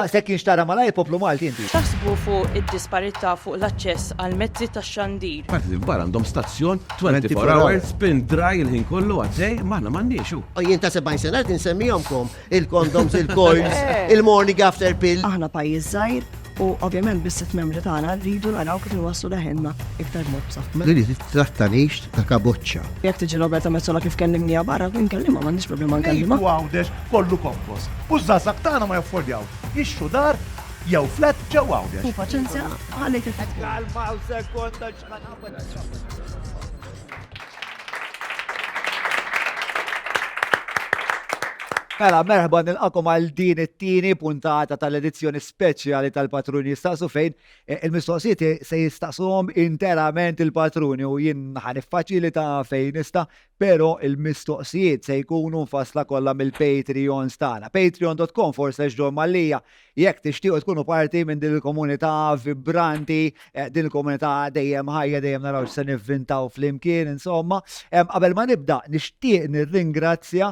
Daqshekk jinxtara malaj poplu Malti inti. Taħsbu fuq id-disparità fuq l-aċċess għal mezzi tax-xandir. Parti bar għandhom stazzjon 24 hours spin dry il-ħin kollu għaddej, maħna m'għandniex hu. Jien ta' 70 sena insemmihomkom il-condoms, il-coils, il-morning after pill. Aħna pajjiż żgħir u ovvjament bis-sitt membri tagħna rridu naraw kif inwasslu leħenna iktar mobsa. Li trattanix ta' kaboċċa. Jekk tiġi Roberta Mezzola kif kellimnija barra, nkellimha m'għandix problema nkellimha. Ejku għawdex kollu kompos. Użżażak tagħna ma jaffordjaw. Jixxu dar jew flat ġew għawdex. Paċenzja, ħallejt il-fatt. Kalma u sekonda ġħana. Mela, merħba nilqakom għal din it-tieni puntata tal-edizzjoni speċjali tal-Patruni Jistaqsu fejn il-mistoqsijiet se jistaqsuhom interament il-Patruni u jien ħaniffaċilita fejn nista' pero il-mistoqsijiet se jkunu mfassla kollha mill-Patreons tagħna. Patreon.com/ġormallija jekk tixtiequ tkunu parti minn din il-komunità vibranti, din il-komunità dejjem ħajja dejjem naraw se nivvintaw flimkien insomma. Qabel ma nibda nixtieq nirringrazzja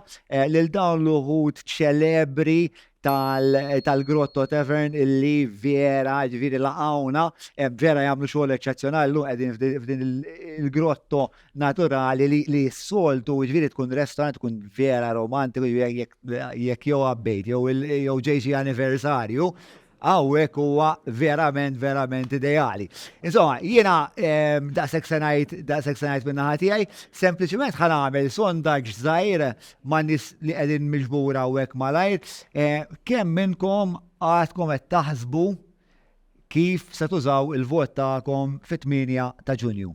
lil dawn l-uħud ċelebri tal-Grotto Tavern illi vera ġviri laqawna, vera jagħmlu xogħol eċċezzjonali lu qegħdin f'din il-grotto naturali li s-soltu ġviri tkun restorant tkun vera romantiku jekk jew abbejt jew ġejxi anniversarju. Għawek huwa verament ideali. Insomma, jiena daqshekk se ngħid min-naħa tiegħi, sempliċement ħanagħmel sondaġġ żgħir ma' nies li qegħdin miġbura hawnhekk malajr, kemm minnkom għadkom qed taħsbu kif se tużaw il-vot tagħkom fit-8 ta' Ġunju.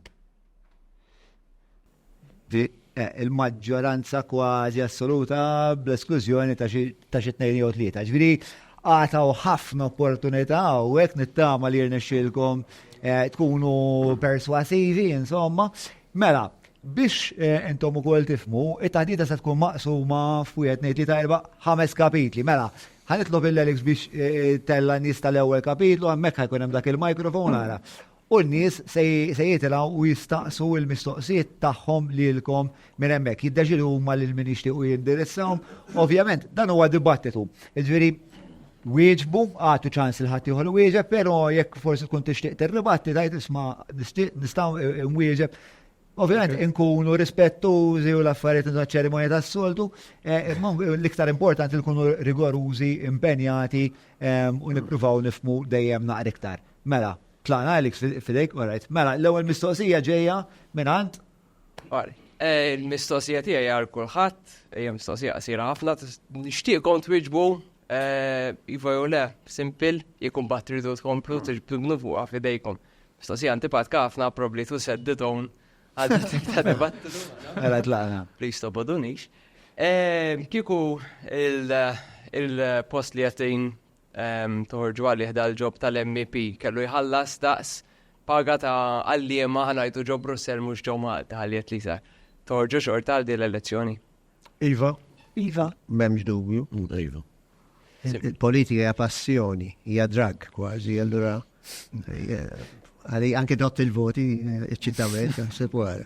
Il-maġġoranza kważi assoluta bl-esklużjoni ta' xi 2 jew 3. Ġifieri għataw ħafna opportunità u hekk nittama li jirnexxilkom tkunu perswasivi, insomma. Mela, biex intom ukoll tifhmu, it-taħdita se tkun maqsuma f'wieħed ngħid li ta' 5 kapitli. Mela, ħanitlob il-Alex biex tella n-nies tal-ewwel kapitlu, hemmhekk ħajkun hemm dak il-mikrofon ara. U n-nies se jitilgħu u jistaqsu l-mistoqsijiet tagħhom lilkom minn hemmhekk. Jiddeċidu huma lil min jixtiequ jindirissahom. Ovvjament, dan huwa dibattitu. Jiġifieri wieġbu, għatu ċans il-ħadd ieħor wieġeb, però jekk forsi tkun tixtieq tirribatti tajt isma' nistgħu nwieġeb. Ovvjament inkunu rispettużi u l-affarijiet taċ-ċerimonja tas-soltu, l-iktar importanti nkunu rigorużi, impenjati u nippruvaw nifhmu dejjem naqra iktar. Mela, tlaqna Alex fidejk, alright. Mela, l-ewwel mistoqsija ġejja minn għand? Il-mistoqsija tiegħi għal kulħadd, hija mistoqsija qasira ħafna, nixtieqkom twieġbu iva jew le, simpil, jekun bat tridu tkomplu tiġbdu fuqha f'idejkom. Mistoqsija antipatika ħafna probably tu seddithom għadha ta' dibattitu. Mela tlaqna. Please tobodunix. Kieku il-post li għatin toħorġu għalli ħda l-ġob tal-MEP kellu jħallas daqs paga ta' għalliema ħanajtu ġob Brussel mux ġo Malta ħalliet li sa' toħorġu xorta għal di l-elezzjoni. Iva. Memx dubju. Iva. Il-politika hija passjoni, hija drag kważi, allura anke dott il-voti iċ-ċittament se wara.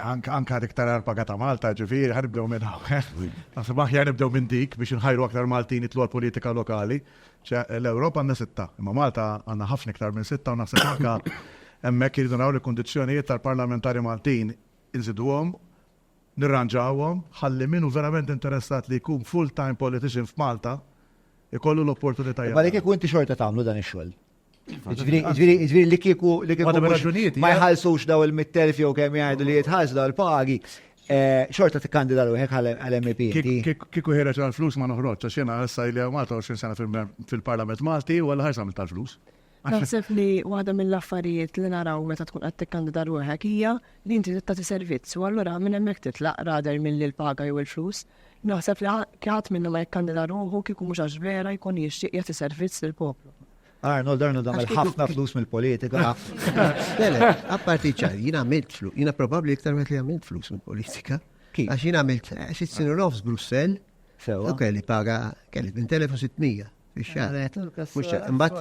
Anka iktar arpaga ta' Malta, ġifieri ħanibdew minn hawn. Naħseb aħjar nibdew minn dik biex inħajru aktar Maltin jitlu għall-politika lokali. L-Ewropa għandna 6, imma Malta għandna ħafna iktar minn 6 u naħseb anke hemmhekk iridu naraw il-kundizzjonijiet tal-parlamentari Maltin inżiduhom, nirranġawhom, ħalli minnu verament interessat li jkun full-time politician f'Malta ikollu l-opportunità. Ma li kieku inti xorta tagħmlu dan ix-xogħol. Ġifieri li kieku ma jħallsux daw il-100,000 jew kemm jgħidu li jitħallsu daw il-pagi, xorta tikkandida hekk għall-MEP. Kieku ħireġ għall-flus ma noħroġ, għax jiena issa li Malta 20 sena fil-Parlament Malti u għalla ħajsa tal-flus. Naħseb li waħda mill-affarijiet li naraw meta tkun qed tikkandida ruħek hija li inti tagħti servizz u allura minn hemmhekk titlaq rader milli l-paga jew il-flus. Naħseb li kieħat minnu ma jikkandida ruħu kieku mhux għax vera jkun jixtieq jagħti servizz lill-poplu. Arnold għamel ħafna flus mill-politika. Lele, apparti ċar, jina għamilt flus, jina probabli iktar met li għamilt flus mill-politika. Għax jina għamilt 6 sinu nofs Brussel, u kelli paga, kelli 2600 fix-xahar. Mbatt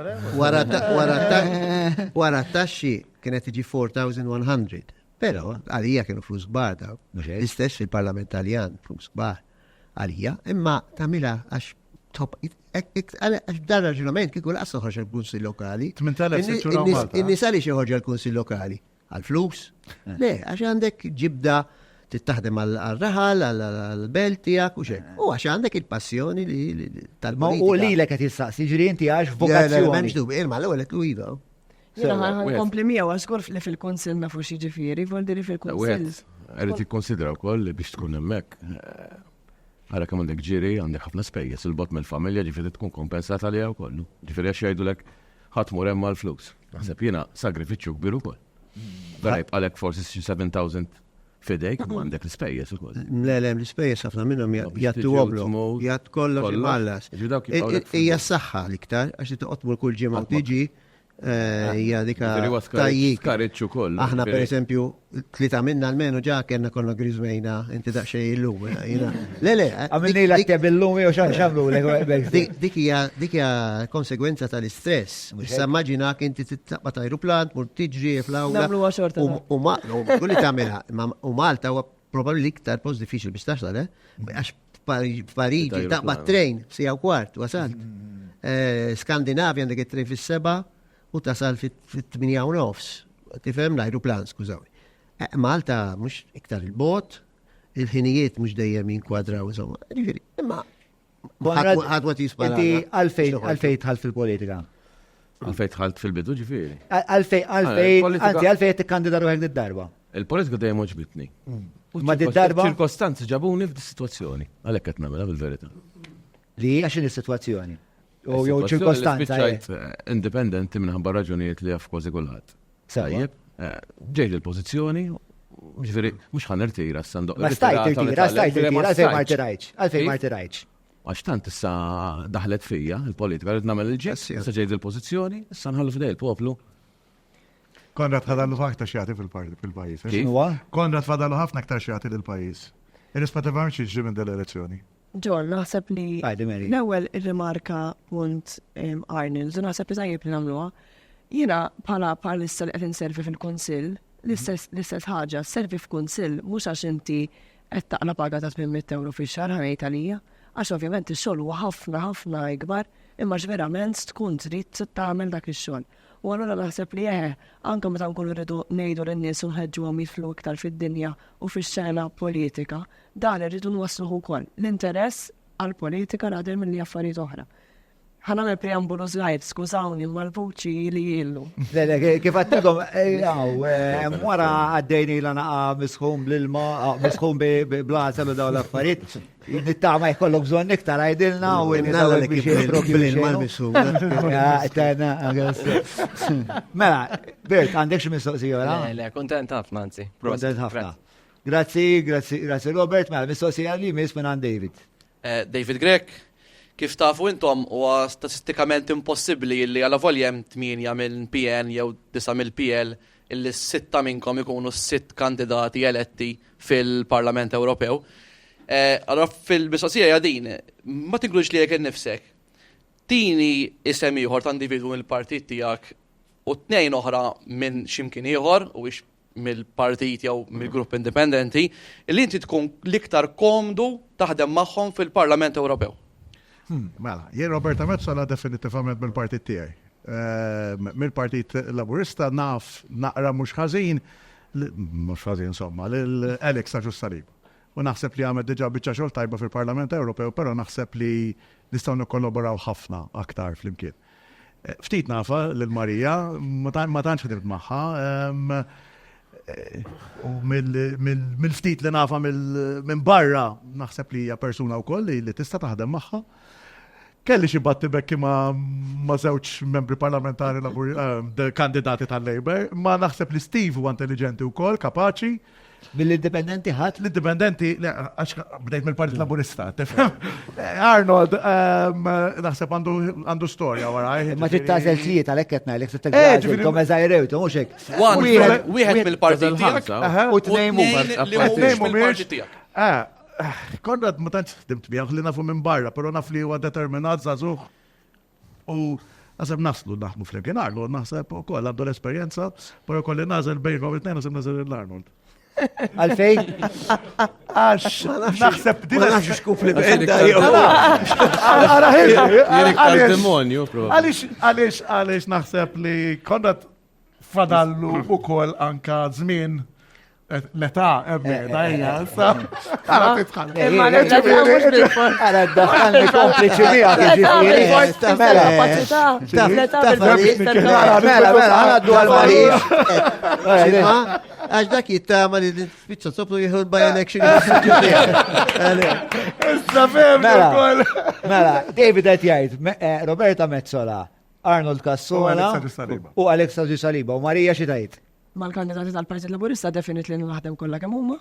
wara taxxi kienet tiġi 4,100. Pero għalija kienu flus kbar daw. L-istess fil-Parlament Taljan flus kbar għalija, imma tamila għax top Dan raġunament kieku laqas toħroġ il-kunsil lokali. 8,000 siċċura Malta. In-nies għaliex joħorġu l-kunsil lokali? Għal-flus? Le, għax għandek ġibda tittaħdem għal-raħal, għal-belt tijak u xejn. U għax għandek il-passjoni tal-politika. U li l-ek jistaqsi ġiri inti għax vokazzjoni. Menx dubi, irma l-ewel tu iva. Jena ħankompli mija għaskur li fil-konsil nafu xie ġifiri, voldiri fil-konsil. Għarri tikkonsidra wkoll li biex tkun hemmhekk. Għara kemm għandek ġiri, għandek ħafna spejjeż, il-bot mill-familja ġifieri tkun kompensata għaliha wkoll. Ġifieri għax jgħidulek ħadd mur hemm mal-flus. Naħseb jiena sagrifiċċju kbir ukoll. Vera jibqalek forsi xi 7,000 fidejk u għandek l-ispejjeż ukoll. Le, l-ispejjeż ħafna minnhom jgħattu għoblu, jgħat kollox imħallas. Hija s-saħħa l-iktar, għax toqgħod kull ġimgħa u tiġi hija dika tajjik. Kareċċu koll. Aħna per eżempju, tlita minna almenu ġa kena konna grizmejna, inti daqxej il-lum. Le, Għamilni l-atteb il-lum u xamlu dik hija konsegwenza tal-istress. Issa immaġinak inti tittaqba ta' aeroplan, mur tiġri fl-awla. Namlu għaxorta. Kulli tamela, u Malta huwa probabli l-iktar post diffiċli biex taxla, għax Pariġi taqba trejn, sija u kwart, wasalt. Skandinavja għandek it-trejn fis-7 u tasal fit-8 u nofs. Tifhem l-aeroplan, skużawi. Malta mhux iktar il-bot, il-ħinijiet mhux dejjem jinkwadraw, insomma. Ġifieri, imma ħadd what jispara. Inti għalfejn tħall fil-politika. Għalfejn tħalt fil-bidu ġifieri. Għalfejn tikkandida ruħek darba. Il-politika dejjem oġbitni. Ma darba ċirkostanzi ġabuni f'dis-sitwazzjoni. Għalhekk qed nagħmilha bil-verità. li għaxin is-sitwazzjoni. U jew ċirkostanza. Independenti minħabba raġunijiet li għaf kważi kulħadd. Sajjeb, ġejt il-pożizzjoni, ġifieri mhux ħanertira s-sandoq. Ma stajt irtira, għalfejn ma rtirajtx. Għax tant issa daħlet fija il-politika rrid nagħmel il-ġess, issa ġejt il-pożizzjoni, issa nħallu f'dej il-poplu. Konrad ħadallu ħafna xjati fil-pajis. Konrad fadallu ħafna aktar xjati fil-pajis. Irrispettivament xi minn dell-elezzjoni. John, naħseb li l-ewwel ir-rimarka punt Arnold, naħseb li tajjeb li nagħmluha. Jiena bħalissa li qed inservi fil-kunsill, l-istess ħaġa, servi f'kunsill mhux għax inti qed taqla paga ta' 800 euro fix-xahar ħanejt għalija, għax ovvjament ix-xogħol huwa ħafna ikbar, imma verament tkun trid tagħmel dak ix-xogħol. U allura naħseb li anke meta nkunu rridu ngħidu lin-nies u nħeġġuhom jidħlu iktar fid-dinja u fix-xena politika, dan irridu nwassluh ukoll l-interess għall-politika radel milli affarijiet oħra. Ħanamel preambulu żgħir, skużawni mal-vuċi li jillu. Kif għattilkom, wara għaddejni l-naqa misħum bl-ilma, misħum bl-għasal u daw l-affarijiet, nittama jkollok bżon iktar għajdilna u nalla li kif bl-ilma l-misħum. Mela, Bert, għandek xi mistoqsija, ora? Le, kontent ħafna, anzi. Kontent ħafna. Grazzi Robert, mela, mistoqsija li mis minn David. David Grek. Kif tafu intom huwa statistikament impossibbli li għala voljem 8 mill-PN jew 9 mill-PL illi 6 minnkom ikunu 6 kandidati eletti fil-Parlament Ewropew. Allora fil-mistoqsija din, ma tinkludx li jekk innifsek. Tini isem ieħor ta' individwu mill-partit tiegħek u 2 oħra minn x'imkien ieħor u mill-partit jew mill-grupp indipendenti illi inti tkun l-iktar komdu taħdem magħhom fil-Parlament Ewropew. Mela, jien Roberta Mezzola definitivament mill-partit tiegħi. Mill-Partit Laburista naqra mhux ħażin insomma, l-Alex ta' Ġustalib. U naħseb li għamed diġà biċċa xogħol tajba fil-Parlament Ewropew, però naħseb li nistgħu nikkollaboraw ħafna aktar flimkien. Ftit nafa lil Marija, ma tantx ħdimt magħha, u mill-ftit li nafa minn barra naħseb li hija persuna wkoll li tista' taħdem magħha. Kelli xi battibekki ma' żewġ membri parlamentari kandidati tal-Labor, ma naħseb li Steve huwa intelligenti wkoll, kapaċi. Mill-indipendenti ħadd? L-indipendenti, għax bdejt mill-Partit Laburista, tifhem? Arnold, naħseb għandu storja waraj. Ma tittażel tliet għalhekk qed ngħidlek titteġġel tom eżajrewtu mhux hekk. Wieħed mill-partit tiegħek u tnejn mill-partit tiegħek. Konrad ma tantx ħdimt miegħu li nafu minn barra, però naf li huwa determinat żagħżugħ u naħseb naslu naħdmu flimkien Arnold, naħseb ukoll għandu l-esperjenza, però kolli nażel bejn it-tnejn nażel l-Arnold. Għalfej? Għax, naħseb din. Ma nafx x'kumpliment. Għalix naħseb li Konrad fadallu u kol anka żmien l-età dajja, għara titħal. Għara d-daħħalni kompliċi miegħek mela, għaddu għal-marix. Għax dak jittama li l-spizza soplu jieħu l-by-election. Mela, David għet jgħid, Roberta Mezzola, Arnold Cassola u Alexa Ġisaliba u Marija xitajt. Mal-kandidati tal-Partit Laburista definitely naħdem kollha kemm huma.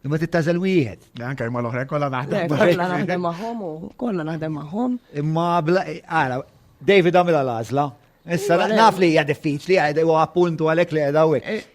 Imma tittażel wieħed. Anka imma l-oħra kollha naħdem. Kollha naħdem magħhom u kollha naħdem magħhom. Imma ara, David għamilha l-għażla. Issa naf li hija diffiċli u appuntu għalhekk li qiegħda hawnhekk.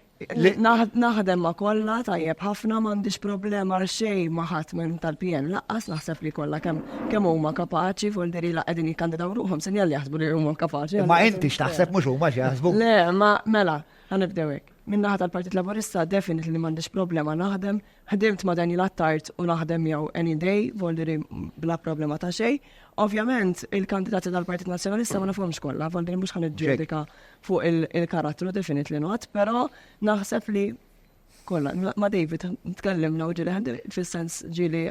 Naħdem ma kollha tajjeb ħafna m'għandix problema għal xejn ma ħadd minn tal-PN laqqas naħseb li kollha kemm huma kapaċi fulderi la qegħdin jikkandidaw ruħhom sinjal jaħsbu li huma kapaċi. Ma inti x'taħseb mhux huma x'jaħsbu? Le, ma mela, ħanibdew hekk. Min naħa tal-Partit Laburista definitely m'għandix problema naħdem, ħdimt ma' Daniel Attard u naħdem jew any day, volderi bla problema ta' xejn. Ovvjament il-kandidati tal-Partit Nazzjonalista ma nafhomx kollha, volderi mhux ħaniġġudika fuq il-karattru definitely not, però naħseb li kollha ma' David tkellimna u ġieli ħadim fis-sens ġieli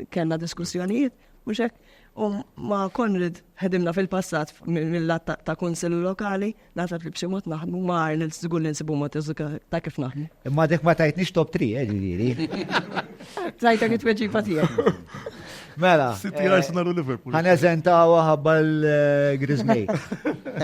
kellna diskussjonijiet mhux hekk. U ma' Konrad ħedimna fil-passat mill-lat ta' konsilu lokali, naħseb li b'xi mod naħdmu ma' Arnold żgur li nsibu mod ta' kif naħdmu. Imma dek ma tajtniex top 3, ġifieri. Tajtek it-tweġiba tiegħek. Mela. City Arsenal u Liverpool. Ħaneżentaw ħabba l-Grizmej.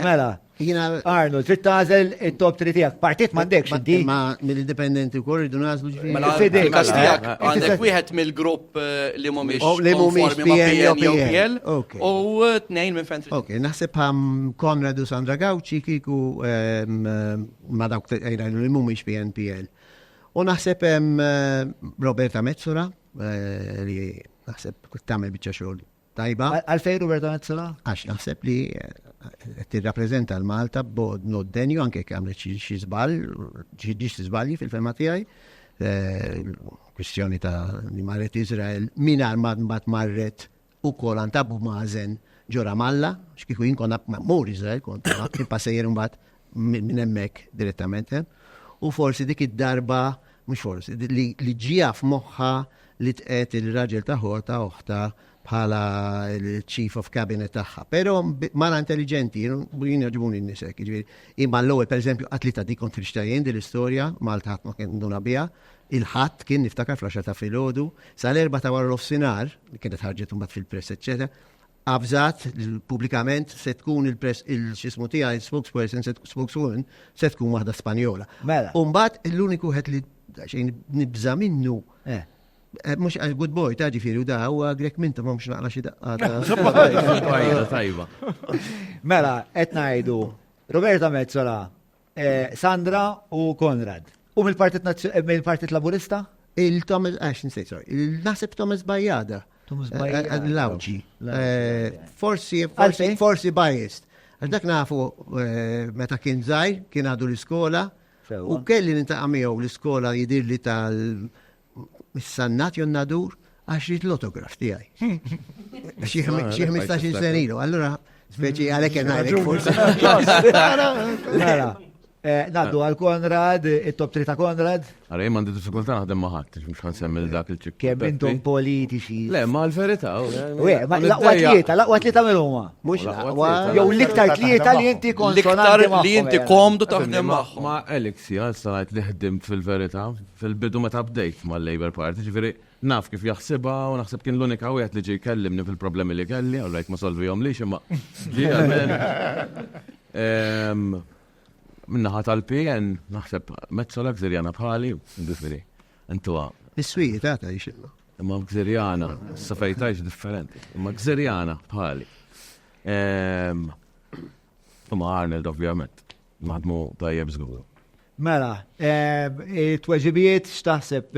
Mela. Arnold, trid tażel it-top 3 tiegħek. Partit m'għandekx inti. Ma mill-indipendenti wkoll irridu nażlu ġifieri. Mela fil-każ tiegħek għandek wieħed mill-grupp li mhumiex konformi ma' PN jew PL u tnejn minn Fentri. Ok, naħseb Konrad u Sandra Gawci kiku ma dawk li mhumiex PNPL. U naħseb Roberta Mezzola li naħseb tagħmel biċċa xogħol tajba. Għalfejn Roberta Mezzola? Għax naħseb li tirrappreżenta l-Malta b'mod noddenju anke għamlet xi żball, xi żbalji fil-ferma tiegħi. Kwistjoni ta' li marret Iżrael mingħajr ma marret ukoll għand Abu Mazen ġora Malla, x'kieku jien konna mur Iżrael kont passejjer mbagħad minn hemmhekk direttament. U forsi dik id-darba mhux forsi li ġija f'moħħha li tqet il-raġel ta' ħorta oħta bħala il-chief of cabinet tagħha. Però mara intelligenti, jien jaġbuni n-nisek, imma l-ewwel pereżempju atleta di kont Liechtenstein din l-istorja, Malta ħadd ma kien duna biha, il-ħadd kien niftakar fl-10 ta' filgħodu, sal-4 ta' wara l-offsinar, li kienet ħarġet imbagħad fil-press, eċetera, avżat pubblikament se tkun il-press il-xismu tiegħi spokeswoman se tkun waħda Spanjola. Mela. U mbagħad l-uniku ħed li xejn nibża minnu mux good boy, ta' ġifiri, u da' huwa Grek Minta, ma' mux naqla xi daqqa. Tajba. Mela, qed ngħidu Roberta Mezzola, Sandra u Konrad. U mill-Partit Laburista? Il-Thomas, nsejt, sorry, il-nasib Thomas Bajjada. L-Lawġi. Forsi biased. Għax dak nafu meta kien żgħir, kien għadu l-iskola, u kelli nintaqa' miegħu l-iskola jidirli mis-sannat jonnadur għax jrid l-autograf tiegħi. Xi 15 sen ilu, allura speċi għalhekk ngħidlek forsi. Mela, naddu għal Konrad, it-top 3 ta' Konrad. Għara jien m'għandi diffikultà naħdem ma' ħadd, mhux ħansemmi dak il-ċikk. Kemm intom politiċi. Le, ma' l-verità. Ma laqwa tlieta mill-huma. Mhux Jew l-iktar tlieta li inti konsonanti magħhom. Li inti komdu taħdem magħhom. Ma' Elixi, għal ngħid li ħdimt fil-verità, fil-bidu meta bdejt mal-Labour Party, ġifieri naf kif jaħsibha u naħseb kien l-unika wieħed li ġej kellimni fil-problemi li kelli, u rajt ma solvihom lix imma minnaħa tal-PN, naħseb Mezzola Gżirjana bħali, differi. Intuwa. Is-swieq tagħta jixillu. Imma Gżirjana, s-safejtajx differenti. Imma Gżirjana bħali. Imma Arnold, ovvjament. Naħdmu tajjeb żgur. Mela, it-tweġibiet x'taħseb?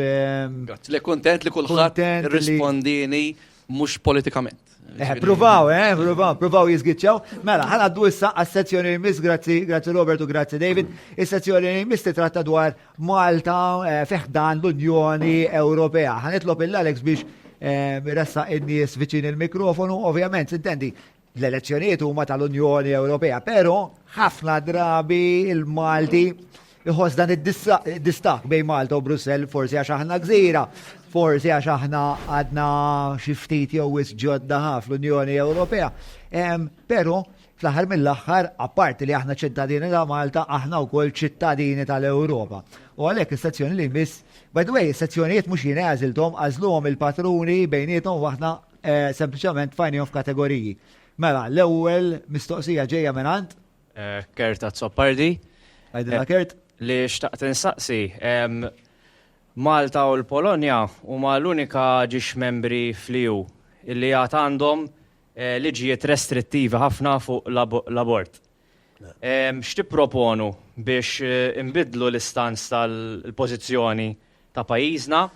Li kontent li kulħadd irrispondini mhux politikament. Provaw jizgitċaw. Mela, ħanaddu issa għas-sezzjoni li miss, grazzi Robert u grazzi David. Is-sezzjoni li miss titratta dwar Malta feħdan l-Unjoni Ewropea. Ħanitlob il-Alex biex ressa in-nies viċin il-mikrofonu, ovvjament, intendi, l-elezzjonijiet huma tal-Unjoni Ewropea, pero ħafna drabi il-Malti iħoss dan id-distak bejn Malta u Brussell, forsi għax aħna gżira, forsi għax aħna għadna xi ftit jew ġodda fl-Unjoni Ewropea. Pero fl-aħħar mill-aħħar, apparti li aħna ċittadini ta' Malta, aħna wkoll ċittadini tal-Ewropa. U għalhekk is-sezzjoni li miss, by the way, is-sezzjonijiet mhux jien għażluhom il-patruni bejniethom u aħna sempliċement fajnihom f'kategoriji. Mela, l-ewwel mistoqsija ġejja minn Kert Azzopardi. Għajdilna Kert. Li xtaqt insaqsi, Malta u l-Polonja huma l-unika ġiex membri fl-EU illi għad għandhom liġijiet restrittivi ħafna fuq l-abort. X'tipproponu biex imbidlu l-istanz tal-pożizzjoni ta' pajjiżna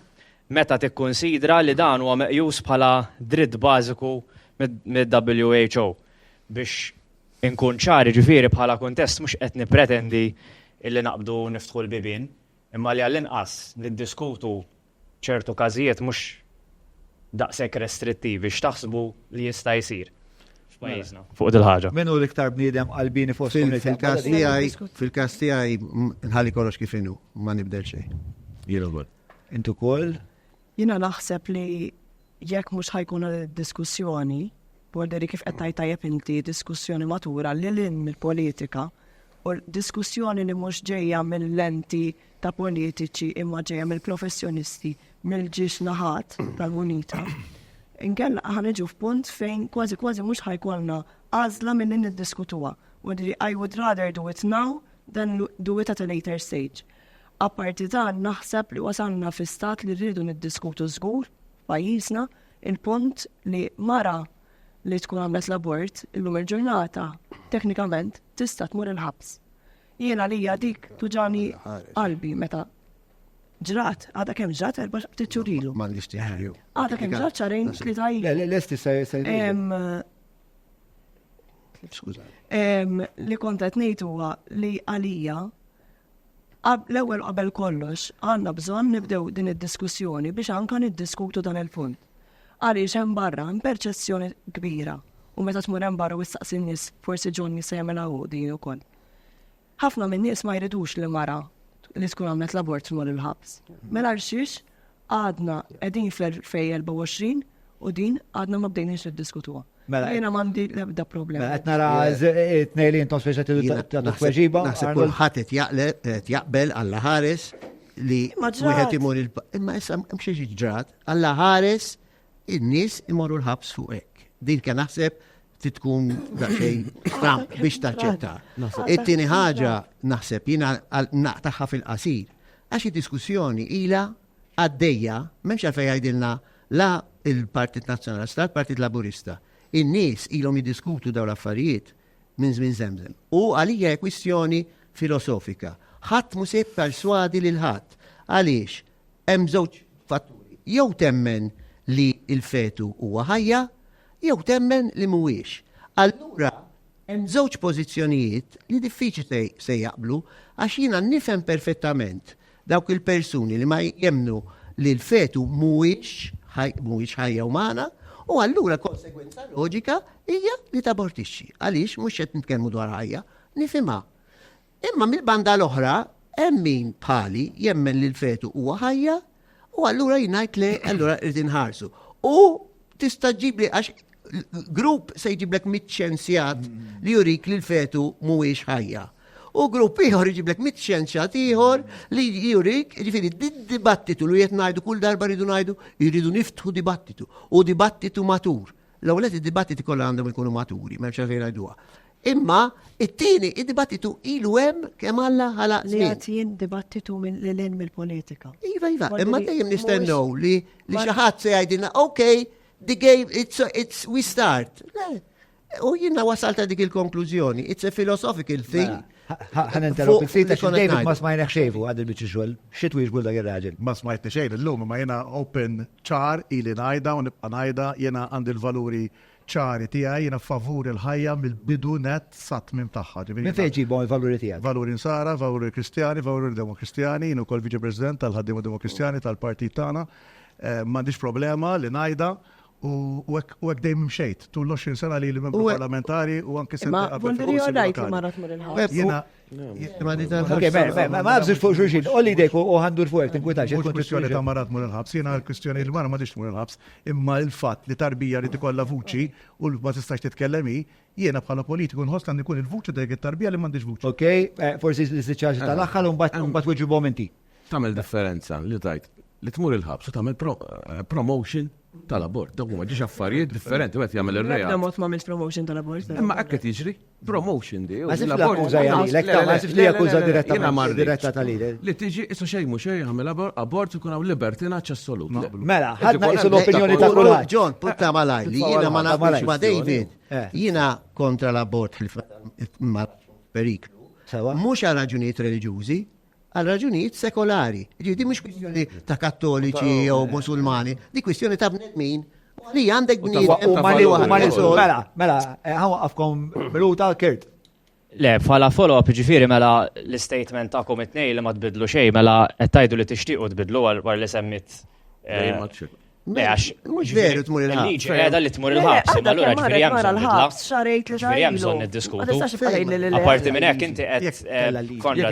meta tikkunsidra li dan huwa meqjus bħala dritt bażiku mid-WHO biex inkun ċari ġifieri bħala kuntest mhux qed nippretendi illi naqbdu niftħu l-bibien, imma li għall-inqas niddiskutu ċertu każijiet mhux daqshekk restrittivi x'taħsbu li jista' jsir f'pajjiżna fuq dil-ħaġa. Min hu l-iktar bniedem qalbini fost fil-każ tiegħi nħalli kollox kif inhu, ma nibdel xejn. Jien ukoll. Intu ukoll? Jiena naħseb li jekk mhux ħajkun diskussjoni, borderi kif qed tajjeb inti diskussjoni matura lil mill-politika, u diskussjoni li mhux ġejja mill-lenti ta' politiċi imma ġejja mill-professjonisti mill-ġiex naħat tal-munita. Inkella ħaniġu f'punt fejn kważi mhux ħajkolna għażla milli niddiskutuha. I would rather do it now than do it at a later stage. Apparti dan naħseb li wasalna fi stat li rridu niddiskutu żgur pajjiżna il-punt li mara li tkun għamlet l-abort illum il-ġurnata teknikament tista' tmur il-ħabs. Jiena lija dik tuġani qalbi meta ġrat, għada kemm ġrat 4 ftit ilu. Ma nix tiħju. Għada kemm ġrat xarejn li tajl. Lesti Li kont qed ngħid huwa li għalija l-ewwel qabel kollox għandna bżonn nibdew din id-diskussjoni biex anke niddiskutu dan il-punt. Għaliex hemm barra hemm perċezzjoni kbira u meta tmur hemm barra u issaqsi n-nies forsi Johnny se jagħmilha hu din ukoll. Ħafna minn nies ma jridux li mara li tkun għamlet l-abort tmur il-ħabs. Mela xiex għadna qegħdin fl-2024 u din għadna ma bdejniex niddiskutuha. Jiena m'għandi l-ebda problema. Qed nara t-tnejn li intom speċa tagħtu tweġiba. Naħseb kulħadd qed jaqbel Alla ħares li wieħed imur imma issa hemm xi ġrat Alla ħares in-nies imorru l-ħabs fuq hekk. Din kien naħseb tkun daqsxejn Trump biex taċċetta. It-tieni ħaġa naħseb jiena naqtaħħa fil-qasir. Għax id-diskussjoni ilha għaddejja m'hemmx għalfejn jgħidilna la il-Partit Nazzjonalista, il-Partit Laburista. In-nies ilhom jiddiskutu dawn l-affarijiet minn żmien żemżem. U għalija kwistjoni filosofika. Ħadd mu se perswadi lil ħadd. Għaliex hemm żewġ fatturi. Jew temmen li il-fetu huwa ħajja, jew temmen li mhuwiex. Allura hemm żewġ pożizzjonijiet li diffiċli se jaqblu għax jiena nifhem perfettament dawk il-persuni li ma jemnu li l-fetu mhuwiex ħajja umana u allura konsegwenza loġika hija li tabortixxi. Għaliex mhux qed nitkellmu dwar ħajja, nifhimha. Imma mill-banda l-oħra hemm min bħali jemmen li l-fetu huwa ħajja u allura jingħid li allura rrid inħarsu. U tista' ġibli għax grupp se jġiblek mit-xjenzjat li jurik li l-fetu mhuwiex ħajja. U grupp ieħor jġiblek mit-xjenzjat ieħor li jurik, ġifieri dibattitu li qed ngħidu kull darba rridu ngħidu jridu niftħu dibattitu u dibattitu matur. L-ewwel id-dibattiti kollha għandhom ikunu maturi, m'hemmx għalfejn ngħiduha. Imma it-tieni id-dibattitu ilu hemm kemm Alla ħalaq li għatien dibattitu lil mill-politika. Iva, imma dejjem nistennew li xi ħadd se jgħidilna, okay, the game, we start. U jiena wasalta dik il-konklużjoni. It's a philosophical thing. Ħan interrompi, sejta David ma smajnek xejfu għad il-bicċi xogħol. Xi twieġbu dak ir-raġel? Ma smajtni xejn illum, ma jena open ċar ili najda u nibqa' najda jena għandi l-valuri ċari tiegħi, jena favur il-ħajja mill-bidu net sa tmiem tagħha. Min fejn ġibhom il-valuri tiegħek? Valuri nsara, valuri kristjani, valuri demokristjani, jien ukoll viċi president tal-ħaddiema demokristjani tal-partit tagħna. M'għandix problema li najda u hekk dejjem mxejt. Tul 20 sena li membru parlamentari u anke Ma voldiri għodajt li marat mur il-ħabs. Ma għabżir fuq xurxin, olli dejk u għandur fuq tinkwitax. Mux kwestjoni ta' marat mur il-ħabs, jena kwestjoni li ma diċ mur il-ħabs, imma il-fat li tarbija li tikolla vuċi u ma tistax titkellemi, jiena bħala politiku nħoss kan ikun il-vuċi dik it-tarbija li m'għandix vuċi. Ok, forsi l-istiċaġi tal-aħħar u mbagħad weġu momenti. Tagħmel differenza li tajt li tmur il-ħabs u tagħmel promotion tal-abort. Dak huma ġiex affarijiet differenti wieħed jagħmel ir-reja. Mod ma għamilt promotion tal-abort. Imma hekk qed jiġri promotion di. Ma sif l-akkuża jagħmilek, ma sif li akkuża diretta tal-lider. Li tiġi isu xejn mhux xejn jagħmel abort ikun hawn libertina assolut. Mela, ħadna isu l-opinjoni ta' kulħadd. John, putta malaj, li jiena ma nafx ma' David, jiena kontra l-abort periklu. Mhux għal raġunijiet reliġjużi, għal raġunijiet sekolari. Di mhux kwistjoni ta' kattoliċi jew musulmani, di kwistjoni ta' bnedmin li għandek Mela, għafkom minuta Kirt. Le, bħala follow-up ġifieri mela l-statement ta'kom it-tnejn li ma tbidlu xejn, mela qed tgħidu li tixtiequ tbidlu għal li semmit. Mhux veru tmur il-ħabs. Il-liġi qiegħda li tmur il-ħabs, imma allura ġifieri hemm bżonn nidla. Xarejt li Ġifieri hemm bżonn niddiskutu. Apparti minn hekk inti qed kontra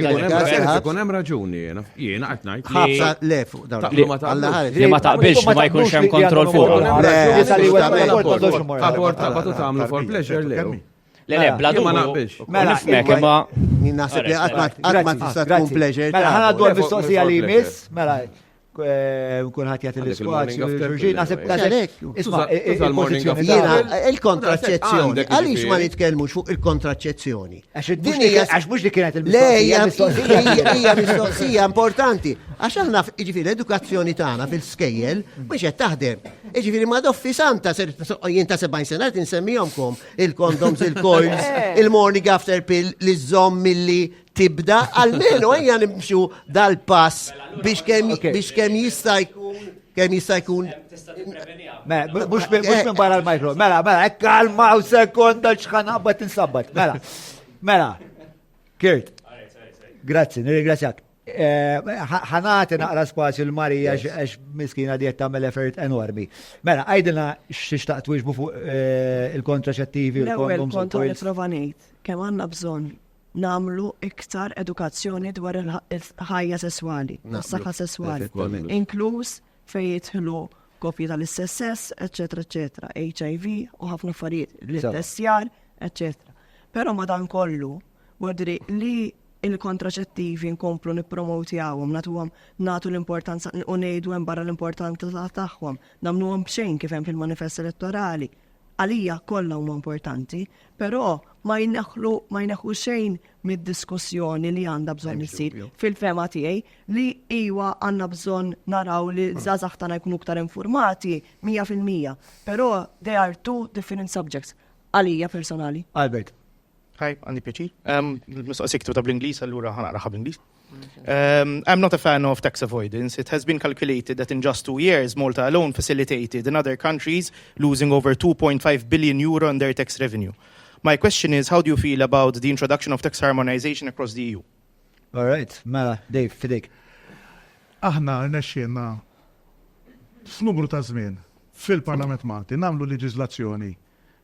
Ikun hemm raġuni jiena qed ngħid. ħabsa lefu li ma taqbilx li ma jkunx hemm kontroll fuq. Abort taqbatu tagħmlu for pleasure lew. Le, bla ma naqbilx. Nifmek imma naħseb li qatt ma tista' tkun pleasure. Mela ħana dwar mistoqsija li jmiss, mela kulħadd jagħti l-ispazju ġurġin naħseb isma' il-pożizzjoni il-kontraċezzjoni. Għaliex ma nitkellmux fuq il-kontraċezzjoni? Għax mhux li kienet il-mistoqsija. Hija mistoqsija importanti. Għax aħna jiġifieri l-edukazzjoni tagħna fil-skejjel mhux qed taħdem. Jiġifieri ma doffi santa jien ta' 70 sena qed insemmihomkom il-condoms, il-coils, il-morning after pill li żomm milli tibda, almenu ejja nimxu dal-pass biex kemm jista' jkun. Mhux minn barra l-mikro. Mela, kalmaw sekonda x'ħanaqbad insabbat. Mela. Kirt. Grazzi, nirringrazzjak. ħanati naqra spazju l-Marija għax miskina diet tagħmel effort enormi. Mela, għajdilna x'tixtaq twieġbu fuq il-kontraċettivi, il-kondoms. Kontra nipprova ngħid kemm għandna bżonn namlu iktar edukazzjoni dwar il-ħajja sessuali, s-saħħa sessuali, inkluż fejn jidħlu kopji tal-SSS, eccetera, HIV u ħafna affarijiet, l-testjar, eccetera. Però ma dan kollu, għadri li il-kontraċettivi nkomplu nippromotjawhom, nagħtu l-importanza u ngħidu hemm barra l-importanza tagħhom, nagħmluhom b'xejn kif hemm fil-manifest elettorali. Għalija kollha huma importanti, però ma jneħħu xejn mid-diskussjoni li għandha bżonn issir fil-fema tiegħi li iwa għandna bżonn naraw li żgħażagħ tagħna jkunu aktar informati 100%, però they are two different subjects. Għalija personali. Albert. Hi, għandi pjaċir. Mistoqsik tu bl-Inglis, allura ħanaqraħa bl-Inglis. I'm not a fan of tax avoidance. It has been calculated that in just 2 years, Malta alone facilitated in other countries losing over 2.5 billion euro on their tax revenue. My question is, how do you feel about the introduction of tax harmonization across the EU? All right, Mela, Dave, fidek. Aħna rnexxielna f'numru ta' żmien fil-Parlament Malti nagħmlu leġiżlazzjoni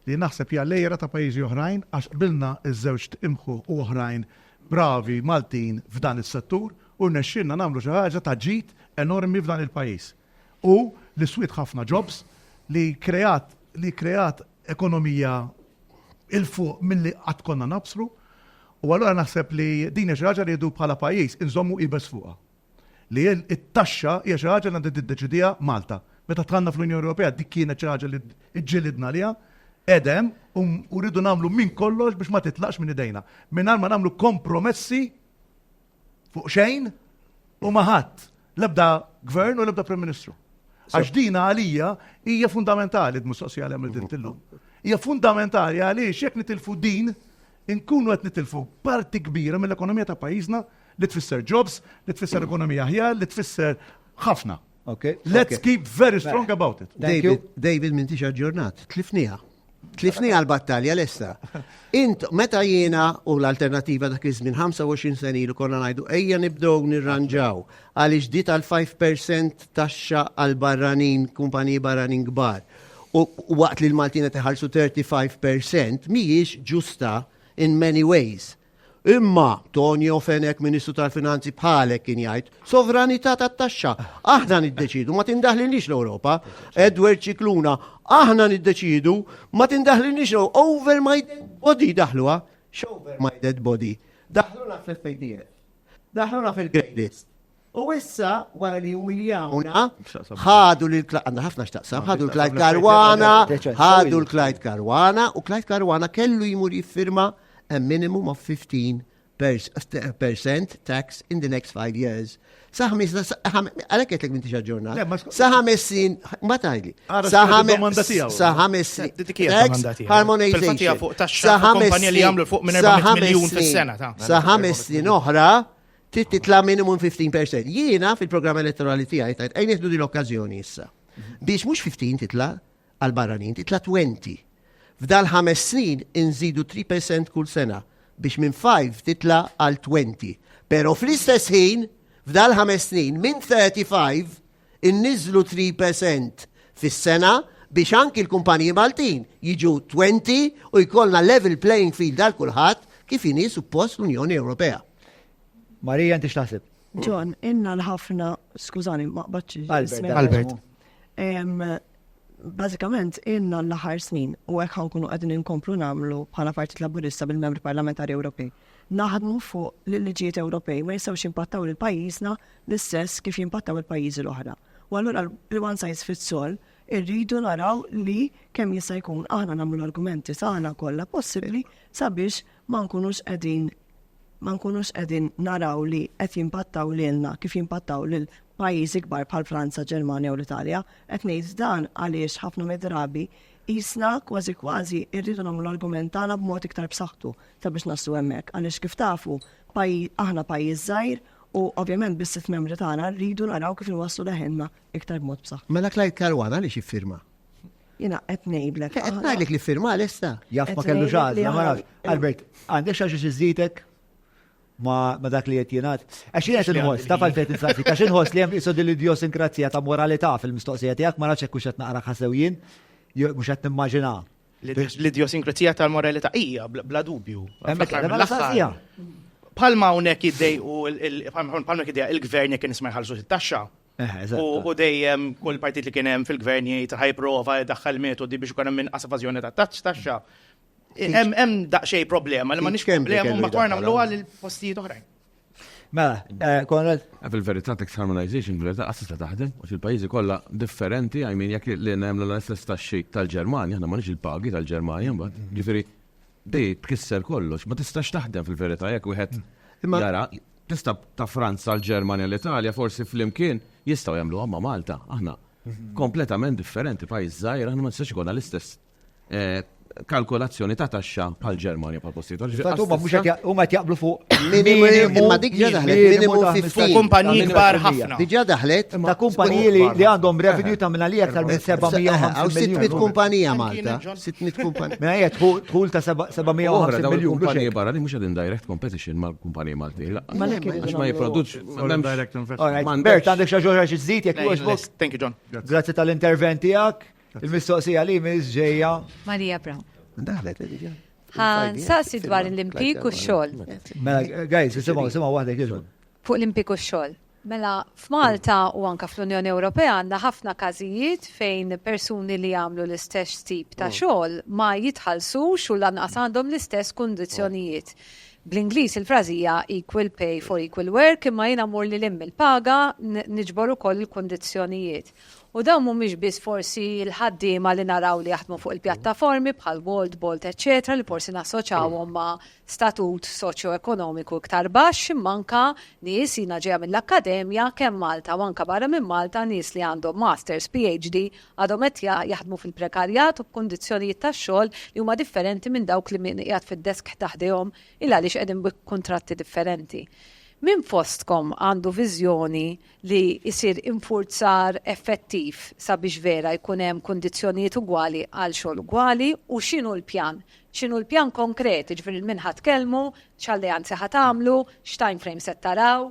li naħseb hija lejra ta' pajjiżi oħrajn għax qbilna iż-żewġ imħu u oħrajn bravi Maltin f'dan is-settur u rnexxielna nagħmlu xi ħaġa ta' ġid enormi f'dan il-pajjiż. U li swiet ħafna jobs li kreat ekonomija il-fuq milli qatt konna nabsru u allura naħseb li din hija xi ħaġa li jdu bħala pajjiż inżommu qibes fuqha. Li it-taxxa hija xi ħaġa li għandha tiddeċidija Malta. Meta tħallna fl-Unjoni Ewropea dik kienet xi ħaġa li ġġilidna liha edem u rridu nagħmlu minn kollox biex ma titlaqx minn idejna. Mingħajr ma nagħmlu kompromessi fuq xejn u ma ħadd l-ebda gvern u l-ebda Prim Ministru. Għax dina għalija hija fundamentali d-mistoqsija li għamilt illum. hija fundamentali għaliex jekk nitilfu din, inkunu qed nitilfu parti kbira mill-ekonomija ta' pajjiżna li tfisser jobs, li tfisser ekonomija aħjar, li tfisser ħafna. Okay. Let's keep very strong about it. David m'intix aġġornat, tlifniha l-battalja l-esta. Meta jiena u l-alternativa dak iż-żmien 25 sen ilu konna ngħidu ejja nibdew nirranġaw għaliex di tal-5% taxxa għal barranin, kumpaniji barranin kbar. U waqt li l-Maltina teħarsu 35% mhijiex ġusta in many ways. Imma Tonio Fenek, Ministru tal-Finanzi bħalek kien jgħid, sovranità tat-taxxa. Aħna niddeċidu, ma tindaħlinix l-Ewropa. Edward Cicluna, aħna niddeċidu, ma tindaħlinix over my dead body daħluha. X'over my dead body? Daħluna fl-FADF. Daħluna fil-Great List. U issa wara li umiljawna ħadu għandna ħafna x'taqsam, ħadu l-Clyde Caruana u Clyde Caruana kellu jmur jiffirma a minimum of 15% tax in the next 5 years. Għalek għetlek minti xaġġornat. Saħamessin, ma tajli. Saħamessin. Tax harmonization. Saħamessin oħra titla minimum 15%. Jiena fil-programm elettorali tijaj tajt, għajn jihdu di l-okkazjoni issa. Biex mux 15 titla għal-barranin, titla 20. F'dal 5 snin inżidu 3% kull sena biex minn 5 titla għal 20. Pero fl-istess ħin, f'dal 5 snin minn 35 inniżlu 3% fis-sena biex anki l-kumpaniji Maltin jiġu 20 u jkollna level playing field għal kulħadd kif inhi suppost l-Unjoni Ewropea. Marija, inti x'taħseb? John, inna l-ħafna, skużani, ma qbadx. Albert. Bażikament, inna l-aħħar snin u hekk ħankunu qegħdin inkomplu nagħmlu bħala Partit Laburista bil-Membri Parlamentari Ewropej. Naħdmu fuq l-liġijiet Ewropej ma jistgħux jimpattaw lil pajjiżna l-istess kif jimpattaw il-pajjiżi l-oħra. U allura il-one size fits all irridu naraw li kemm jista' jkun aħna nagħmlu l-argumenti tagħna kollha possibbli sabiex ma nkunux qegħdin naraw li qed jimpattaw lilna kif jimpattaw lil pajjiżi kbar bħal Franza, Ġermanja u l-Italja, qed ngħid dan għaliex ħafna mid-drabi jisna kważi irridu nagħmlu l-argument tagħna b'mod iktar b'saħħtu sabiex naslu hemmhekk għaliex kif tafu aħna pajjiż żgħir u ovvjament bis-sitt membri tagħna rridu naraw kif inwasslu leħenna iktar b'mod b'saħħtu. Mela Clyde Caruana li jiffirma? Jiena qed ngħidlek. Qed ngħidlek li firma lesta. Jaf ma kellu ġazla, ma nafx. Albert, għandek xi iżidek ma dak li qed jingħad. Għax jien qed inħoss, taf għalfejn insaqsik, għax inħoss li hemm isod l-idiosinkrazzija ta' moralità fil-mistoqsija tiegħek ma nafx hekk hux qed naqra ħasew jien, mhux qed nimmaġinha. L-idiosinkrazzija tal-moralità hija bla dubju. Hemmhekk Palma hawnhekk jiddejqu il-gvern jekk nisma' jħallsu it-taxxa. U dejjem kull partit li kien hemm fil-gvern jgħid ħajprova jdaħħal metodi biex ikun hemm inqas evażjoni tat-taxxa. Hemm daqsxejn problema li m'għandniex problema ma twarna nagħmluha lil postijiet oħrajn. Mela, Konrad. Fil-verità tax harmonization fil-verità qasista taħdem u il-pajjiżi kollha differenti għajmin jekk li nagħmlu l-istess taxxi tal-Ġermanja, aħna m'għandniex il-pagi tal-Ġermanja mbagħad. Ġifieri dej tkisser kollox, ma tistax taħdem fil-verità jekk wieħed jara tista' ta' Franza l-Ġermanja l-Italja forsi flimkien jistgħu jagħmlu ma' Malta. Aħna kompletament differenti pajjiż żgħir, aħna ma nistax ikolna l-istess kalkolazzjoni ta' taxxa bħal Ġermanja bħal postijiet. Huma jaqblu fuq imma dik ġa daħlet minimum 15. Kumpaniji kbar ħafna. Diġà daħlet ta' kumpaniji li għandhom revenue ta' minna li aktar minn 750 600 kumpanija Malta. 600 kumpanija. Minna jgħet tħul ta' 750 miljun. Kumpaniji barra li mhux qegħdin direct competition ma' kumpaniji Malti. Għax ma jipproduċ direct investment. Bert, għandek xi ħaġa xi żid jekk jogħġbok. Thank you, John. Grazzi tal-intervent tiegħek. Il-mistoqsija li miss ġejja. Marija Brown. Daħlet diġà. Saqsi dwar l-impik u x-xogħol. Mela, guys, simgħu waħdek jiġu. Fuq l-impik u x-xogħol. Mela, f'Malta u anka fl-Unjoni Ewropea għandna ħafna każijiet fejn persuni li jagħmlu l-istess tip ta' xogħol ma jitħallsux u lanqas għandhom l-istess kundizzjonijiet. Bl-Ingliż il-frażija equal pay for equal work imma jiena mur li il-paga niġbor ukoll il-kundizzjonijiet. U dawn mhumiex biss forsi l-ħaddiema li naraw li jaħdmu fuq il-pjattaformi bħal Wolt, Bolt, eċetera, li forsi nassoċjawhom ma' statut soċjo-ekonomiku iktar baxx, manka nies jiena ġejja mill-akkademja kemm Malta u anke barra minn Malta nies li għandhom masters, PhD għadhom qed jaħdmu fil-prekarjat u b'kundizzjonijiet tax-xogħol li huma differenti minn dawk li min qiegħed fid-desk taħdihom il għaliex qegħdin b'kuntratti differenti. Min fostkom għandu viżjoni li jisir infurzar effettiv sabiex vera jkun hemm kundizzjonijiet ugwali għal xogħol ugwali u x'inhu l-pjan? X'inhu l-pjan konkret, ġifieri min ħadd tkellmu, x'alleanzi ħadd tagħmlu, x'time frame se taraw,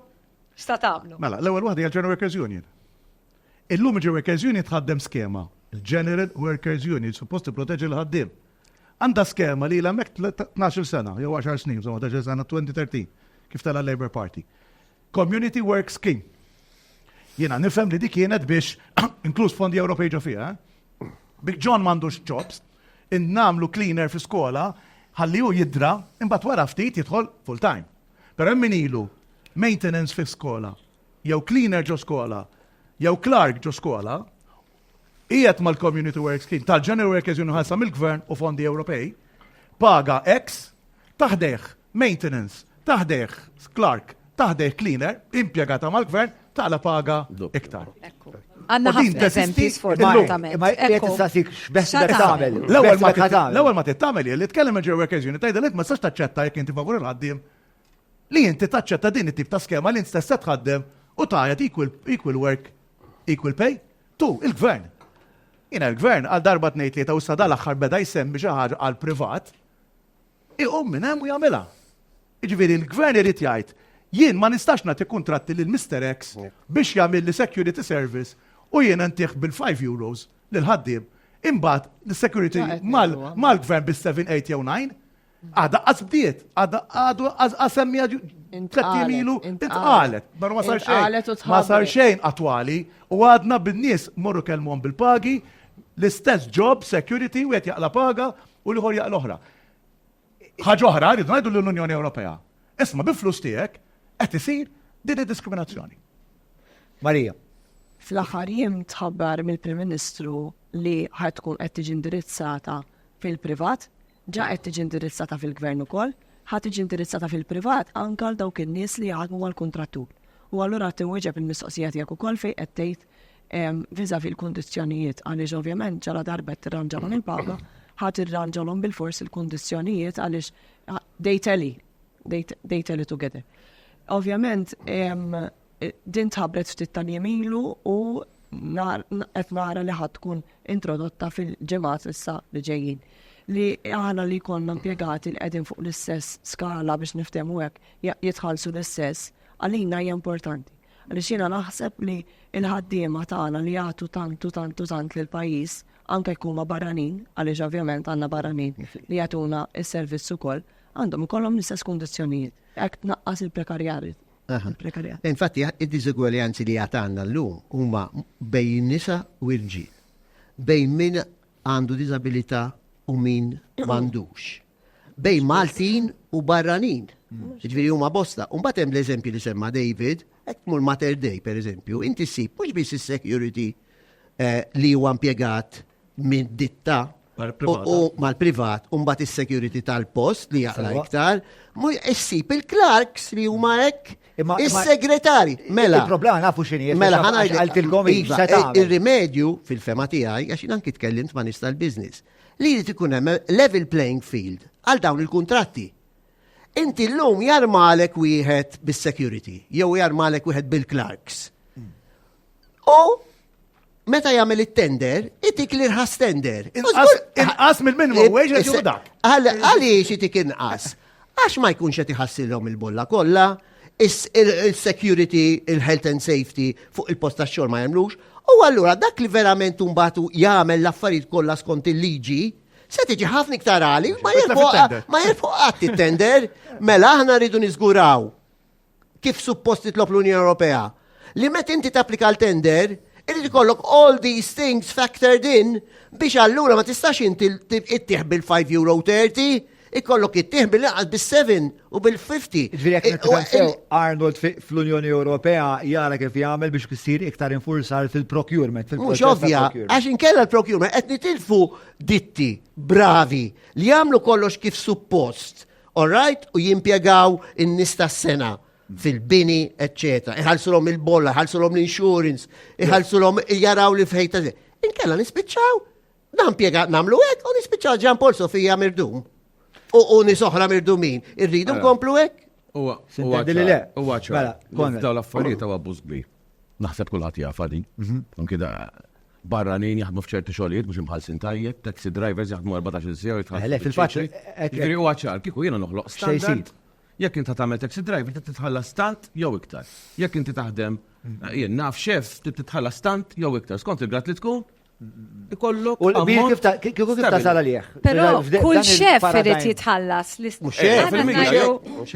x'ta tagħmlu? Mela, l-ewwel waħda hija l-General Workers Union. Illum il-General Workers Union tħaddem skema. Il-General Workers Union suppost tipproteġi l-ħaddiem. Għandha skema li l-hemmhekk 12 sena, jew 10 snin, żomma 10 sena 2013. Kif tal-Labour Party. Community Work Scheme. Jena nifhem li dik kienet biex inkluż fondi Ewropej ġo fiha. Bik John m'għandux jobs, innamlu cleaner fi skola, ħalli hu jidra, imbagħad wara ftit jidħol full time. Però hemm min ilu maintenance fi skola, jew cleaner ġo skola, jew clerk ġo skola, qiegħed mal-Community Work Scheme tal-General Workers Union ħalsa mill-Gvern u fondi Ewropej, paga X, taħdeħ maintenance, taħdeħ clerk, taħdeħ cleaner, impjegata mal-gvern, taqla paga iktar. Għanna ħafna eżempji sfortunatament. Ma jtistaqsik x'beħsibek tagħmel. L-ewwel ma tittamel li tkellem il-General Workers Union tgħidilek ma tistax taċċetta jekk inti favur il-ħaddiem li inti taċċetta din it-tip ta' skema li inti stess tħaddem u tajjed equal work, equal pay. Tu, il-gvern. Jiena l-gvern għal darba tnejn tlieta u sa dal-aħħar beda jsemmi xi ħaġa għal privat, iqum minn hemm u jagħmilha. Jiġifieri l-gvern irid jgħid jien ma nistax nagħti kuntratti lil Mr. X biex jagħmil li security service u jien ntih bil-5 euros lil ħaddiem. Imbagħad l-security mal-gvern bis-7, 8 jew 9 għadha qasbdiet, għadu qasemmija tlettimilu intqalet. Ma sar xejn attwali u għadna bin-nies morru kellhom bil-pagi l-istess job, security, u qed jaqla paga u l-ieħor jaqla oħra. Ħaġa oħra rridu ngħidu l-Unjoni Ewropea. Isma' bi-flus tiegħek qed isir din id-diskriminazzjoni. Marija. Fl-aħħar jiem tħabbar mill-Prim Ministru li ħad tkun qed tiġi indirizzata fil-privat, ġa qed tiġi indirizzata fil-gvern ukoll, ħad tiġi indirizzata fil-privat anke għal dawk in-nies li jaħdmu mal-kontrattur. U allura tinweġeb il-mistoqsija tiegħek ukoll fejn qed tgħid viżavi l-kundizzjonijiet għaliex ovvjament ġara darba tirranġalhom il-paga ħat irranġalhom bil-fors il-kundizzjonijiet għaliex they tell it together. Ovvjament, din tħabbret ftit tal-jemilu u qed nara li ħadd tkun introdotta fil-ġimgħat issa li ġejjin. Li għana li konna impjegati li qegħdin fuq l-istess skala biex niftehmu hekk jitħallsu l-istess, għalina hija importanti. Għaliex jiena naħseb li l-ħaddiema tagħna li jagħtu tant lill-pajjiż anke jkunu barranin, għaliex ovvjament għandna barranin li jagħtuna s-servizz ukoll, għandhom ikollhom l-istess kundizzjonijiet. Hekk tnaqqas il-prekarjat. Infatti, id-diżugwaljanzi li għatanna l-lum huma bejn nisa u irġiel, bejn min għandu disabilità u min m'għandux, bejn Maltin u barranin. Ġifieri huma bosta. U mbagħad hemm l-eżempju li semma David, hekk tmur Mater Dei pereżempju, inti ssib mhux biss is-security li huwa impjegat minn ditta u mal-privat, u mbagħad is-security tal-post li jaqla iktar, mhux issib il-clerks li huma hekk. Is-segretari, mela. Il-problema nafu x'inhi. Mela għaltilkom ir-rimedju fil-fema tiegħi għax jien anke tkellimt ma' nies tal-business. Li jrid ikun hemm level playing field għal dawn il-kuntratti. Inti llum jarmalek wieħed bis-security, jew jarmalek wieħed bil-clerks. U meta jagħmel it-tender, itik li rħas tender. Inqas mill-minimum wage qed dak. Għaliex itik inqas? Għax ma jkunx qed iħassilhom il-bolla kollha, il-security, il-health and safety fuq il-post tax-xogħol ma jagħmlux, u allura dak li verament mbagħad jagħmel l-affarijiet kollha skont il-liġi, se tiġi ħafna iktar għali, ma jirfuq qatt it-tender, mela aħna rridu niżguraw kif suppost titlob l-Unjoni Ewropea. Li meta inti tapplika l-tender, irid ikollok all these things factored in biex allura ma tistax inti ittieħ bil-5 euro 30, ikollok ittieħ bil-laqas bil-7 u bil-50. Ġviri jek Arnold fl-Unjoni Ewropea jara kif jagħmel biex kisir iktar infurzar fil-procurement. Mhux ovvja, għax inkella l-procurement qed nitilfu ditti bravi li jagħmlu kollox kif suppost, all right, u jimpjegaw in-nies tas-sena fil-bini, eccetera. Iħallsulhom il-bolla, iħallsulhom l-insurance, iħallsulhom jaraw li fejta. Inkella nispiċċaw, nagħmlu hekk u nispiċċaw Ġan Paul Sofija mirdum. U nisoħra mirdumin. Irridu nkomplu hekk? Huwa ċar. Daw l-affarijiet huwa abbuż kbir. Naħseb kulħadd jafa din. Anke da barranin jaħdmu f'ċerti xogħlijiet mhux imħallsin tajjeb, taxi drivers jaħdmu 14 sija u jitħallsu. Fil-fatt huwa ċar, kieku jiena noħloq standard. Jekk inta tagħmel taxi driver titħallas stant jew iktar. Jekk inti taħdem jien naf chef titħallas stant jew iktar. Skont il-grat li tkun ikollok. U kif tasal għalih. Però kull chef irid jitħallas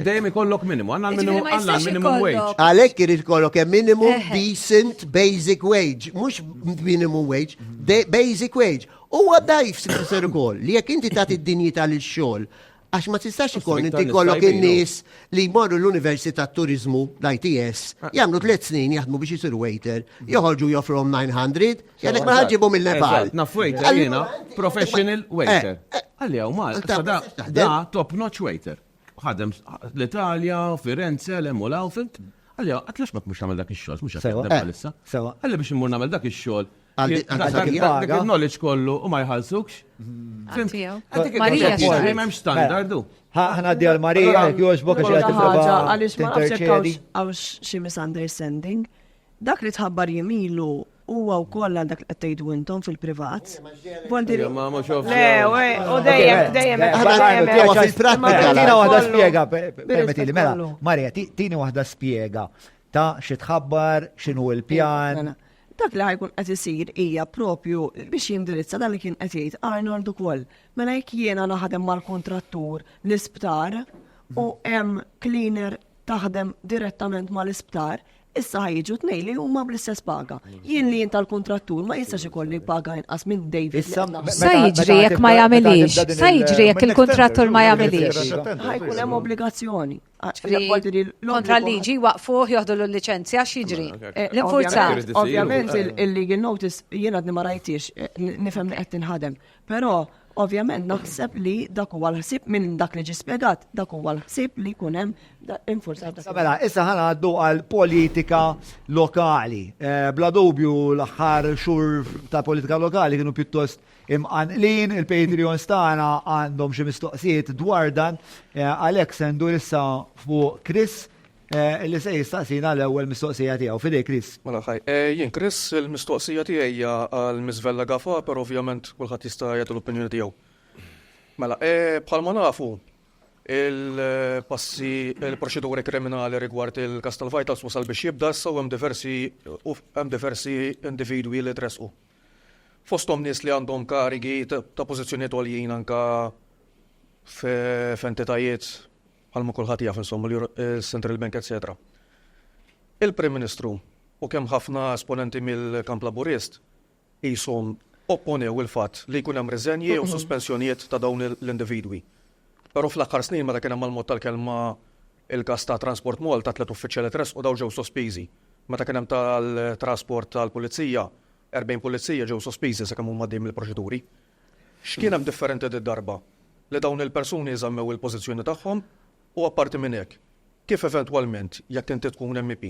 dejjem ikollok minimu, għandna minimum wage. Għalhekk irid ikollok minimum decent basic wage, mhux minimum wage, basic wage. Huwa dajf ser ukoll li jekk inti tagħti d-dinjità lix-xogħol għax ma tistax ikun inti kollok in-nies li jmorru l-Università Turizmu l-ITS, jagħmlu 3 snin jaħdmu biex jisiru waiter, joħorġu joffrom 900, jgħalek ma ħarġibu mill-Nepal. Naf waiter jiena professional waiter. Għalli għaw mal, da top notch waiter. ħadem l-Italja, Firenze, l-emmu l-Awfilt. Għalli għaw, għatlax ma t-mux namel dak il-xol, mux għatlax bħalissa. Għalli biex immur namel dak il-xol. Dak il-knowledge kollu u ma jħalsukx. Marija, memx standardu. Ħanaddi għal-Marija, jgħoġbok għalix ma għawx xie misunderstanding. Dak li tħabbar jemilu huwa wkoll dak li tgħidu intom fil-privat. U dejjem Tina waħda spjega, permettili, mela, Marija, tini waħda spjega ta' xi tħabbar, x'inhu l-pjan. Dak li ħajkun qed isir hija propju biex jindirizza dan li kien qed jgħid Arnold ukoll. Mela jekk jiena naħdem mal-kontrattur l-isptar u hemm cleaner taħdem direttament mal-isptar, issa ħajġu tnej li huma bl-istess paga. Jien li jien tal-kontrattur ma jistax ikolli paga inqas minn David. Sa jiġri jekk ma jagħmilix, sa jiġri jekk il-kontrattur ma jagħmilix. Ħajkun hemm obbligazzjoni. Kontra liġi waqfu joħdu l-licenzja x'jiġri. L-infurzar. Ovvjament il-legal notice jiena ma rajtix nifhem li qed tinħadem. Però ovvjament naħseb li dak huwa l-ħsieb minn dak li ġi spjegat, dak huwa l-ħsieb li jkun hemm infurzar. Mela, issa ħanaddu għal politika lokali. Bla dubju l-aħħar xhur ta' politika lokali kienu pjuttost imqanqlin, il-Patreons tagħna għandhom xi mistoqsijiet dwar dan, għalhekk se ndur issa fuq Chris li se jistaqsina l-ewwel mistoqsija tiegħu. Fidej Chris. Mela ħaj, jien Chris il-mistoqsija tiegħi hija għal Miżvella Gafa, però ovvjament kulħadd jista' jagħti l-opinjoni tiegħu. Mela, bħalma nafu il-passi il-proċeduri kriminali rigward il-Castle Vitals wasal biex jibda issa u hemm diversi individwi li tresqu. Fosthom nies li għandhom karigi ta' pożizzjonijiet għoljin anka f'entitajiet bħalma kulħadd jaf insomma il-Central Bank, etc. Il-Prim Ministru u kemm ħafna esponenti mill-kamp laburist qishom opponew il-fatt li jkun hemm riżenji u sospensjonijiet ta' dawn l-individwi. Però fl-aħħar snin meta kien hemm mal-mod tal-kelma il-każ ta' Transport Mall ta' 3 uffiċjali tresqu daw ġew sospiżi. Meta kien hemm tal-trasport tal-pulizija 40 pulizija ġew sospiżi sakemm huma għaddejjin il-proċeduri. X'kien hemm differenti d-darba li dawn il-persuni jżammew il-pożizzjoni tagħhom u apparti minn hekk, kif eventwalment jekk inti tkun MP,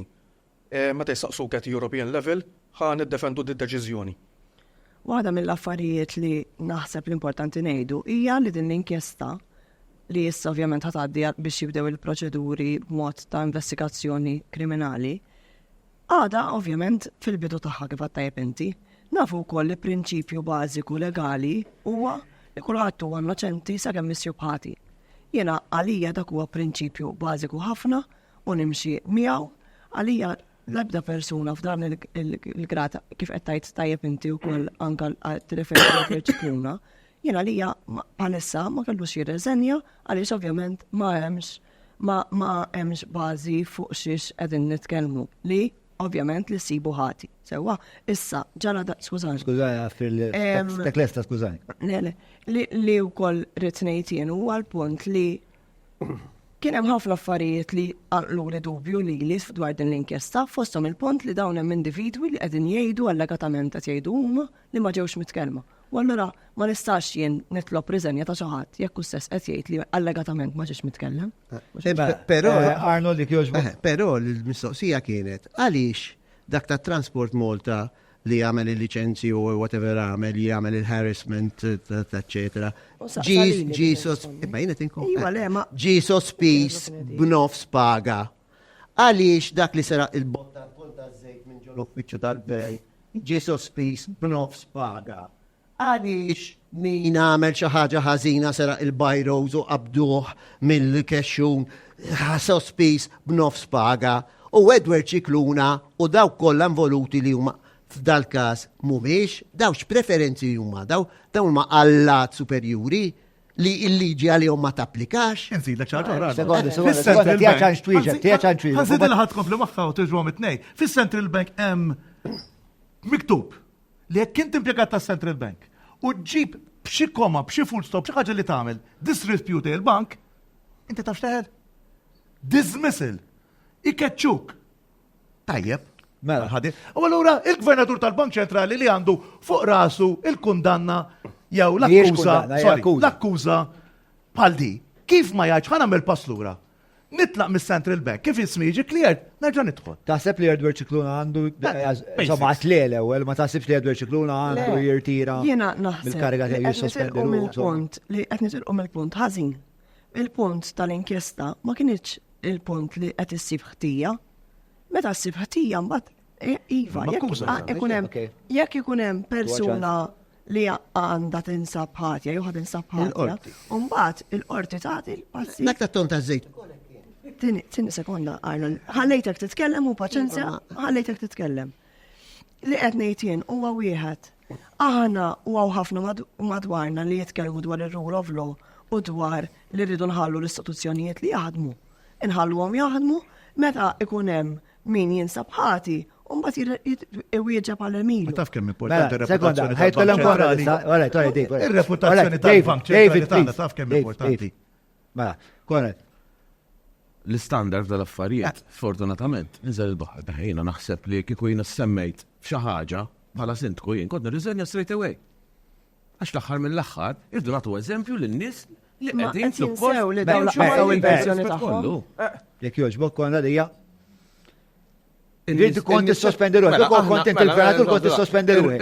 meta jsaqsuk at European level ħan iddefendu d-deċiżjoni. Waħda mill-affarijiet li naħseb l-importanti ngħidu hija li din l-inkjesta li issa ovvjament ħatgħaddi biex jibdew il-proċeduri b'mod ta' investigazzjoni kriminali. Għada, ovvjament, fil-bidu tagħha kif għattajb inti, nafu wkoll li prinċipju bażiku legali huwa li kulħadd huwa innoċenti sakemm misjubħati. Jiena għalija dak huwa prinċipju bażiku ħafna u nimxi miegħu għalija l-ebda persuna f'dan il-grata kif qed tgħid tajjeb inti wkoll anke tirreferi l-ċikluna, jiena għalija bħalissa ma kellux jirreżenja għaliex ovvjament ma hemmx bażi fuq xiex qegħdin nitkellmu li ovvjament li sibu ħati. Sewa, issa, ġara da, skużani. Skużani, fil-teklesta, skużani. Nele, li u koll ritnejtien u għal-punt li kien hemm ħafna affarijiet li għallu li dubju li dwar din l-inkjesta fosthom il-punt li dawn hemm individwi li qegħdin jgħidu allegatament qed jgħidu huma li ma ġewx mitkellma. U allura ma nistax jien nitlob riżenja ta' xi ħadd jekk hu stess qed jgħid li allegatament ma ġiex mitkellem. Però Arnold dik jogħġbok. Però l-mistoqsija kienet għaliex dak ta' Transport Malta li jagħmel il-liċenzji u whatever għamel, jagħmel il-harassment, eccetera. Ġi sospis b'nofs paga. Għaliex dak li sera il-botta żejt minn ġol uffiċċju tal-bej, ġi sospis b'nofs paga. Għaliex min għamel xi ħaġa ħażina sera il-bajrows u qabduh mill-kexxun sospis b'nofs paga. U Edward Cicluna u dawk kollha involuti li huma f'dal-każ mhumiex, dawx preferenzi huma, dawn huma allat superjuri li l-liġi għalihom ma tapplikax. Nżidlek ċarġa. Sekonda, tiegħek twieġeb. Ħażid il-ħadd kompli magħha u tiġbhom it-tnejn. Fis-Central Bank hemm miktub li jekk int impjegat tas-Central Bank u ġib b'xi koma, b'xi full stop, b'xi ħaġa li tagħmel disrepute il-bank, inti taf x'teħel? Dismissal. Ikeċċuk. Tajjeb. Mela. U allura il-Gvernatur tal-Bank Ċentrali li għandu fuq rasu il-kundanna jew l-akkuża bħal di. Kif ma jgħidx ħanamel pass lura? Nitlaq mis-Central Bank, kif jismiġi clear, nerġa' nidħol. Taħseb li Edward Cicluna għandu insomma għatlele u ma taħsibx li Edward Cicluna għandu jirtira Jiena naħseb mill-kariga tiegħu jissospendilu. mill-punt li qed nitilqu mill-punt ħażin. Il-punt tal-inkjesta ma kienx il-punt li qed issib ħtija. Meta ssib ħtija mbagħad iva, jekk ikun hemm persuna li għandha tinsab ħatja jew ħad insab ħatja, u mbagħad il-qorti tagħti l-passi. Dak ta' ton ta' żejt. Tini sekonda, Arnold. Ħallejtek titkellem u paċenzja, ħallejtek titkellem. Li qed ngħid jien huwa wieħed. Aħna huwa ħafna madwarna li jitkellmu dwar ir-rule of law u dwar li rridu nħallu l-istituzzjonijiet li jaħdmu. Inħalluhom jaħdmu meta ikun hemm min jinsab ħati u mbagħad iwieġeb għal emilu. Taf kemm importanti ir-reputazzjoni tal-Bank. Ir-reputazzjoni tal-Bank ċentrali tagħna taf kemm importanti. Mela, Konrad. L-istandard tal-affarijiet, fortunatament, inżel il-baħar. Jiena naħseb li kieku jiena semmejt f'xi ħaġa bħala sindku jien kont nirriżenja straight away. Għax l-aħħar mill-aħħar irdu nagħtu eżempju lin-nies li qegħdin jinsew li dawn laqgħu il-verżjoni tagħhom. Jekk jogħġbok Konrad hija. Inti kont tissospendiru, kont inti il-Gvernatur kont tissospendiru.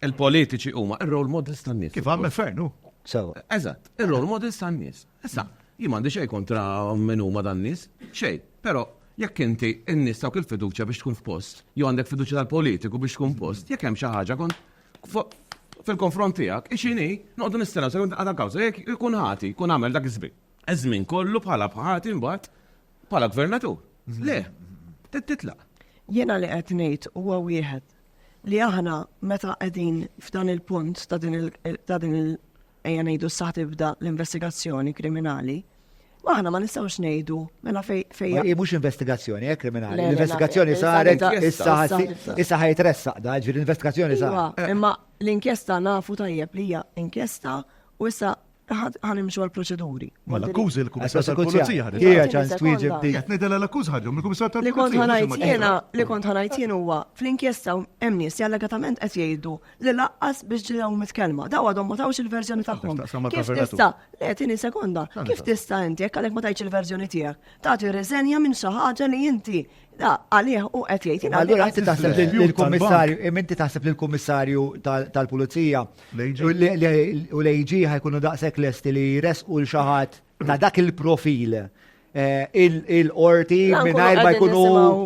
Il-politiċi huma ir-role models tan-nies. Kif għamel fernu? Eżatt, ir-role models tan-nies. Issa, jien m'għandi xejn kontra min huma dan-nies, xejn, però jekk inti n-nies tawk il-fiduċja biex tkun f'post, jew għandek fiduċja tal-politiku biex tkun post, jekk hemm xi ħaġa fil-konfront tiegħek, ixini, noqogħdu nistennew se għadha kawża, jekk ikun ħati, jkun għamel dak iż-żbien. Eżmin kollu bħala ħati mbagħad bħala gvernatur. Le, titlaq. Jiena li qed ngħid huwa wieħed li aħna meta qegħdin f'dan il-punt ta' din ejja ngħidu sa tibda l-investigazzjoni kriminali, aħna ma nistgħux ngħidu mela fejn. Mhux investigazzjoni, kriminali. L-investigazzjoni saret issa ħajtressaq da, ġifieri l-investigazzjoni saret. Imma l-inkjesta nafu tajjeb li hija inkjesta u issa ħanimxu għal-proċeduri. Ma l-akkużi l-Kummissar tal-Pulizija ħadet. Hija ċans twieġeb dik. Qed ngħidilha l-akkuż ħadhom il-Kummissar tal-Pulizija. Li kont ħanajt jien huwa fl-inkjesta hemm nies li allegatament qed jgħidu li laqqas biex ġilgħu mitkellma. Daw għadhom ma tawx il-verżjoni tagħhom. Kif tista' tieni sekonda, kif tista' inti jekk għalek ma tajx il-verżjoni tiegħek, tagħti riżenja minn xi ħaġa li inti għalih u qed jgħid. Allura inti taħseb lill-Kummissarju, inti taħseb lill-Kummissarju tal-Pulizija u l-AG ħajkunu daqshekk lesti li jresqu l xi ħadd ta' dak il-profil il-qorti mingħajr ma jkunu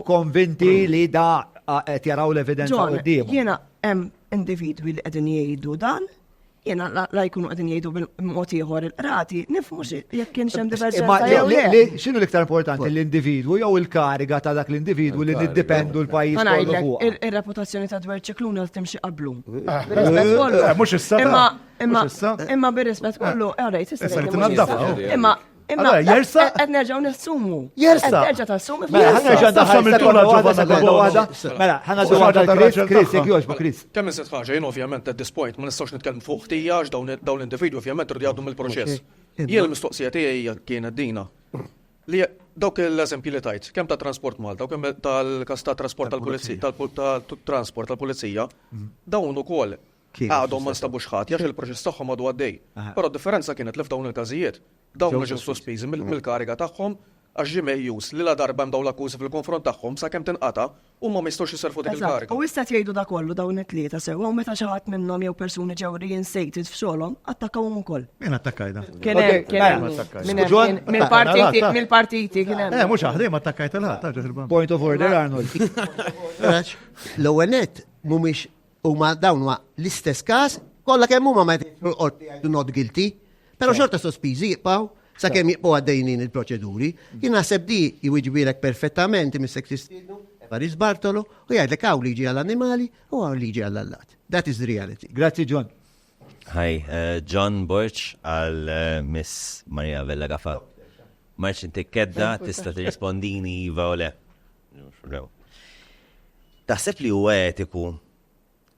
konvinti li da qed jaraw l-evidenza quddiem. Jiena hemm individwi li qegħdin jgħidu dan, jiena la jkunu qegħdin jgħidu bil-mod ieħor il-qrati, nifhmu jekk kienx hemm diverġenza jew le. X'inhu l-iktar importanti l-individwu jew il-kariga ta' dak l-individwu li niddependu l-pajjiż kollu fuq. Ir-reputazzjoni ta' Edward Cicluna timxi qablu. Mhux issa. Imma bir-rispett kollu, għarajt, imma Allora, jersa? Qed nerġgħu nassumu. Jersa. Qed terġa' tassumi. Mela, ħana ġan Mela, Mela, ħana ġan Chris, jek joġba, Chris. Kemm insett ħaġa, jien ovvjament at this point ma nistgħux nitkellmu fuq ħtija għax dawn l-individwi ovvjament irdu jgħaddu mill-proċess. Jien il-mistoqsija tiegħi kienet dina. Li dawk l-eżempji li tajt, kemm ta' Transport Malta u kemm tal-kas ta' trasport tal-pulizija, tal-transport tal-pulizija, dawn ukoll għadhom ma nstabux ħadd għax il-proċess tagħhom għadu għaddej. Però differenza kienet li f'dawn il-każijiet dawn ġew sospiżi mill-kariga tagħhom għax ġie mejjus li la darba hemm dawn l-akkużi fil-konfront tagħhom sakemm tinqata' u ma jistgħux iserfu dik il-kariga. U issa jgħidu da kollu dawn it-tlieta sew, u meta xi ħadd minnhom jew persuni ġew reinstated f'xogħolhom, attakkawhom ukoll. Min attakkajda? Kien hemm mill-partiti kien hemm. Mhux aħdem attakkajt il-ħadd. Point of order, Arnold. L-ewwel nett mhumiex huma dawn ma l-istess każ kollha kemm huma ma jgħidu not guilty, però xorta sospiżi jibqgħu sakemm jibqgħu għaddejjin il-proċeduri. Jien naħseb di jwiġbilek perfettament mis-Seksistinu, Paris Bartolo, u jgħidlek hawn liġi għall-annimali u hawn liġi għall-allat. That is the reality. Grazzi, John. Hi, John Borch għal Miss Maria Vella Gaffa. Marċ inti kedda tista' tirrispondini iva u le. Taħseb li huwa etiku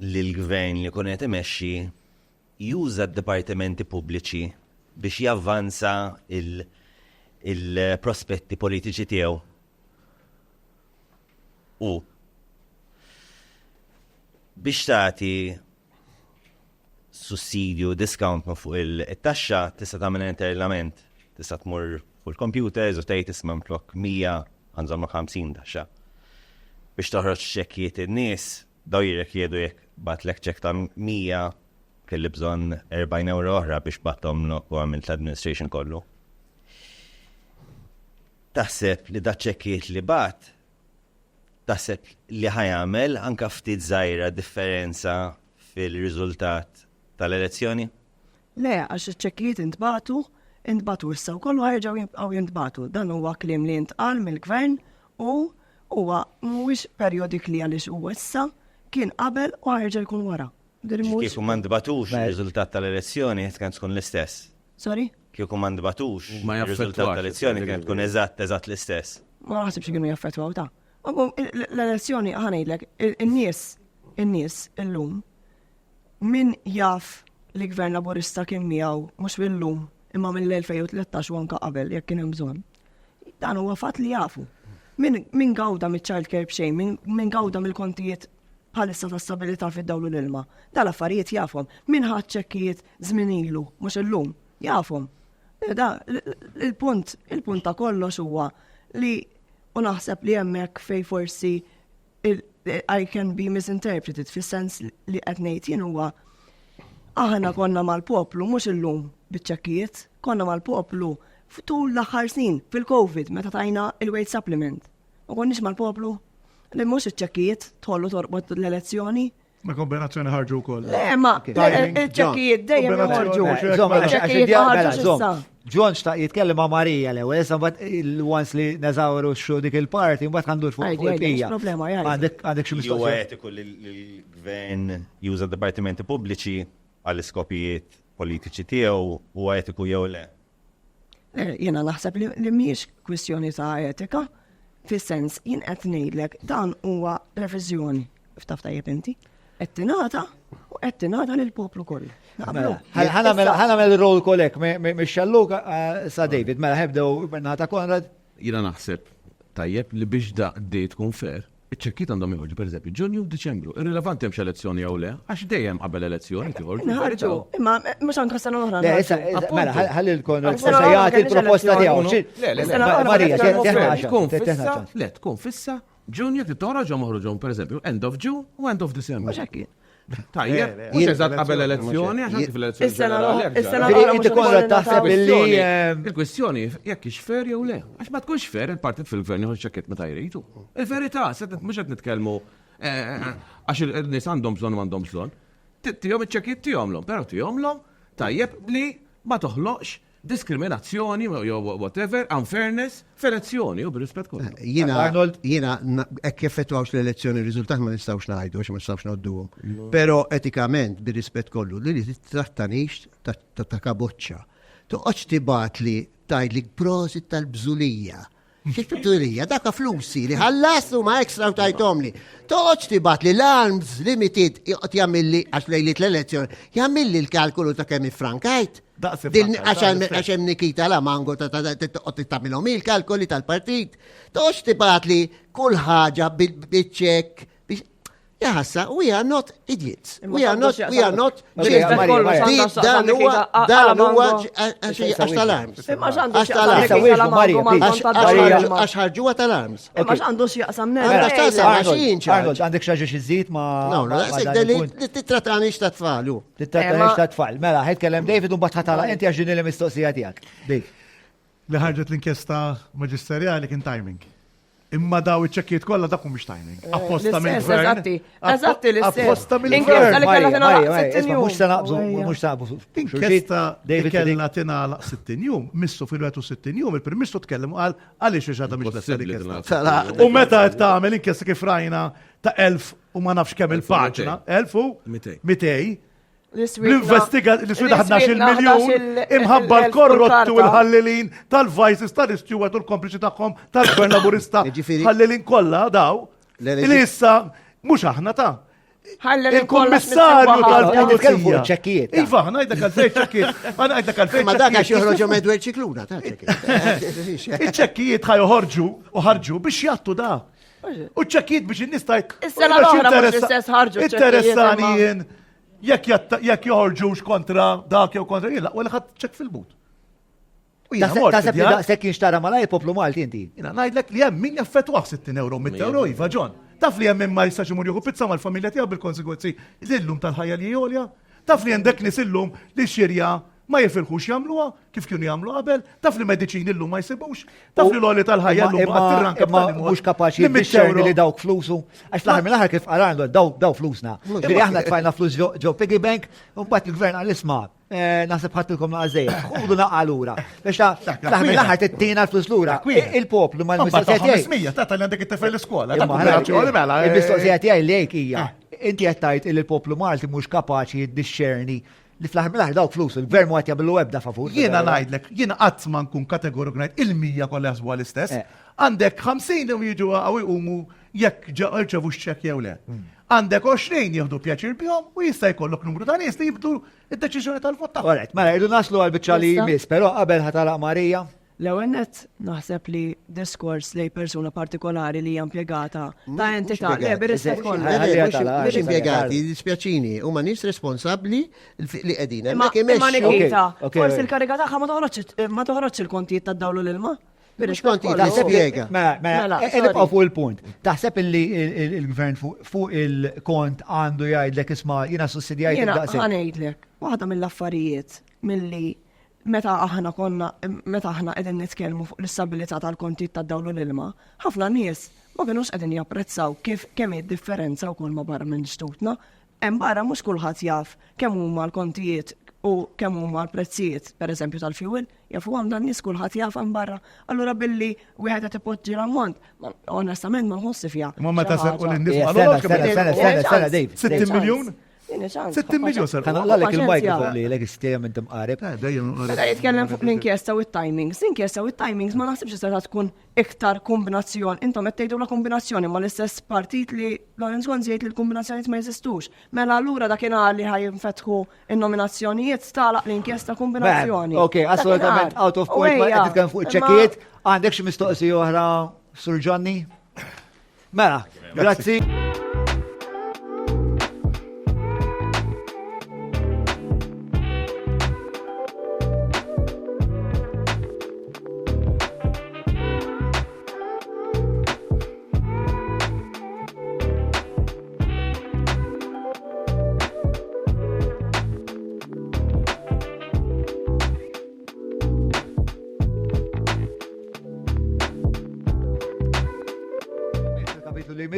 li l-gvern li kun qed imexxi juża d-dipartimenti pubbliċi biex javvanza il-prospetti politiċi tiegħu. U biex tagħti sussidju, discount ma fuq il-taxxa tista' tagħmel internament. Tista' tmur fuq il-computers u tgħid isma' mplok 100 għandhom 50 taxxa. Biex toħroġ ċekkijiet in-nies daw jirrikjedu jekk batlek ċek ta' 100 kelli bżonn 40 euro oħra biex battom u għamilt l-administration kollu. Taħseb li da ċekkiet li bat, taħseb li ħajamel anka ftit żgħira differenza fil-riżultat tal-elezzjoni? Le, għax iċ-ċekkijiet intbatu issa wkoll ħarġgħu jibqgħu jintbatu. Dan huwa kliem li ntqal mill-gvern u huwa mhuwiex periodically għaliex huwa issa kien qabel u ħarġa jkun wara. Kieku ma ndbatux il-riżultat tal-elezzjoni kien tkun l-istess. Sorry? Kieku ma ndbatux il-riżultat tal-elezzjoni kien tkun eżatt li-istess. Ma naħsibx kienu jaffettwaw ta'. L-elezzjoni ħanejdlek, in-nies illum min jaf li gvern laburista kien miegħu mhux millum imma mill-2013 u anke qabel jekk kien hemm bżonn. Dan huwa fatt li jafu. Min gawda mill-child care b'xejn, min gawda mill-kontijiet bħalissa ta' stabilità fid-dawlu l-ilma. Dal-affarijiet jafhom. Min ħadd ċekkijiet żmien ilu, mhux illum, jafhom. Il-punt ta' kollox huwa li u naħseb li hemmhekk fej forsi I can be misinterpreted fis-sens li qed ngħid jien huwa aħna konna mal-poplu mhux illum biċ-ċekkijiet, konna mal-poplu tul l-aħħar snin fil-COVID meta tajna il-weight supplement. Ma konniex mal-poplu li mhux iċ-ċekkijiet tħollu torbot l-elezzjoni. Ma kombinazzjoni ħarġu wkoll. Le, ma iċ-ċekkijiet dejjem joħorġu. John xtaq jitkellem ma' Marija l-ewwel, issa mbagħad il-ones li neżawru xu dik il-party, mbagħad għandu fuq il-pija. Għandek xi mistoqsija. Huwa etiku li l-gvern juża dipartimenti pubbliċi għall-iskopijiet politiċi tiegħu huwa etiku jew le? Jiena naħseb li mhijiex kwistjoni ta' etika. Fis-sens, jien qed ngħidlek dan huwa reviżjoni ftaf tajjeb inti. Qed tingħata u qed tingħata lill-poplu kollu. Ħanamel roll kollek mix-xalluka sa David, mela ħebdew b'nata Konrad. Jiena naħseb tajjeb li biex da dejt tkun fair. Iċ-ċekkiet għandhom joħorġu pereżempju Ġunju u Diċembru. Irrilevanti hemm x'elezzjoni jew le, għax dejjem qabel elezzjoni tiħorġu. Imma mhux anke sena oħra. Le, issa mela ħalli l-Konrad se jagħti l-proposta tiegħu. Marija, tkun fissa Ġunju tittoħroġ moħroġhom pereżempju end of June u end of December. Tajjeb, mhux eżatt qabel elezzjoni għax anke fil-elezzjoni. Inti Konrad taħseb li il-kwestjoni jekk ix fair jew le. Għax ma tkunx fair il-partit fil-gvern jieħu ċekkiet meta jridu. Il-verità, mhux qed nitkellmu għax il-nies għandhom bżonn u m'għandhom bżonn. Tihom iċ-ċekkiet tihomlhom, però tihomlhom tajjeb li ma toħloqx diskriminazzjoni jew whatever, unfairness f'elezzjoni u b'rispett kollu. Jiena hekk effettwawx l-elezzjoni r-riżultat ma nistgħux ngħidu għax ma nistgħux nodduhom. Però etikament bir-rispett kollu li titrattanix ta' kaboċċa. Toqgħodx tibgħat li tajdlik prosit tal-bżulija. Xil-bżulija, daka flussi li ħallassu ma ekstra u tajtomli. Toċ tibat li l-arms limited jgħot jammilli għax lejlit l-elezzjoni, jammilli l-kalkulu ta' kemmi frankajt. Għaxem Nikita la mango tamilom il-kalkoli tal-partit. Toċ tibat li kull ħaġa bil-ċek. Jaħassa, we are not idiots. We are not Dan huwa għax tal-arms. Għax ħarġuwa tal-arms. Max għandu xieqsam Arnold, għandek xaġa xizzit ma. li tittratanix ta' tfalu. Tittratanix ta' tfal. Mela, ħedkellem David un batħatala, inti għaxġini l-mistoqsija tijak. Li ħarġet l-inkjesta maġisterjali kien timing. Imma daw iċ-ċekkiet kollha dak mhux timing. Apposta mill-gvern. Eżatti l-istess. Apposta mill-gvern. Mhux se naqbżu. Inkjesta kellha tingħalaq 60 jum, missu fil-61 jum, il-Prim-Ministru tkellem qal għaliex ġada mhix l-inkjesta. U meta qed tagħmel inkjesta kif rajna ta' 1000 u ma nafx kemm il-paġna, 1200. L-investigat li swida 11 miljon imħabba l-korrotti u l-ħallilin tal-vajsis tal-istjuwat u l-kompliċi tagħhom tal-gvern laburista. ħallilin kollha daw li issa mhux aħna ta' il-kummissarju tal-pulizija. Iva, ngħidlek għalfejn ċekkiet. Ngħidlek għalfejn. Ma dak għax joħroġu medwer ċikluna ta' iċ-ċekkijiet ħajoħorġu u ħarġu biex jattu da. U ċekkijiet biex in-nies tajt. Is-sena l-oħra mhux l-istess ħarġu interessani jien. Jekk joħorġux kontra dak jew kontra jilla, u ħadd ċek fil-but. Taħseb li daqshekk jinxtara malaj poplu Malti inti. Jina ngħidlek li hemm min jaffettwah 60 euro, 100 euro iva Ġon. Taf li hemm min ma jistax imur jieħu pizza mal-familja tiegħu bil-konsegwenzi illum tal-ħajja li jolja. Taf li hemm nies illum li xirja ma jifilħux jagħmluha kif kienu jagħmlu qabel, taf li mediċini illum ma jsibux, taf li l-għoli tal-ħajja llum imma mhux kapaċi bixxerni li dawk flusu, għax fl-aħħar mill-aħħar kif qarandu daw flusna. Ġifieri aħna tfajna flus ġew piggy bank u mbagħad il-gvern qal isma' naħseb ħadtilkom naqżejja, ħudu naqqa lura. Biex fl-aħħar mill-aħħar tittina l-flus lura. Il-poplu ma l-mistoqsija tiegħi. Ta' tal għandek it-tifel l-iskola. Il-mistoqsija tiegħi lejk hija. Inti qed tgħid il-poplu Malti mhux kapaċi jiddixxerni li fl-aħħar mill-aħħar dawk flus, il-gvern ma qed jagħmlu ebda favur. Jiena ngħidlek, jiena qatt ma nkun kategoriku ngħid il-100 kollha jaħsbu l-istess. Għandek 50 li jiġu għaw jqumu jekk ġew xċekk jew le. Għandek 20 jieħdu pjaċir bihom u jista' jkollok numru ta' nies li jibdu id-deċiżjoni tal-vot tagħhom. Alright, mela rridu naslu għal biċċa li jmiss, però qabel ħatalaq Marija. L-ewwel nett naħseb li diskors lej persuna partikolari li hija impjegata ta' entità li bir-rispett kollha. Biex impjegati dispjaċini huma nies responsabbli li qegħdin hemmhekk imma Nikita, forsi l-kariga tagħha ma toħroġx il-kontijiet tad-dawlu l-ilma. Nibqgħu fuq il-punt. Taħseb li il-gvern fuq il-kont għandu jgħidlek isma' jiena sussidjajt daqshekk. Jiena ngħidlek, waħda mill-affarijiet milli meta aħna qegħdin nitkellmu fuq l-istabilità tal-kontijiet tad-dawlu l-ilma, ħafna nies ma kinux qegħdin japprezzaw kemm id-differenza wkoll ma barra minn ġtutna. Hemm barra mhux kulħadd jaf kemm huma l-kontijiet u kemm huma l-prezzijiet, pereżempju tal-fuel, jafu dan nies kulħadd jaf hemm barra. Allura billi wieħed qed ipoġġi l-ammont, onestament ma nħossi fiha. Ma meta serqu lin-nies ma 6 miljun? 6 miljon sar. Għalek il-mikrofon li l-ek minn timqarib. Meta jitkellem fuq l-inkjesta u t-timings. L-inkjesta u t-timings ma naħsibx se tkun iktar kombinazzjoni. Intom qed tgħidu la kombinazzjoni ma l-istess partit li Lawrence Gonzi jgħid li l-kombinazzjonijiet ma jeżistux. Mela allura dakinhar li ħajinfetħu in-nominazzjonijiet stalaq l-inkjesta kombinazzjoni. Ok, assolutament out of point ma qed titkellem fuq iċ-ċekkiet. Għandek xi mistoqsija oħra Sur Johnny? Mela, grazzi.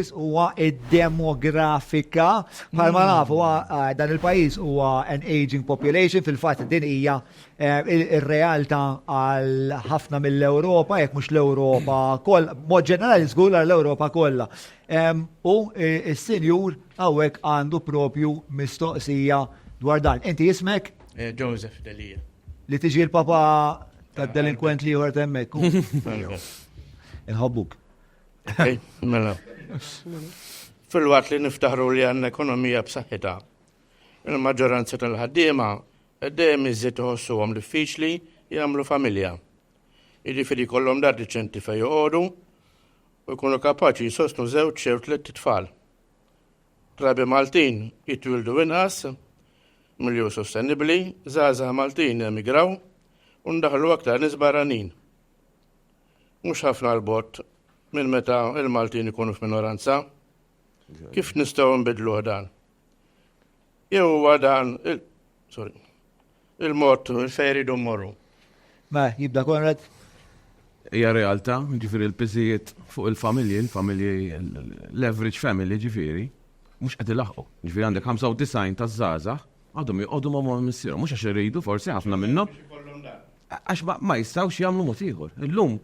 Huwa id-demografika. Bħalma nafu dan il-pajjiż huwa an aging population, fil-fatt din hija ir-realtà għal ħafna mill-Ewropa, jekk mhux l-Ewropa kollha, mod ġenerali żgur l-Ewropa kollha. U s-senjur hawnhekk għandu propju mistoqsija dwar dan. Inti jismek? Joseph Delija. Li tiġi l-papa tad-delinkwent li jħor temmek. Inħobbuk. Mela. Fil-waqt li niftaħru li għandna ekonomija b'saħħitha, il-maġġoranza tal-ħaddiema dejjem iżjed iħossuhom diffiċli jagħmlu familja. Jiġifieri jkollhom dar diċenti fejn joqogħdu u jkunu kapaċi jsostnu żewġ jew tliet tfal. Trabi Maltin jitwildu inqas, milju sostenibbli, żgħażagħ Maltin emigraw u ndaħlu aktar nies barranin. Mhux ħafna l-bot minn meta il-Maltin ikunu f'minoranza. Kif nistgħu nbidlu dan? Jew huwa dan il-mod fejn iridu mmorru. Ma jibda Konrad? Hija realtà, ġifieri l-piżijiet fuq il-familji, l-average family ġifieri, mhux qed ilaħqu. Ġifieri għandek 95 taż-żgħażagħ għadhom joqogħdu ma' missierhom, mhux għax iridu forsi ħafna minnhom. Għax ma jistgħux jagħmlu mod ieħor. Illum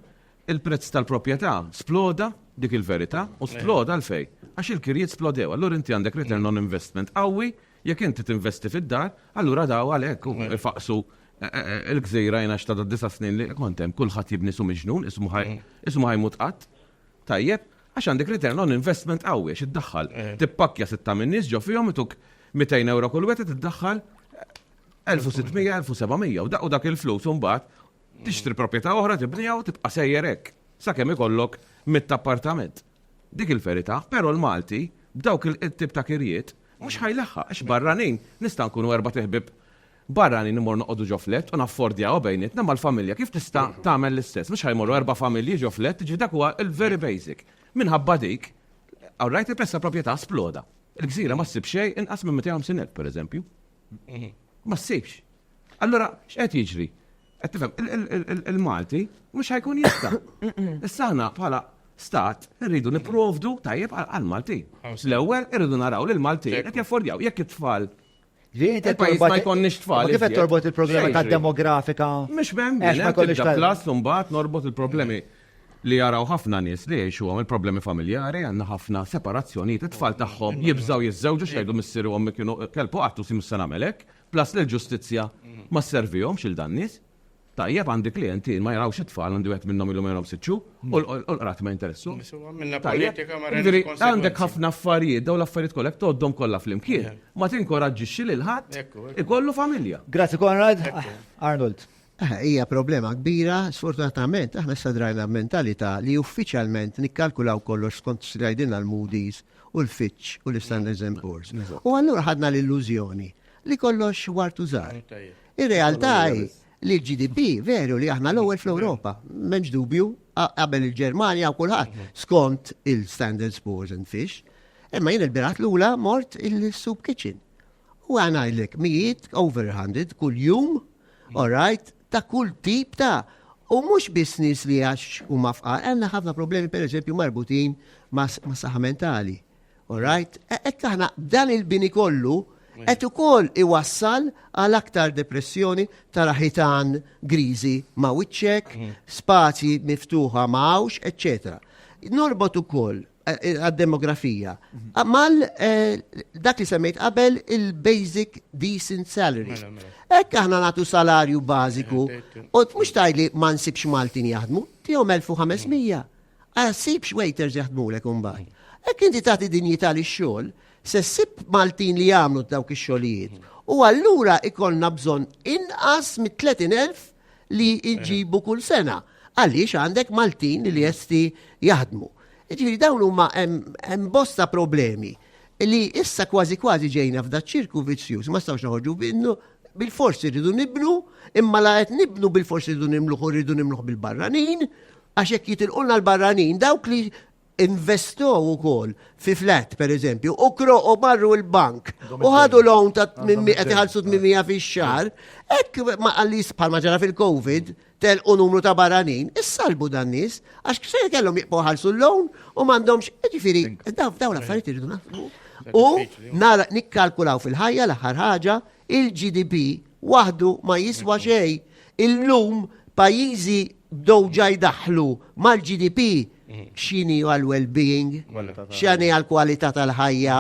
il-prezz tal-proprjetà sploda dik il-verità u sploda l-fej. Għax il-kirjiet splodew, allura inti għandek return on investment qawwi, jekk inti tinvesti fid-dar, allura daw għalhekk ifaqsu il-gżejra jena xta 9 snin li kontem kulħadd jibni su miġnun, ismu ħajmut qatt. Tajjeb, għax għandek return on investment qawwi għax iddaħħal. Tippakkja 6 min nies ġo fihom ituk 200 euro kull wieħed tiddaħħal 1600, 1700 u dak il-flus mbagħad tixtri proprjetà oħra tibniha u tibqa' sejjer hekk sakemm ikollok 100 appartament. Dik il-verità, però l-Malti b'dawk il-tip ta' kirjiet mhux ħajlaħħa għax barranin nista' nkunu 4 teħbib barranin imur noqogħdu ġo flet u naffordjaw bejnietna mal-familja kif tista' tagħmel l-istess. Mhux ħajmorru 4 familji ġo flet, ġi dak huwa il-very basic. Minħabba dik, awrajt il-prezz tal-proprjetà sploda. Il-gżira ma ssib xejn inqas minn 250,000 pereżempju. Ma ssibx. Allura x'qed jiġri? Qed tifhem il-Malti mhux ħajkun jista'. Issa aħna bħala stat irridu nipprovdu tajjeb għall-Malti. L-ewwel irridu naraw li l-Malti qed jaffordjaw jekk it-tfal. Il-pajjiż ma jkollniex tfal. Kif qed torbot il-problema tad-demografika? Mhux m'hemm tibda klass u mbagħad norbot il-problemi li jaraw ħafna nies li jgħixu għam il-problemi familjari, għandna ħafna separazzjonijiet, it-tfal tagħhom jibżgħu jiżżewġu x'jgħidu missierhom kienu kelbu qattu si mista nagħmel hekk, plus li l-ġustizzja ma sservihomx il dan nies. Tajjeb għandi klienti ma jarawx it-tfal għandi wieħed minnhom ilhom minnhom sitxu u l-qatt ma jinteressu. Għandek ħafna affarijiet, daw l-affarijiet kollha toddhom kollha flimkien. Ma tinkoraġġixxi lil ħadd ikollu familja. Grazzi Konrad. Arnold. Hija problema kbira, sfortunatament, aħna issa drajna mentalità li uffiċjalment nikkalkulaw kollox skont strajdilna l-Moody's u l-Fitch u l-Standard & Poor's. U allura ħadna l-illużjoni li kollox wartu żgħar. Ir-realtà hi li l-GDP veru li aħna l-ewwel fl-Ewropa, m'hemmx dubju, qabel il-Ġermanja u kulħadd skont il-Standard & Poor's and Fitch, imma jien il-birat l-ula mort il-soup kitchen. U għanajlek mijiet over 100 kull jum, all right, ta' kull tip ta' u mhux business li għax u mafqar, għandna ħafna problemi per eżempju marbutin ma' saħħa mentali. All right? Ekk aħna dan il-bini kollu qed ukoll iwassal għal aktar depressjoni tara ħitan griżi ma' wiċċek, spazji miftuħa ma'awx, eccetera. Norbot ukoll għad-demografija. Mal dak li semmejt qabel il-basic decent salaries. Ekk aħna nagħtu salarju bażiku u mhux tajli ma nsibx Maltin jaħdmu, tihom 1500. Sibx waiters jaħdmulek imbagħad. Ekk inti tagħti dinjità lix-xogħol, se ssib Maltin li jagħmlu dawk ix-xogħlijiet. U allura ikollna bżonn inqas mit-30,000 li jġibu kull sena. Għaliex għandek Maltin li jesti jaħdmu. Ġifieri dawn huma hemm bosta problemi li issa kważi ġejna f'da ċirku vizzjuż, ma stawx noħorġu minnu bil-forsi rridu nibnu, imma la qed nibnu bil-forsi rridu nimluħ bil-barranin, għax jekk jitilqulna l-barranin dawk li investow ukoll fi flat per eżempju, u marru l-bank u ħadu loan ta' qed iħallsu 800 fix-xahar, hekk ma qallis bħalma ġara fil-COVID telqu numru ta' barranin, issalbu dan nies għax se kellhom jiqbgħu ħallsu l-loan u m'għandhomx, jiġifieri dawn l-affarijiet iridu naħdmu. U nikkalkulaw fil-ħajja l-aħħar ħaġa il-GDP waħdu ma jiswa xejn. Illum pajjiżi bdew ġajdaħlu mal-GDP x'inhi għal-well-being, x'inhi għal-kwalità tal-ħajja,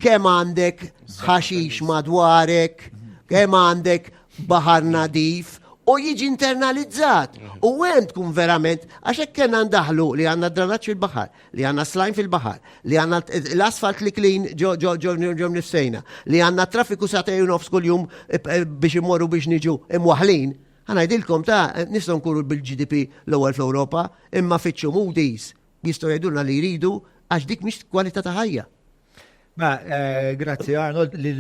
kemm għandek ħaxix madwarek, kemm għandek baħar nadif u jiġi internalizzat. U hemm tkun verament, għax hekk kien ndaħlu li għandna dranaġġ fil-baħar, li għandna slajm fil-baħar, li għandna l-asfalt li klin ġo nifsejna, li għandna traffiku satejn nofs kuljum biex imorru biex niġu imwaħlin. Ħanajdilkom nistgħu nkunu bil-GDP l-ewwel fl-Ewropa, imma fitxu Moody's jistgħu jgħidulna li jridu għax dik mhix kwalità ta' ħajja. Ma, grazzi Arnold, li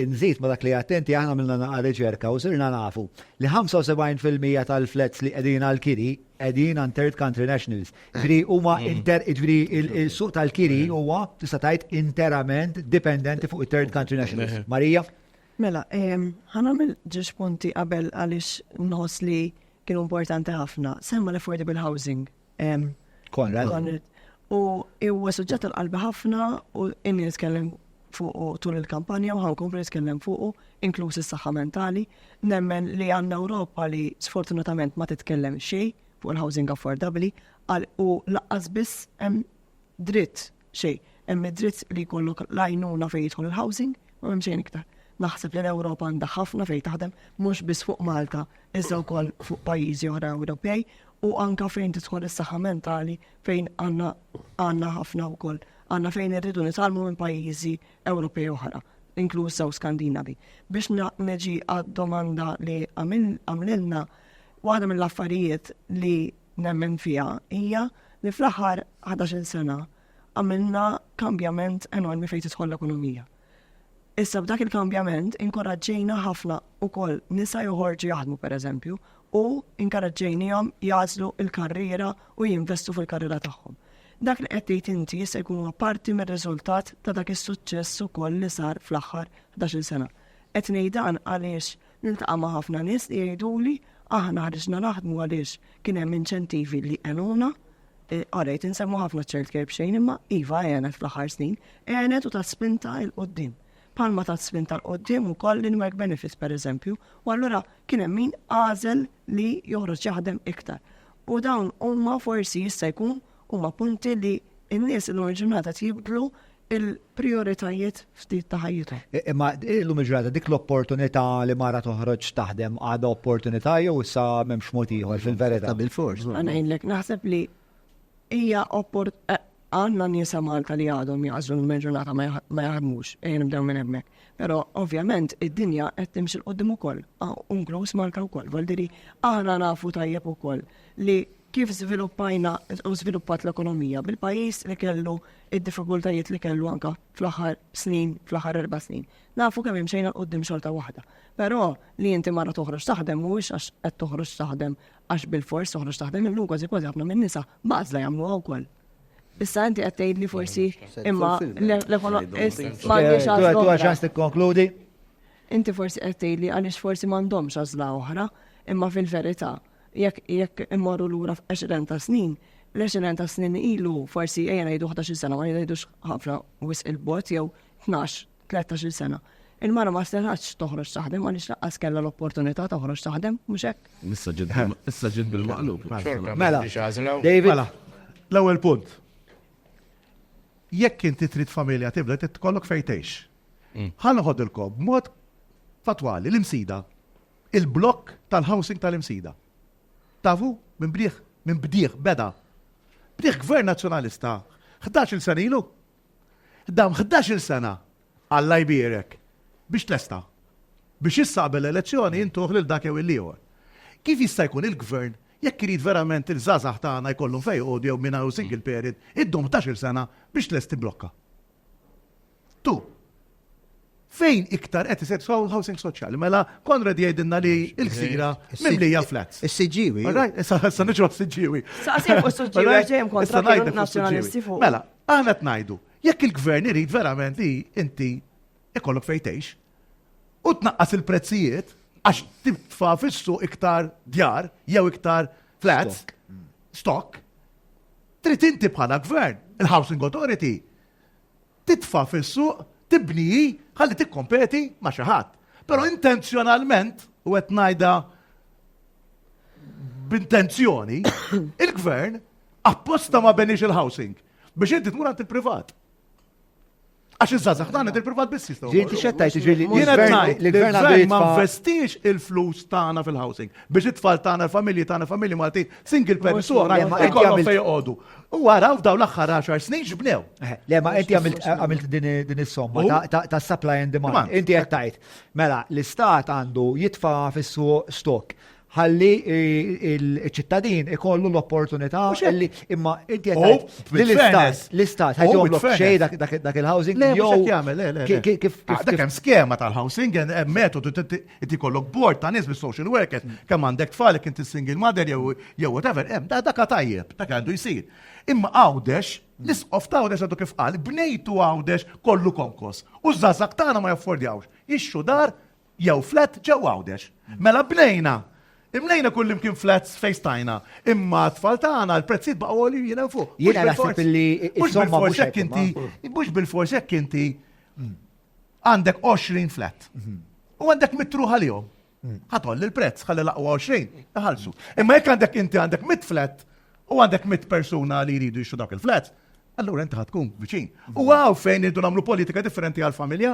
nżid ma dak li attenti aħna milna naqa riċerka u sirna nafu li 75% tal-flats li qegħdin għal-kiri qegħdin għan third country nationals. Ġifieri huma il-suq tal-kiri huwa tista' tgħid interament dipendenti fuq it-third country nationals. Marija? Mela, ħanamil ġiex punti qabel għaliex nħoss li kienu importanti ħafna. Semma l-affordable housing. Konrad. U huwa suġġett tal-qalbi ħafna u inni nitkellem fuq tul il-kampanja u ħankompli nitkellem fuq inkluż is-saħħa mentali. Nemmen li għandna Ewropa li sfortunatament ma titkellem xejn fuq il-housing affordably u laqqas biss hemm dritt xejn. Hemm dritt li jkollok lajnuna fejn jidħol il-housing u hemm xejn iktar. Naħseb li l-Ewropa għandha ħafna fejn taħdem mhux biss fuq Malta, iżda wkoll fuq pajjiżi oħra Ewropej u anka fejn tidħol is-saħħa mentali fejn għandna ħafna wkoll. Għandna fejn irridu nitalmu minn pajjiżi Ewropej oħra, inkluż sew Skandinavi. Biex neġi għad-domanda li għamlilna, waħda mill-affarijiet li nemmen fiha hija li fl-aħħar 11 sena għamilna kambjament enormi fejn tidħol l-ekonomija. Issa b'dak il-kambjament inkoraġġejna ħafna ukoll nisa joħorġu jaħdmu pereżempju u inkoraġġejnihom jażlu l-karriera u jinvestu fil-karriera tagħhom. Dak li qed tgħid inti jista' jkun parti mir-riżultat ta' dak is-suċċess ukoll li sar fl-aħħar 11 sena. Qed ngħid dan għaliex niltaqa' ma' ħafna nies li jgħiduli aħna ħriġna naħdmu għaliex kien hemm inċentivi li għenuna. Għalajt insemmu ħafna child care b'xejn imma iva għenet fl-aħħar snin, għenet u ta' spinta il-qoddim. Palma ta' spinta l-qoddim u koll in-work benefits per eżempju, u allura kien hemm min għażel li joħroġ jaħdem iktar. U dawn huma forsi jista' jkun huma punti li n-nies illum il-ġurnata jibdlu il-prioritajiet ftit ta' ħajjithom. Imma illum il-ġurnata dik l-opportunità li mara toħroġ taħdem għadha opportunità jew issa m'hemmx mod ieħor fil-verità. Bil-fors. Ngħidlek naħseb li hija għandna niesa Malta li għadhom jażlu l-ġurnata ma jaħdmux, nibdew minn hemmhekk. Però ovvjament id-dinja qed timxi l-qudiem ukoll, inkluż Malta wkoll. Voldiri aħna nafu tajjeb ukoll li kif żviluppajna u żviluppat l-ekonomija bil-pajjiż li kellu id-diffikultajiet li kellu anke fl-aħħar snin, fl-aħħar 4 snin. Nafu kemm imxejna l-qudiem xorta waħda. Però li inti mara toħroġ taħdem mhuwiex għax qed toħroġ taħdem għax bil-fors toħroġ taħdem illum kważi ħafna minn nisa baqżla jagħmluha wkoll. Issa inti qed tgħidli forsi imma Tu ċans tikkonkludi? Inti forsi qed tgħidli għaliex forsi m'għandhomx għażla oħra, imma fil-verità jekk immorru lura f'20 ta' snin, l-20 ta' snin ilu forsi ejja ngħidu 11 sena ma jgħidux ħafna wisq il-bot jew 12-13 sena. Il-mara ma setax toħroġ taħdem għaliex laqqas kellha l-opportunità toħroġ taħdem mhux hekk. Issa ġid bil-maqlub. Mela, David. L-ewwel punt. Jekk inti trid familja tibda titkollok fejn tgħix. Ħanoħodilkom b'mod fatwali l-imsida. Il-blokk tal-housing tal-imsida. Tafu minn bdieħ beda. Bdieħ gvern nazzjonalista 11 sena ilu. Dam 11 sena Alla jbierek biex tlesta. Biex jissaqbel l-elezzjoni jintuħ lil dak jew il-liħor. Kif jista' jkun il-gvern jekk irid verament il-żazax tagħna jkollhom fejn jew minn hawn single parent, iddum 11 sena biex tlesti blokka. Tu, fejn iktar qed isir housing soċjali, mela Konrad jgħidilna li l-ksira mimlija flats. Is-siġiwi. Issa niġu s-siġiwi. Saqsib u s-siġiwi ġejjem kontra nazzjonalisti fuq. Mela, aħna tnajdu, jekk il-gvern irid verament li inti ikollok fejn tgħix u tnaqqas il-prezzijiet għax tibtfa fissu iktar djar, jew iktar flats, stock, trid inti bħala gvern, il-Housing Authority, titfa fissu, tibniji, ħalli tikkompeti ma' xi ħadd. Però intenzjonalment, u qed ngħidha b'intenzjoni, il-gvern apposta ma benix il-housing biex inti tmur għand il-privat. Għax iż-żazax tagħna il-privat biss jistgħu. Ġienti xettajt ġieli Jiena ngħid li l-gvern għandu l-gvern ma jitfa' investix il-flus tagħna fil-housing biex it-tfal tagħna l-familji tagħna familji Maltin single parents oħra jkollhom fejn joqogħdu. U waraw daw l-aħħar 10 snin x'bnew. Le ma inti għamilt din is-somma ta' supply and demand. Inti qed tgħid mela l-istat għandu jitfa' fis-suq stock ħalli il-ċittadin ikollu l-opportunità li imma inti l-istat ħajjom l-xej dak il-housing jew kif hemm skema tal-housing hemm metodu inti kollok board ta' nies bis-social workers kemm għandek tfalek inti single mother jew whatever hemm dak tajjeb dak għandu jsir. Imma għawdex l-isqof ta' għawdex għadu kif qal bnejtu għawdex kollu konkos. U żgħażagħ tagħna ma jaffordjawx. Ixxu dar jew flat ġew għawdex. Mela bnejna. Imlejna kull imkien flats fejstajna, imma tfal tagħna l-prezzijiet baqgħu li jiena fuq. Jiena naħseb illi insomma mhux bil-fors hekk inti għandek 20 flat. U għandek mitruħ għalihom. Ħatoll il-prezz ħalli laqwa 20 iħallsu. Imma jekk għandek inti għandek 100 flat u għandek 100 persuna li jridu jixtru dak il-flats, allura inti ħatkun viċin. U għaw fejn irdu nagħmlu politika differenti għall-familja.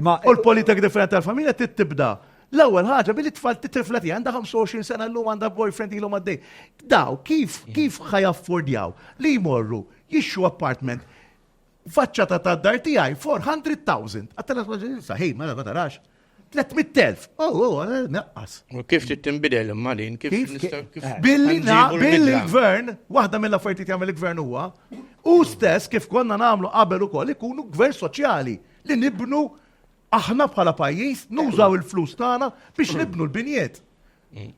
U l-politika differenti għall-familja tibda. L-ewwel ħaġa billi tfal titiflet għandha 25 sena llum għandha boyfriend ilhom għaddej. Daw kif ħajaffordjaw li jmorru jixxu appartment faċċata tad-dar tiegħi 400,000. Għattela sa ħej ma tarax. 300,000. Naqqas. U kif tinbidel imma din kif billi l-gvern, waħda mill-affarijiet jagħmel il-gvern huwa u stess kif konna nagħmlu qabel ukoll ikunu gvern soċjali li nibnu aħna bħala pajjiż nużaw il-flus tagħna biex nibnu l-binjiet.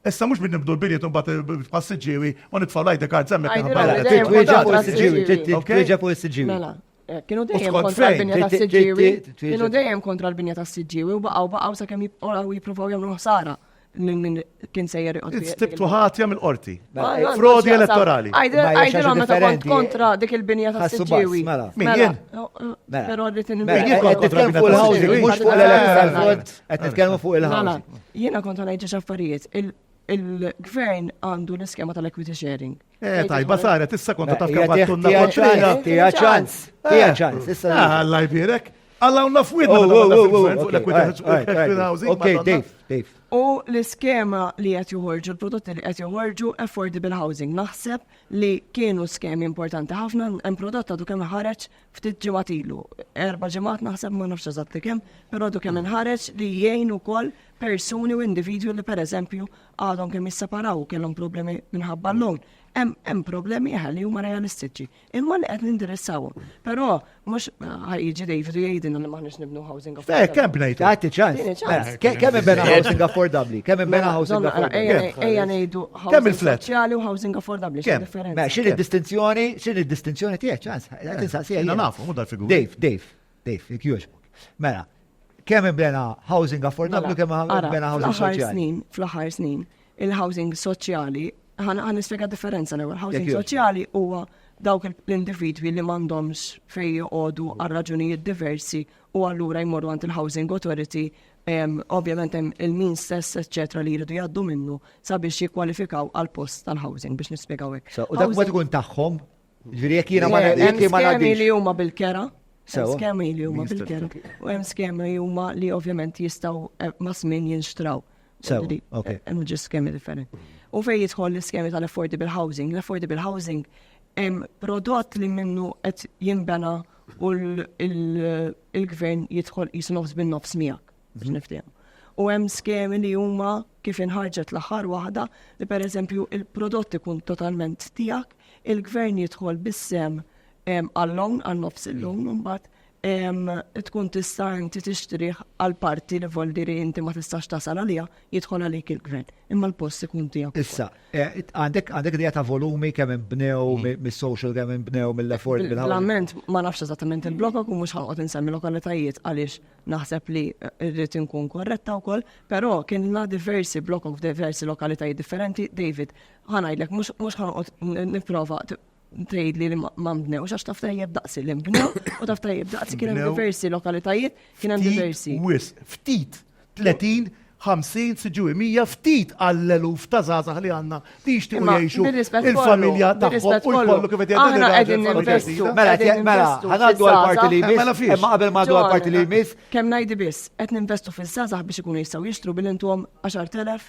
Issa mhux nibnu l-binjiet u mbagħad passiġġiewi u nitfgħu lajda kard semmek twieġa fuq is-siġġiewi. Kienu dejjem kontra l-binja tas-siġġiewi. Kienu dejjem kontra l-binja tas-siġġiewi u baqgħu sakemm jippruvaw jagħmlu ħsara. Kien sejjer Istibtu ħatja mill-qorti. Frodi elettorali. Għajdilhom meta kont kontra dik il-binja tas-siġġiewi. Però rrid nitkellmu fuq il-housing, mhux fuq l-electoral fraud, qed nitkellmu fuq il-housing. Jiena kont ngħid xi affarijiet. Il-gvern għandu l-iskema tal-equity sharing. Tajba saret, issa konta taf kemm għattunna kontrija. Tija ċans. Alla jbirek. Alla unna fwidna Ok, Dave. U l-iskema li qed joħorġu, l-prodotti li qed joħorġu affordable housing. Naħseb li kienu skemi importanti ħafna, hemm prodott għadu kemm ħareġ ftit ġimgħat ilu. 4 ġimgħat naħseb ma nafx eżatti kemm, però għadu kemm inħareġ li jgħin ukoll persuni u individwi li pereżempju għadhom kemm jisseparaw kellhom problemi minħabba l-lon. Hemm problemi ħalli huma realistiċi. Imma li qed nindirizzawhom. Però mhux ħajjiġi David u jgħidilna li maħniex nibnu housing affordable. Kemm bnejtu? Għati ċans. Kemm imbena housing affordabli? Kemm imbena housing affordabli? Ejja ngħidu housing soċjali u housing affordabli. Kemm? X'inhi d-distinzjoni tiegħek ċans? Qed insaqsija. Nafu, mhu dal-figur. Dave, jekk jogħġbok. Mela, kemm imbena housing affordabli u kemm imbena housing soċjali? Fl-aħħar snin, il-housing soċjali ħan nispjega differenza l-ewwel. Housing soċjali huwa dawk l-individwi li m'għandhomx fejn joqogħdu għal raġunijiet diversi u allura jmorru għand il-Housing Authority, ovvjament hemm il-min stess eċċetra li jridu jgħaddu minnu sabiex jikkwalifikaw għal post tal-housing biex nispjegaw hekk. U dak ma tkun tagħhom? Ġifieri jekk jiena ma skemi li huma bil-kera. Skemi li huma bil-kera. U hemm skemi huma li ovvjament jistgħu ma' żmien jinxtraw. Hemm ġi skemi differenti. U fej jidħol l-iskemi tal-affordable housing. L-affordable housing hemm prodott li minnu qed jinbena u l-gvern jidħol jisu nofs bin-nofs miegħek biex niftehom. U hemm skemi li huma kif inħarġet l-aħħar waħda li pereżempju il-prodott ikun totalment tiegħek, il-gvern jidħol bis-sem għall-lon, għal-nofs il-lon, mbagħad tkun tista' inti tixtrih għal parti li voldiri inti ma tistax tasal għalija jidħol għalik il-gvern. Imma l-post ikun tiegħek. Issa, għandek idea ta' volumi kemm inbnew mis-social kemm inbnew mill-affordable housing. L-amment ma nafx eżattament il-blokok u mhux ħanqod insemmi lokalitajiet għaliex naħseb li rrid inkun korretta wkoll, però kienna diversi blokok f'diversi lokalitajiet differenti. David, ħanajdlek mhux ħanqod nipprova tgħid li ma mbnew, għax taf tajjeb daqsi li mbnew u taf tajjeb daqsi kien hemm diversi lokalitajiet, kien hemm diversi. Ftit 30 50 siġu 100 ftit għall-eluf ta' żgħażagħ li għandna li jixtiequ Imma jgħixu bir-rispett il-familja kollu, bir-rispett tagħhom u jkollu kif qed Aħna qegħdin jgħidu ninvestu. Mela, ħanaddu għal-parti li Mela jmiss, fiex. imma qabel ma għaddu għal-parti li jmiss, Kemm ngħidi biss, qed ninvestu fil-żgħażagħ biex ikunu jistgħu jixtru bil-intuhom 10,000.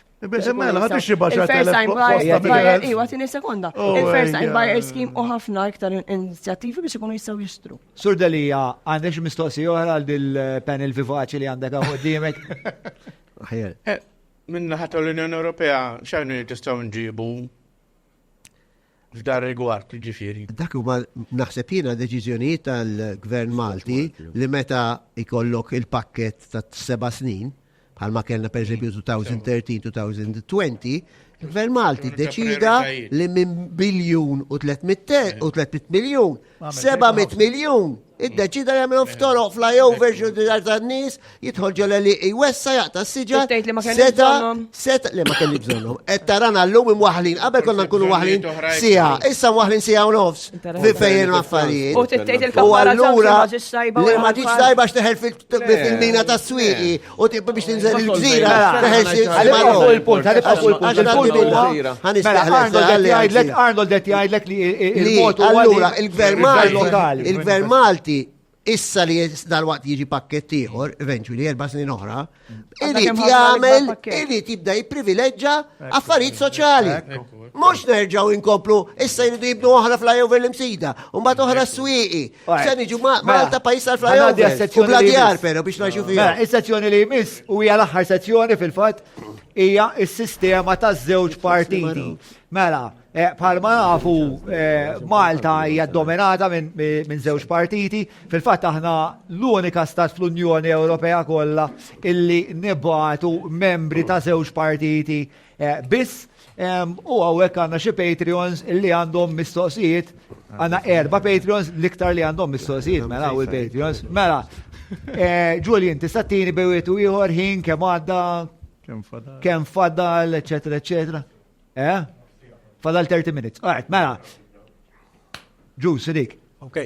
Mela, ħad ixi Il-first time buyer, 10,000 iwa tieni sekonda. Oh, Il-first time yeah. buyer scheme u ħafna iktar inizjattivi biex ikunu jistgħu jixtru. Sur Delija, għandek xi mistoqsija oħra għal dil-panel vivaċi li għandek hawn quddiemek? Minna ħata l-Unjoni Ewropea xajnu tistgħu nġibu f'dar rigward ġifieri. Dak huma naħseb jiena deċiżjonijiet tal-Gvern Malti li meta ikollok il-pakket ta' 7 snin, bħalma kellna pereżempju 2013-2020, il-Gvern Malti deċida li minn biljun u 300 miljun, 700 miljun, id-deċida jagħmlu ftoroq flyovers u dar tan-nies, jidħol ġola li jwessa jaqta' s-siġar. Tgħid li ma kellix bżonnhom. Seta li ma kelli bżonnhom. Qed tarana llum imwaħħlin, qabel konna nkunu waħlin siegħa, issa mwaħħlin siegħa u nofs fejn affarijiet. U tgħid il-kamparazzjoni allura ma ġiex tajba li ma ġietx tajba x'teħel fil-mina tas-swieqi u tibqa biex tinżel il-gżira teħel Ħanibqa' fuq il-punt, ħanibqa' fuq il-punt. Arnold qed jgħidlek li il-vot huwa allura il-Gvern lokali. il-Gvern Malti issa li dal-waqt jiġi pakket ieħor, eventually 4 snin oħra, irid jibda jipprivileġġa affarijiet soċjali. Mhux nerġgħu inkomplu issa jridu jibnu oħra flyover l-imsida, u mbagħad oħra s-swieqi. Se niġu Malta pajjiż tal-flyover. U bla djar però biex ngħixu fiha. Is-sezzjoni li jmiss u hija l-aħħar sezzjoni fil-fatt hija s-sistema taż-żewġ partiti. Mela, bħalma nafu Malta hija dominata minn żewġ partiti, fil-fatt aħna l-unika stat fl-Unjoni Ewropea kollha illi nibgħatu membri ta' żewġ partiti biss. U għawek għanna xie Patreons illi għandhom mistoqsijiet, għanna 4 Patreons l-iktar li għandhom mistoqsijiet, mela u il-Patreons. Mela, Julian, tistattini bewitu ieħor ħin kemm għadda, kemm fadal, eccetera, eccetera. Fadal 30 minutes. Alright, mela. Ġu, sidik. Ok.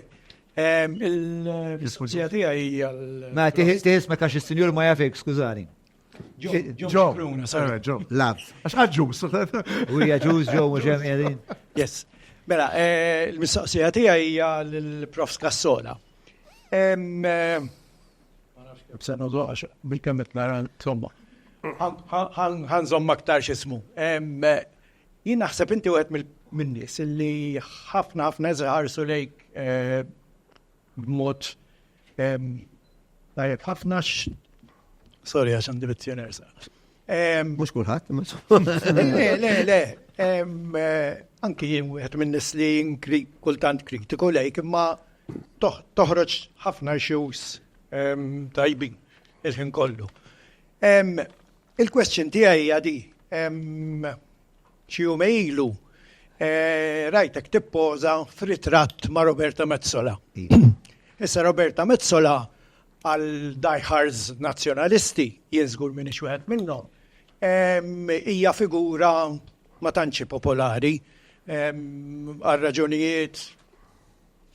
Il-diskussija tiegħi hija Mela, tiħis ma kax is-sinjur ma jafik, skużani. Joe. Lab. Għax għadġus. U hija ġuż ġew mhux hemm qiegħdin. Yes. Mela, il-mistoqsija tiegħi hija lill-Prof Skassola. B'sena għax bil-kemmet nara insomma. Ħanżomm aktar x'ismu. Jien naħseb inti wieħed min-nies illi ħafna ħarsu lejk b'mod tajjeb ħafna sorry għax għandi vizzjoner sa. Mhux kulħadd, Le. Anki jien wieħed min-nies li kultant kritiku lejk imma toħroġ ħafna issues tajbin il-ħin kollu. Il-question tiegħi hija di. Xi jum ilu rajtek tippoża f'ritratt ma' Roberta Mezzola. Issa Roberta Mezzola għal diehards nazzjonalisti jien żgur minix wieħed minnhom. Hija figura ma tantx popolari għal raġunijiet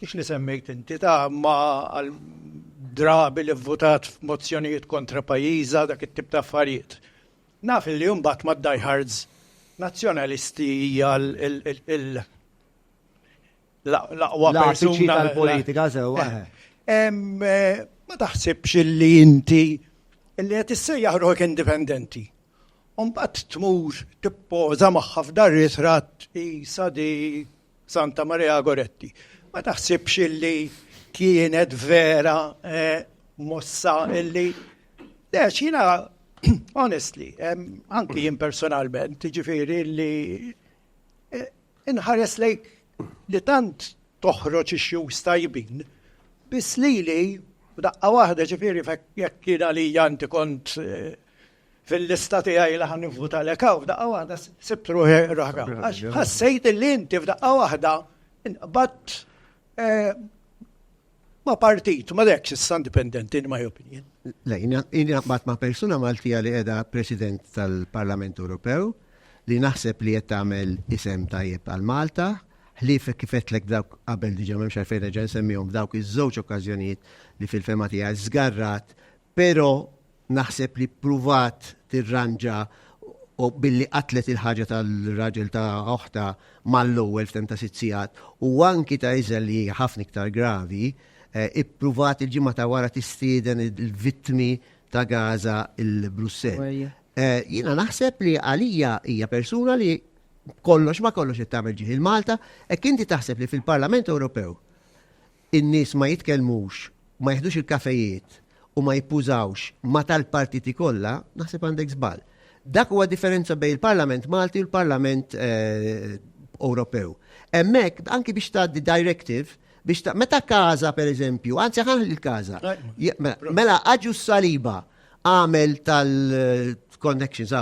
kif li semmejt inti ma għal drabi li vvutat f'mozzjonijiet kontra pajjiża dak it-tip ta' affarijiet. Naf li mbagħad ma' diehards nazzjonalisti hija l-aqwa persuna tal-politika sewwa. Ma taħsibx li inti illi qed issejjaħ ruħek indipendenti. Mbagħad tmur tippoża magħha f'dar ritratt isa di Santa Maria Goretti. Ma taħsibx illi kienet vera mossa illi jiena honestly, anki jien personalment, ġifieri li inħares lejk li tant toħroġ ix-xjuż tajbin, biss li b'daqqa waħda ġifieri jekk kien għalija inti kont fil-lista tiegħi li ħanivvuta lek hawn f'daqqa waħda sibt ruħi raħga. Għax ħassejt li inti f'daqqa waħda inqbad ma partit, ma dekx issa indipendenti in my opinion. Le, inaqbad ma' persuna Maltija li qiegħda President tal-Parlament Ewropew li naħseb li qed tagħmel isem tajjeb għal Malta, ħlief kif qedlek dawk qabel diġà m'hemmx għalfejn reġa' nsemmihom f'dawk iż-żewġ okkażjonijiet li fil-fema tiegħi żgarrat, però naħseb li pruvat tirranġa u billi qatlet il-ħaġa tal-raġel ta' oħta mal-ewwel f'tem ta' 6 sigħat u anki ta' iżel li ħafna iktar gravi, ippruvat il-ġimgħa ta' wara tistieden il-vittmi ta' Gaza il-Brussell. Jiena naħseb li għalija hija persuna li kollox ma kollox qed tagħmel ġieħ il-Malta, hekk inti taħseb li fil-Parlament Ewropew in-nies ma jitkellmux, ma jeħdux il-kafejiet u ma jippużawx ma tal-partiti kollha, naħseb għandek żball. Dak huwa differenza bejn il-Parlament Malti u l-Parlament Ewropew. Hemmhekk anki biex tgħaddi directive biex meta Kaza pereżempju, anzi ħanħli l-Kaza. Mela Aġus Saliba għamel tal-connections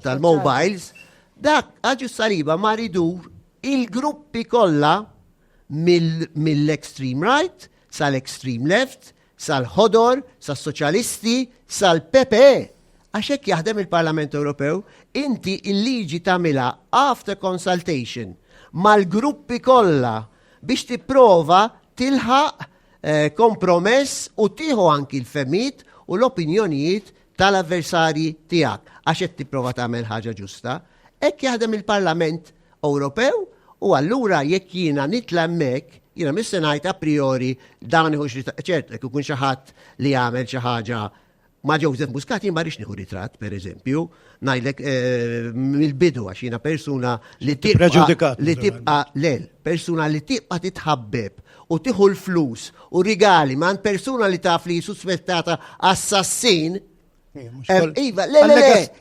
tal-mobiles, dak Aġus Saliba ma ridur il-gruppi kollha mill-extreme right, sal-extreme left, sal-ħodor, sal-soċjalisti, sal-PPE. Għaxek jaħdem il-Parlament Ewropew, inti il-liġi tamila after consultation mal-gruppi kollha biex tipprova tilħaq kompromess u tieħu anki l-femmit u l-opinjonijiet tal-avversari tiegħek. Għaxek tipprova tagħmel ħaġa ġusta, hekk jaħdem il-Parlament Ewropew u allura jekk jiena nitla hemmhekk, jiena mis se ngħid a priori dan iħux ċert jekk ikun xi ħadd li jagħmel xi ħaġa ma' Joseph Muscat jien ma rridx nieħu ritratt, pereżempju, ngħidlek mill-bidu għax jiena persuna li persuna li tibqa' titħabbeb u tieħu l-flus u rigali ma' persuna li taf li suspettata assassin. Iva,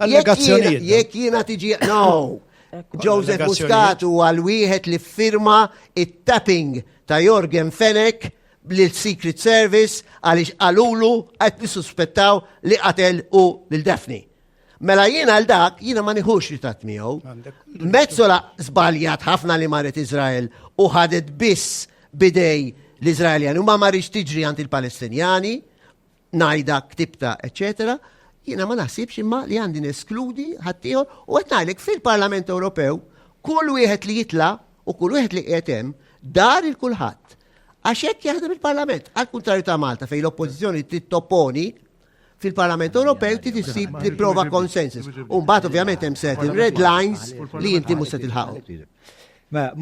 jekk jiena tiġi no. Joseph Muscat huwa l-wieħed li firma it-tapping ta' Jorgen Fenech l-Secret Service għalix għalulu għet nisuspettaw li qatel u l-Daphne. Mela jiena l-dak, jiena ma niħux ritratt miegħu. Mezzola żbaljat ħafna li marret Izrael u ħadet biss bidej l-Izraeljani u ma marriċ tiġri għand il-Palestinjani, najda ktibta, eccetera. Jiena ma naħsibx imma li għandi neskludi ħaddieħor u qed ngħidlek fil-Parlament Ewropew kull wieħed li jitla u kull wieħed li qiegħed hemm dar il-kulħadd. Għaxek jaħdem il-Parlament, għal-kontrarju ta' Malta fej l-oppozizjoni tittoponi fil-Parlament Ewropew tissib tipprova konsensus. U mbagħad ovvjament hemm certain red lines li inti mhux se tilħaqu.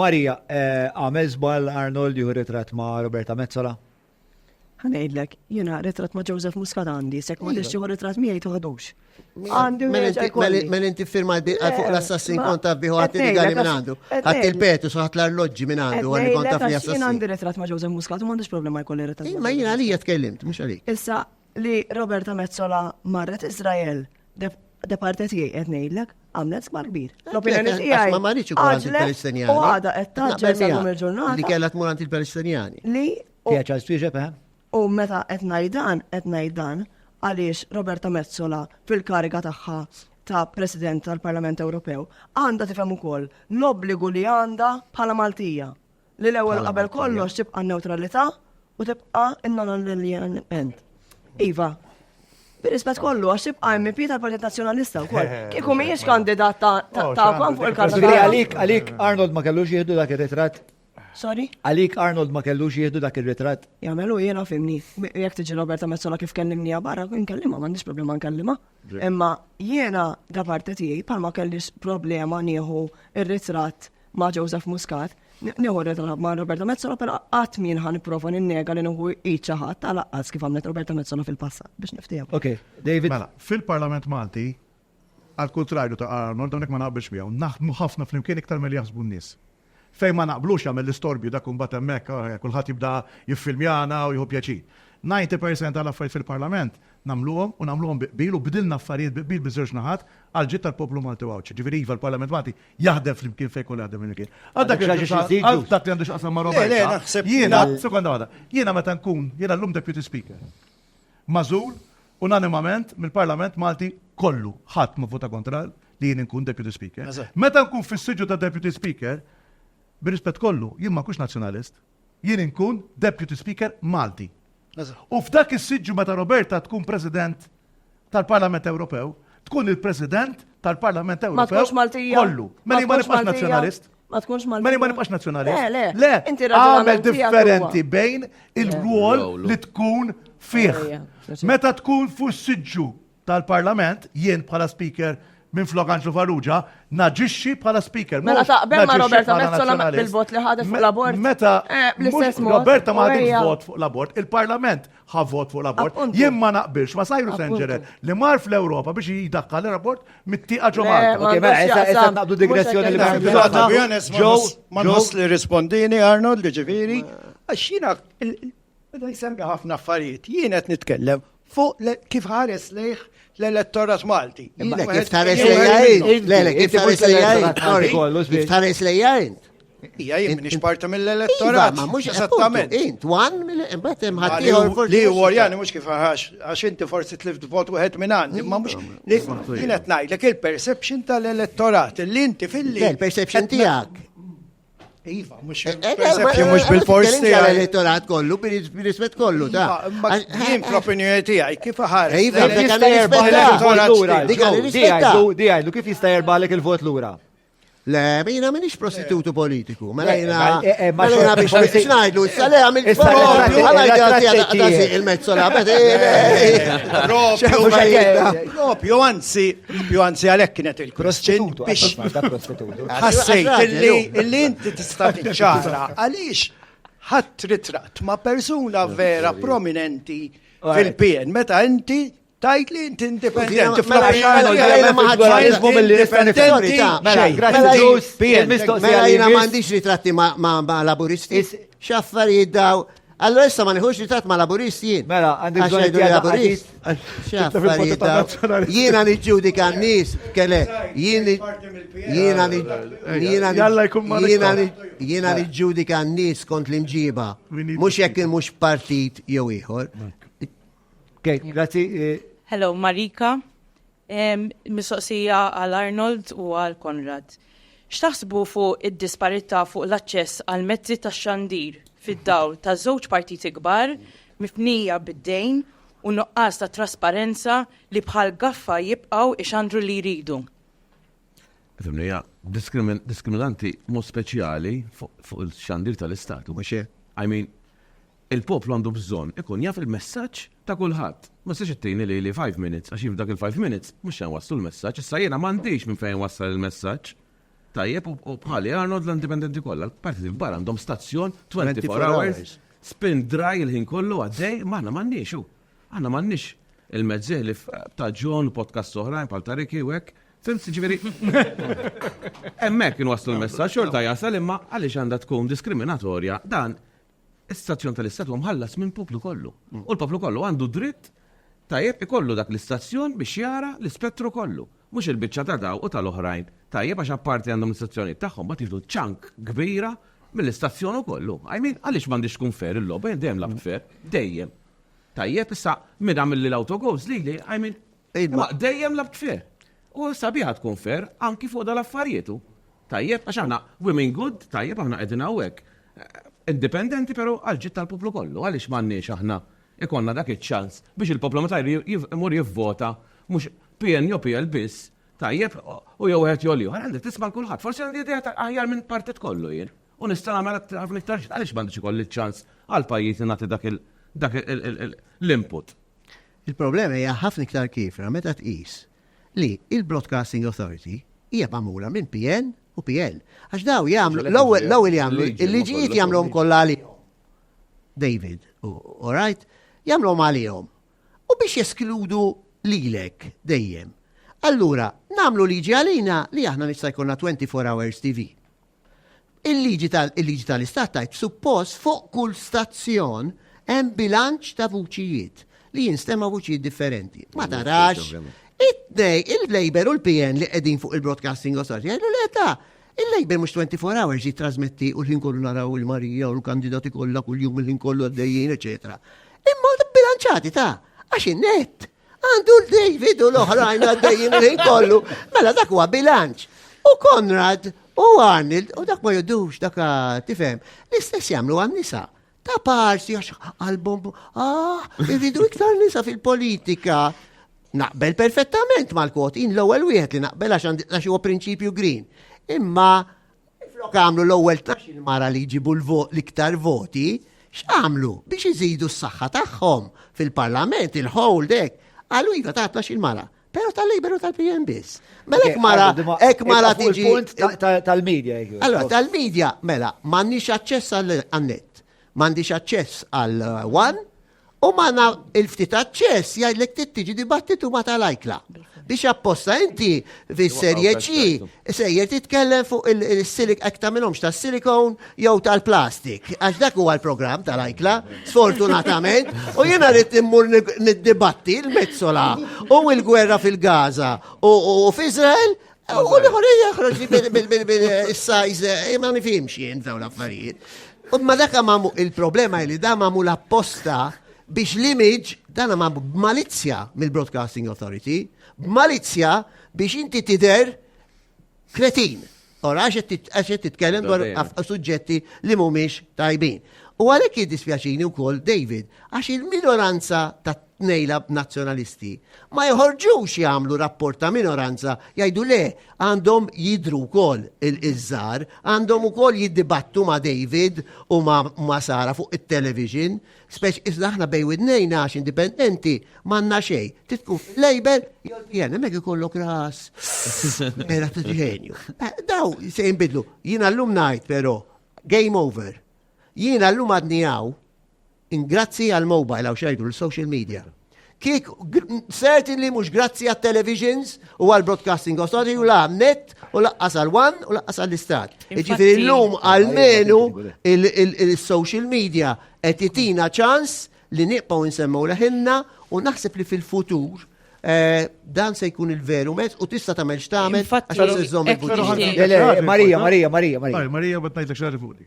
Marija, għamel żball Arnold jieħu ritratt ma' Roberta Mezzola? Ħanejdlek, jiena ritratt ma' Joseph Muscat għandi, sekk ma tixtieħu ritratt miegħi toħodux. Għandi mela inti firma fuq l-assassin konta biħu ħadd il-gali minn għandu. Ħadd il-petu so ħadd l-arloġġi minn għandu għalli konta fi assassin. Jien għandi ritratt ma' Joseph Muscat u m'għandix problema jkolli ritratt. Ma jiena għalija tkellimt, mhux għalik. Issa li Roberta Mezzola marret Izrael de parte tiegħi qed ngħidlek għamlet żbar kbir. L-opinjoni tiegħi. Ma marriċ ukoll il-Palestinjani. U għada qed taġġel sal il-ġurnata. Li kellha tmur għand il-Palestinjani. Li Tiegħek twieġeb u meta qed ngħid dan għaliex Roberta Mezzola fil-kariga tagħha ta' President tal-Parlament Ewropew għandha tifhem ukoll l-obbligu li għandha bħala Maltija li l-ewwel qabel kollox tibqa' neutralità u tibqa' in-non-alignment. Iva, bir-rispett kollu għax tibqa' MP tal-Partit Nazzjonalista wkoll. Kieku mhijiex kandidat tagħkom fuq il-karta. Għalik Arnold ma kellux jieħdu dak ir-ritratt? Sorry? Għalik Arnold ma kellux jieħdu dak ir-ritratt? Jagħmelu jiena fimni. Jekk tiġi Roberta Mezzola kif kellimni barra, nkellima, m'għandix problema nkellima. Imma jiena da parti tiegħi bħalma kellix problema nieħu ir-ritratt ma' Joseph Muscat, nieħu ritratt ma' Roberta Mezzola, però qatt min ħa nipprova ninnega li nieħu qiegħed xi ħadd talaqqas kif għamlet Roberta Mezzola fil-passat biex niftehom. Okay, David. Mela, fil-Parlament Malti, għal-kontrarju ta' Arnold, hawnhekk ma naqbilx miegħu, naħdmu ħafna flimkien iktar milli jaħsbu n-nies. Fejn ma naqblux jagħmel l-istorbju dak imbagħad hemmhekk kulħadd jibda jiffilmjana u jieħu pjaċir. 90% tal-affarijiet fil-Parlament nagħmluhom u nagħmluhom biqbil u bidilna affarijiet biqbil biżewġ naħat għal ġid tal-poplu Malti wawċ. Ġifieri iva l-Parlament Malti jaħdem flimkien fejn kull jaħdem flimkien. Dak li għandu x'qasam ma' Roberta. Jiena meta nkun jiena llum Deputy Speaker. Mażul unanimament mill-Parlament Malti kollu ħadd ma vota kontra li jien nkun Deputy Speaker. Meta nkun fis-siġġu ta' Deputy Speaker, bir-rispett kollu, jien ma kux nazzjonalist, jien inkun Deputy Speaker Malti. U f'dak is-siġġu meta Roberta tkun President tal-Parlament Ewropew, tkun il-President tal-Parlament Ewropew kollu. Meli ma nibqax nazzjonalist. Ma tkunx Malti. Meli ma nibqax nazzjonalist. Le. Għamel differenti bejn il-rwol li tkun fih. Meta tkun fuq siġġu tal-Parlament, jien bħala speaker minn flok Anġlu Farrugia, naġixxi bħala speaker. Mela taqbel ma' Roberta Mezzola bil-vot li ħadet fuq l-abort. Meta bl-istess mod. Roberta ma ħadet vot fuq l-abort, il-Parlament ħavvot fuq l-abort, jien ma naqbilx ma sajru Senġere li mar fl-Ewropa biex jidakkal l-abort mit-tieqa ġo Malta. Ok, mela, issa naqbdu digressjoni li ma nħoss li rispondini Arnold li ġifiri, għax jina jisemmi ħafna affarijiet, jien qed nitkellem fuq kif ħares lejh l-elettorat Malti. Kif tares lejjajn? Lele, kif tares lejjajn? Kif tares lejjajn? Ija, jien minix parta mill-elettorat. Ma mux esattament. Int, wan mill-imbatem ħaddieħor li Warjani mux kif għax inti forsi tlift vot wieħed minn għandi, ma mux kienet ngħidlek il-perception tal-elettorat li inti fil-li. Il-perception tiegħek. Iva, mux perception mux bil-forsi l-elettorat kollu, bil-rispett kollu, ta' jien fl-opinjoni tiegħi kif ħares. Kif jista' jerbalek il-vot lura? Le, jina minix prostitutu politiku, mela jina biex najdlu, s-sale għamil il-mezzola, propju anzi għalek kienet il-question biex ħassejt illi inti tista' tiċċara għaliex ħadd ritratt ma' persuna vera prominenti fil-PN meta inti tajt li inti indipendenti Mela jina mandiġ ritratti ma' laburisti, xaffarijiet daw. Allora issa ma nħuġ ritratt ma' laburisti jien. Mela, għandek laburist. Xaffariet daw. Jiena niġġudika n-nis, kelle, jiena niġġudika n-nis kont l-imġiba. Mux jekk mux partit jew ieħor. Ok, grazzi. Hello, Marika. Mistoqsija għal Arnold u għal Konrad. X'taħsbu fuq id-disparità fuq l-aċċess għal mezzi tax-xandir fid-dawl ta' żewġ partiti kbar mifnija bid-dejn u nuqqas ta' trasparenza li bħal gaffa jibqgħu ixandru li jridu? Fimnija, diskriminanti mo speċjali fuq il-xandir tal-Istatu. I mean, il-poplu għandu bżonn ikun jaf il-messaġġ ta' kulħadd. Ma s-siex it-tini li 5 minutes, għax dak il-5 minutes, mux jan waslu l-messaġġ, issa jena mandiġ minn fejn wassal il-messaġġ. Tajjeb u bħali Arnold l-indipendenti kollha, l-partiti bar għandhom stazzjon 24 hours, spin dry il-ħin kollu għaddej, ma għandna m'għandniex hu. Għandna m'għandniex il-mezzi li ta' John podcast oħrajn bħal Tariki u hekk. Fimsi ġifieri. Hemmhekk inwasslu l-messaġġ xorta jasal imma għaliex għandha tkun diskriminatorja dan is-stazzjon tal-Istat mħallas minn poplu kollu. U l-poplu kollu għandu dritt tajjeb ikollu dak l-istazzjon biex jara l-ispettru kollu. Mhux il-biċċa ta' daw u tal-oħrajn. Tajjeb għax apparti għandhom l-istazzjoni tagħhom ma tiflu ċank kbira mill-istazzjon kollu. I mean, għaliex m'għandix tkun fair il-logħba, dejjem labt fair, dejjem. Tajjeb issa minn għamil li l-autogows li, I mean, dejjem labt fair. U sabiħa tkun fair anki fuq dal-affarietu. Tajjeb għax aħna women good, tajjeb aħna qegħdin hawnhekk. Indipendenti pero għalġit tal-poplu kollu, għalix m'għandniex aħna ikonna dak iċ-ċans biex il-poplu meta jmur jivvota mhux PN jew PL biss, tajjeb u jew wieħed jew ieħor għandek tisma' kulħadd, forsi għandi idea aħjar minn partit kollu jien. U nista' nagħmel ħafna iktar għaliex m'għandix ikolli ċ-ċans għal pajjiż nagħti dak l-input. Il-problema hija ħafna iktar kifra meta tqis li il-Broadcasting Authority hija magħmula minn PN u PL. Għax daw jgħamlu, l-ewwel jgħamlu, il-liġijiet jgħamluhom kollha għalihom. David, all right? Jgħamluhom għalihom. U biex jeskludu lilek dejjem. Allura, nagħmlu liġi għalina li aħna nista' jkollna 24 hours TV. Il-liġi tal-Istat tajt suppost fuq kull stazzjon hemm bilanċ ta' vuċijiet li jinstema' vuċijiet differenti. Ma tarax. Il-Labor u l-PN li qegħdin fuq il-Broadcasting Authority, għajlu l-eta, il-Labor mux 24 hours jitrasmetti u l-ħin kollu naraw il-Marija u l-kandidati kollha kull-jum il-ħin kollu għaddejjien, eccetera. Imma bilanċati ta' għax net għandu l-David u l-oħrajn għaddejjien il-ħin kollu, mela dak huwa bilanċ. U Konrad u Arnold, u dak ma jodux, dak tifhem, l-istess jagħmlu għan-nisa. Ta' parsi għax album, irridu iktar nisa fil-politika. Naqbel perfettament mal-kwot, in l-ewwel wieħed li naqbel għax huwa prinċipju green. Imma flok għamlu l-ewwel 12 mara li jġibu l-iktar voti, x'għamlu biex iżidu s-saħħa tagħhom fil-Parlament, il-holdek, għalu iva tatla xil-mara. Pero tal-Labor u tal-PM biss. Mela ek mara tiġi. Tal-medja. Allora, tal-medja, mela, m'għandniex aċċess għal-net, m'għandix aċċess għal-one, u manna il-ftit aċċess jgħidlek tiġi dibattitu ma tal-ajkla. Biex apposta inti fis-serje ċi, sejjer titkellem fuq il-silik aktar minnhomx tas-silikon jew tal-plastik. Għax dak huwa l-programm tal-ajkla, sfortunatament, u jiena rrid immur niddibatti l-Mezzola u l-gwerra fil-Gaza u f'Iżrael u l-ħorija ħroġ bil-sajz ma nifhimx jien dawn l-affarijiet. U ma dak il-problema li da magħmul apposta biex l-image dana ma b'malizja mill-Broadcasting Authority, b'malizja biex inti tider kretin. Ora, għaxet titkellem dwar suġġetti li mumiex tajbin. U għalek jiddispjaċini u koll, David, għax il-minoranza ta' tnejla nazjonalisti ma jħorġux jgħamlu rapport ta' minoranza, jgħidu le, għandhom jidru kol il-izzar, għandhom u kol jiddibattu ma' David u ma' Sara fuq il-television, speċ iżdaħna bej widnejna għax indipendenti, manna xej, titkun fil-Labor, jgħan, mek ikollok ras, era t-ġenju. Daw, se jimbidlu, jina l-lum najt, pero, game over. Jina l-lum għadni għaw, ingrazzi għal-mobile għaw xejdu l-social media. Kik, certainly mux grazzi għal-televisions u għal-broadcasting authority u la-net u laqqas għal-one u laqqas għal-istat. Ġifiri l-lum għal-menu il-social media etitina ċans li niqpaw nsemmaw leħinna u naħseb li fil-futur dan se jkun il-veru mezz u tista' tagħmel x'tagħmel għax iżżomm il-budget. Marija bat ngħidlek xi fuqi.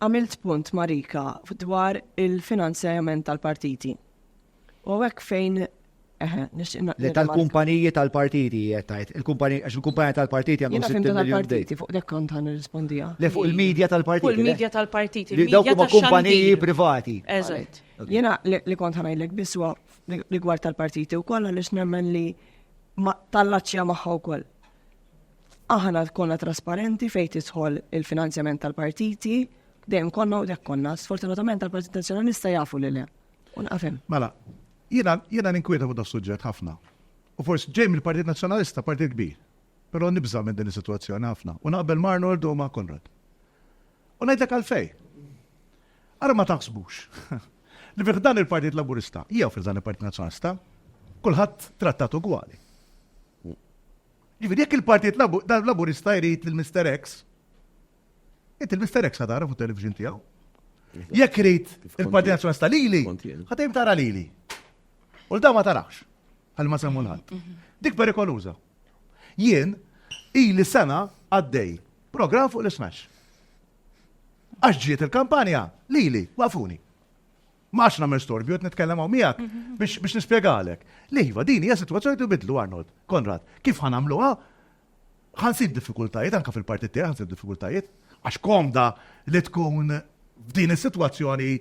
Għamilt punt, Marika, dwar il-finanzjament tal-partiti. U għek fejn, li tal-kumpaniji tal-partiti, jettajt. Il-kumpanija tal-partiti għandhom 6 miljon dejt. Fuq dek kont għan rispondija. Le fuq il-medja tal-partiti. Fuq il-medja tal-partiti. Dawk huma kumpaniji privati. Eżatt. Jena li kont ħanajlek biswa li gwar tal-partiti u kolla li xnemmen li tal-laċċja maħħa u koll. Aħna konna trasparenti fejn tisħol il-finanzjament tal-partiti, dejjem konna u dek konna, sfortunatament tal-Partit Nazzjonalista jafu li le. Unqafem. Mela, jiena ninkwieta fuq suġġett ħafna. U forsi ġej mill-Partit Nazzjonalista partit kbir. Però nibża minn din is-sitwazzjoni ħafna. U naqbel ma' Arnold u ma' Konrad. U ngħidlek għalfej. Ara ma taħsbux. Li fih dan il-Partit Laburista, jew fih dan il-Partit Nazzjonalista, kulħadd trattat ugwali. Ġifieri jekk il-Partit Laburista jrid lill-Mr. X, il-Mr. X ħadara fuq television tiegħu. Jekk rrit il-Partit Nazzjonalista lili, ħatejm tara lili. U l-da ma tarax, għal ma semmu l-ħadd. Dik perikoluża. Jien, ili sena għaddej, program fuq l-Smash. Għax ġiet il-kampanja, lili, wafuni. Maċ namel storbju, għet nitkellem għaw miegħek biex nispjegalek. Liva, din hija situazzjoni tibidlu Arnold, Konrad. Kif ħanamluha? Ħansib diffikultajiet, anka fil-partit tiegħek ħansib diffikultajiet. Għax komda li tkun f'din is-sitwazzjoni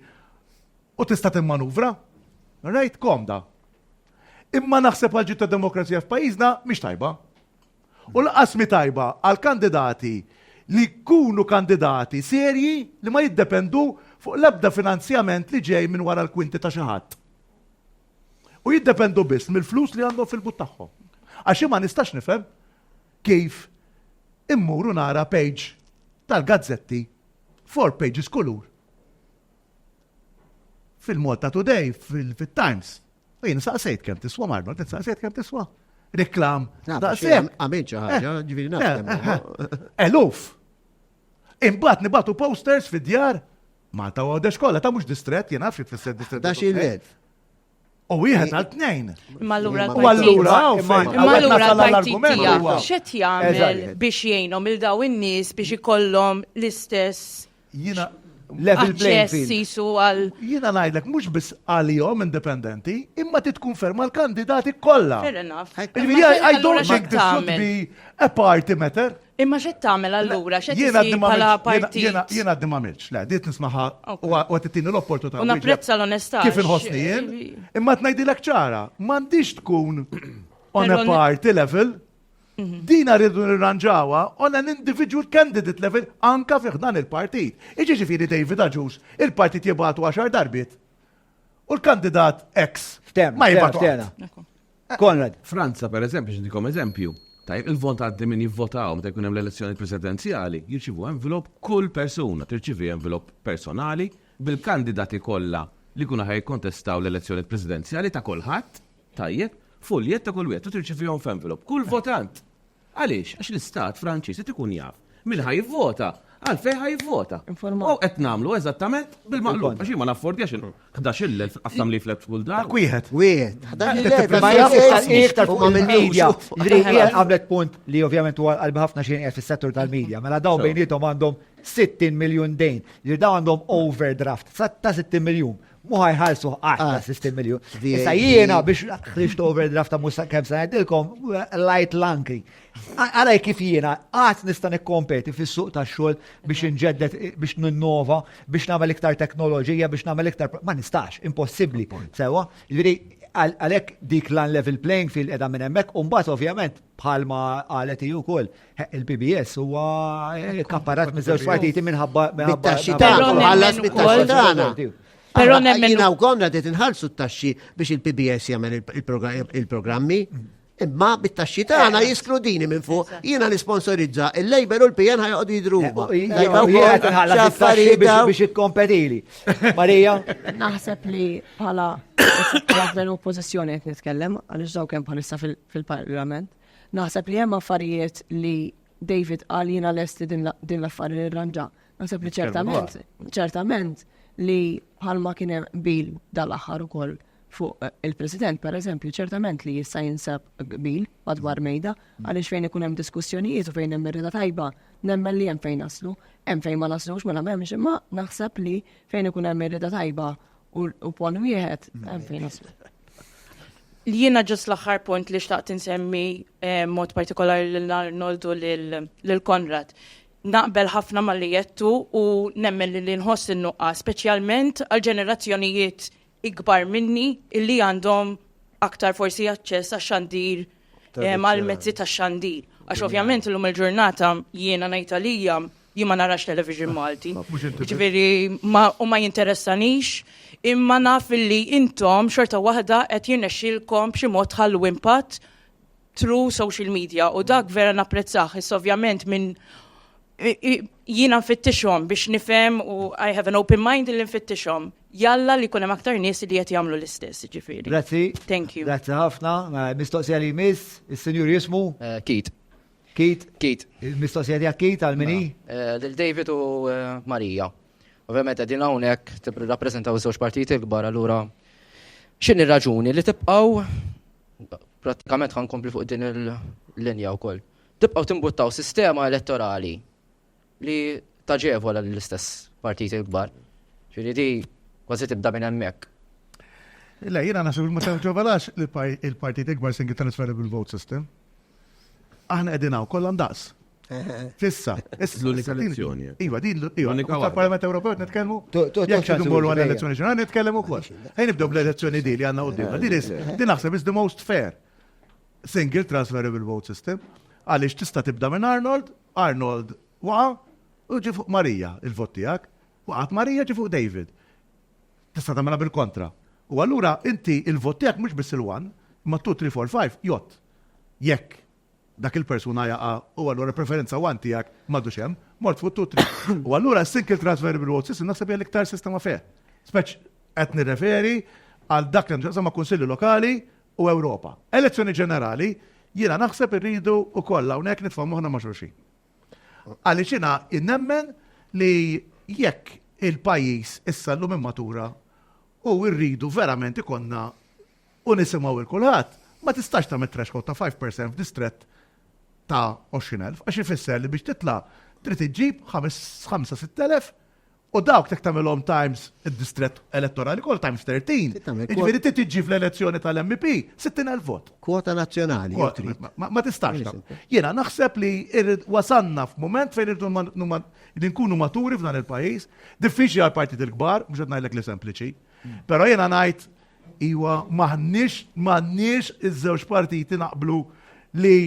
u tista' timmanuvra, right, komda. Imma naħseb għal ġitta demokrazija f'pajjiżna mhix tajba. U laqas mi tajba għal kandidati li kunu kandidati serji li ma jiddependu fuq l-ebda finanzjament li ġej minn wara l-kwinti ta' xi ħadd. U jiddependu biss mill-flus li għandhom fil-but tagħhom. Għax ma nistax nifhem kif immuru nara page tal-gazzetti 4 pages kulur. Fil-Malta Today, fil-Times. U jien saqsejt kemm tiswa Marno, saqsejt kemm tiswa. Reklam. Għamil ċaħġa, ġiviri naftem. Eluf. Imbat nibatu posters fid-djar. Malta u għodex kolla, ta' mux distret, jena frit fil-set distret. Da xil-led. U jħed għal-tnejn. Mallura l-partitija, xet jgħamil biex jgħinom il-daw in-nies biex ikollhom l-istess level playing field. Jisu għal. Jina najdlek, mux bis għalijom independenti, imma titkonferma l-kandidati kolla. Fair enough. I don't think this should be a party matter. Imma xed tagħmel allura, xed tisir bħala partit. Jiena għaddi ma milx, le, dit nismaħa u għatittini l-opportunità. U napprezza l-onestà. Kif inħossni jien, imma tnajdilek ċara, m'għandix tkun on a party level, Dina rridu nirranġawa on an individual candidate level anka fih dan il-partit. Iġiġifieri David Aġus, il-partit jibatu 10 darbiet. U l-kandidat X ma jibatu. Konrad. Franza, per eżempju, ġdikom eżempju, il-votanti min jivvotaw meta jkun hemm l-elezzjoni presidenzjali jirċivu envelop kull persuna, tirċivi envelop personali bil-kandidati kollha li kuna ħaj kontestaw l-elezzjoni presidenzjali ta' kulħadd, tajjeb, fuljet ta' kull wieħed u tirċivihom f'envelop. Kull votant. Għaliex? Għax l-istat Franċiż qed ikun jaf min ħaj jivvota, għalfejn ħaj jivvota. U qed nagħmlu eżattament bil-maqlub għax ma naffordjax 11,000 qasam li flek kull dar. Wieħed. Ma jafx iktar fuq il-medja. Għamlet punt li ovvjament huwa qalbi ħafna xejn qed fis-settur tal-medja. Mela dawn bejniethom għandhom 60 miljun dejn. Dawn għandhom overdraft ta' 60 miljun. Muħaj ħalsu għatta 60 miljon. Issa jiena biex ħriġt overdraft ta' musa kem sa' għedilkom light lankri. Għalaj kif jiena għat nista' nikkompeti fis-suq ta' xogħol biex inġeddet, biex ninnova, biex nagħmel iktar teknoloġija, biex nagħmel iktar. Ma nistax, impossibbli. Sewa, għalhekk dik lan level playing field qiegħda minn hemmhekk u mbagħad ovvjament bħalma qalet hi wkoll il-PBS huwa kapparat minn żewġ partiti minħabba Pero jina u Konrad qed inħallsu t-taxxi biex il-PBS jagħmel il-programmi, imma bit-taxxi tagħna jiskludini minn fuq, jiena nisponsorizza il-Labor u l-PN ħajqogħdu jidruba. Biex ikkompetili. Marija? Naħseb li bħala għavden oppożizzjoni qed nitkellem għaliex daw kemm bħalissa fil-Parlament. Naħseb li hemm affarijiet li David qal jiena lesti din l-affarijiet irranġa. Naħseb li ċertament li bħalma kien hemm bil dal-aħħar ukoll fuq il-President, per eżempju, ċertament li jista' jinsab bil madwar mejda għaliex fejn ikun hemm diskussjonijiet u fejn hemm irrida tajba, nemmen li hemm fejn naslu, hemm fejn ma naslux ma nagħmilx, imma naħseb li fejn ikun hemm irrida tajba u pon wieħed hemm fejn naslu. Jiena ġust l-aħħar punt li xtaqt insemmi mod partikolari l-Arnold u lil-Konrad. Naqbel ħafna ma li jettu u nemmen li nħoss in-nuqqa, speċjalment għal ġenerazzjonijiet ikbar minni illi għandhom aktar forsi aċċess għax xandir mal mezzi ta' xandir. Għax ovvjament l-lum il-ġurnata jiena najtalija jien ma narax television Malti. Ġifieri u ma jinteressanix, imma naf li intom xorta waħda qed jirnexxilkom b'xi mod ħallu impatt through social media u dak vera napprezzah. Issa ovvjament minn jiena nfittixhom biex nifhem u I have an open mind li nfittixhom. Jalla li kunem aktar nies li qed jagħmlu l-istess, ġifieri. Grazzi. Thank you. Grazzi ħafna. Mistoqsija li miss, is-senjur jismu? Keith. Keith. Il-mistoqsija tiegħek Keith għal-mini? Lil David u Marija. Ovvjament qegħdin hawnhekk tipprappreżentaw żewġ partiti kbar allura x'inhi raġuni li tibqgħu prattikament ħankompli fuq din il-linja wkoll. Tibqgħu timbuttaw sistema elettorali li taġevola l-istess partiti kbar. Ġifieri di kważi tibda minn hemmhekk. Le, jiena naħseb ma taġevolax il-partiti kbar single transferable vote system. Aħna qegħdin hawn kollha ndaqs. Fissa. L-unika elezzjoni. Iva, tal-Parlament Ewropew nitkellmu. Jekk nmorru għal elezzjoni ġenerali nitkellmu wkoll. Ħejn nibdew bl-elezzjoni di li għandna qudiemna. Din naħseb is the most fair single transferable vote system. Għaliex tista' tibda minn Arnold waqa' u ġi fuq Marija il-vot tiegħek, waqgħet Marija ġi fuq David. Tista' tagħmilha bil-kontra. U allura inti il-vot tiegħek mhux biss il-1, imma 2, 3, 4, 5 jott. Jekk dak il-persuna jaqa' u allura preferenza 1 tiegħek m'għadux hemm, mort fuq 2, 3. U allura single transferable vote system naħseb hija l-iktar sistema fair. Speċ qed nirreferi għal dak li nġaqsam ma' kunsilli lokali u Ewropa. Elezzjoni ġenerali jiena naħseb irridu ukoll hawnhekk nitfahmu moħħna ma' xulxin. Għaliex jiena innemmen li jekk il-pajjiż issa llum immatura u rridu verament ikonna u nisimgħu il-kulħadd, ma tistax tagħmel threshold ta' 5% f'distrett ta' 20,000 għax ifisser li biex titla' trid iġġib 5-6,000 u dawk tek tagħmelhom times id-distrett elettorali kol times 13. Jiġifieri trid tiġġi fl-elezzjoni tal-MP 60,000 vot. Kwota nazzjonali. Ma tistax ta'. Jiena naħseb li wasanna f'mument fejn irridu nkunu maturi f'dan il-pajjiż, diffiċli għal partit il-kbar, mhux qed ngħidlek li sempliċi, però jiena ngħid iwa m'aħniex iż-żewġ partiti naqblu li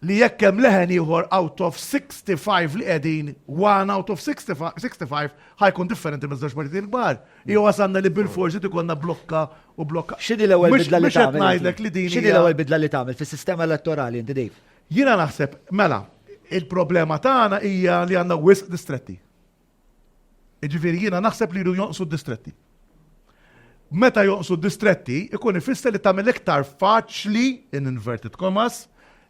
li jekk hemm leħen ieħor out of 65 li qegħdin 1 out of 65 ħajkun differenti minn żewġ partiti l-kbar. Jew wasanna li bil-forsi tikonna blokka u blokka. X'inhi l-ewwel bidla li tagħmel? ngħidlek li din X'inhi l-ewwel bidla li tagħmel fis-sistema elettorali inti Dave? Jiena naħseb mela, il-problema tagħna hija li għandna wisq distretti. Jiġifieri jiena naħseb li jridu jonqsu d-distretti. Meta jonqsu d-distretti, ikun ifisser li tagħmel iktar faċli in inverted commas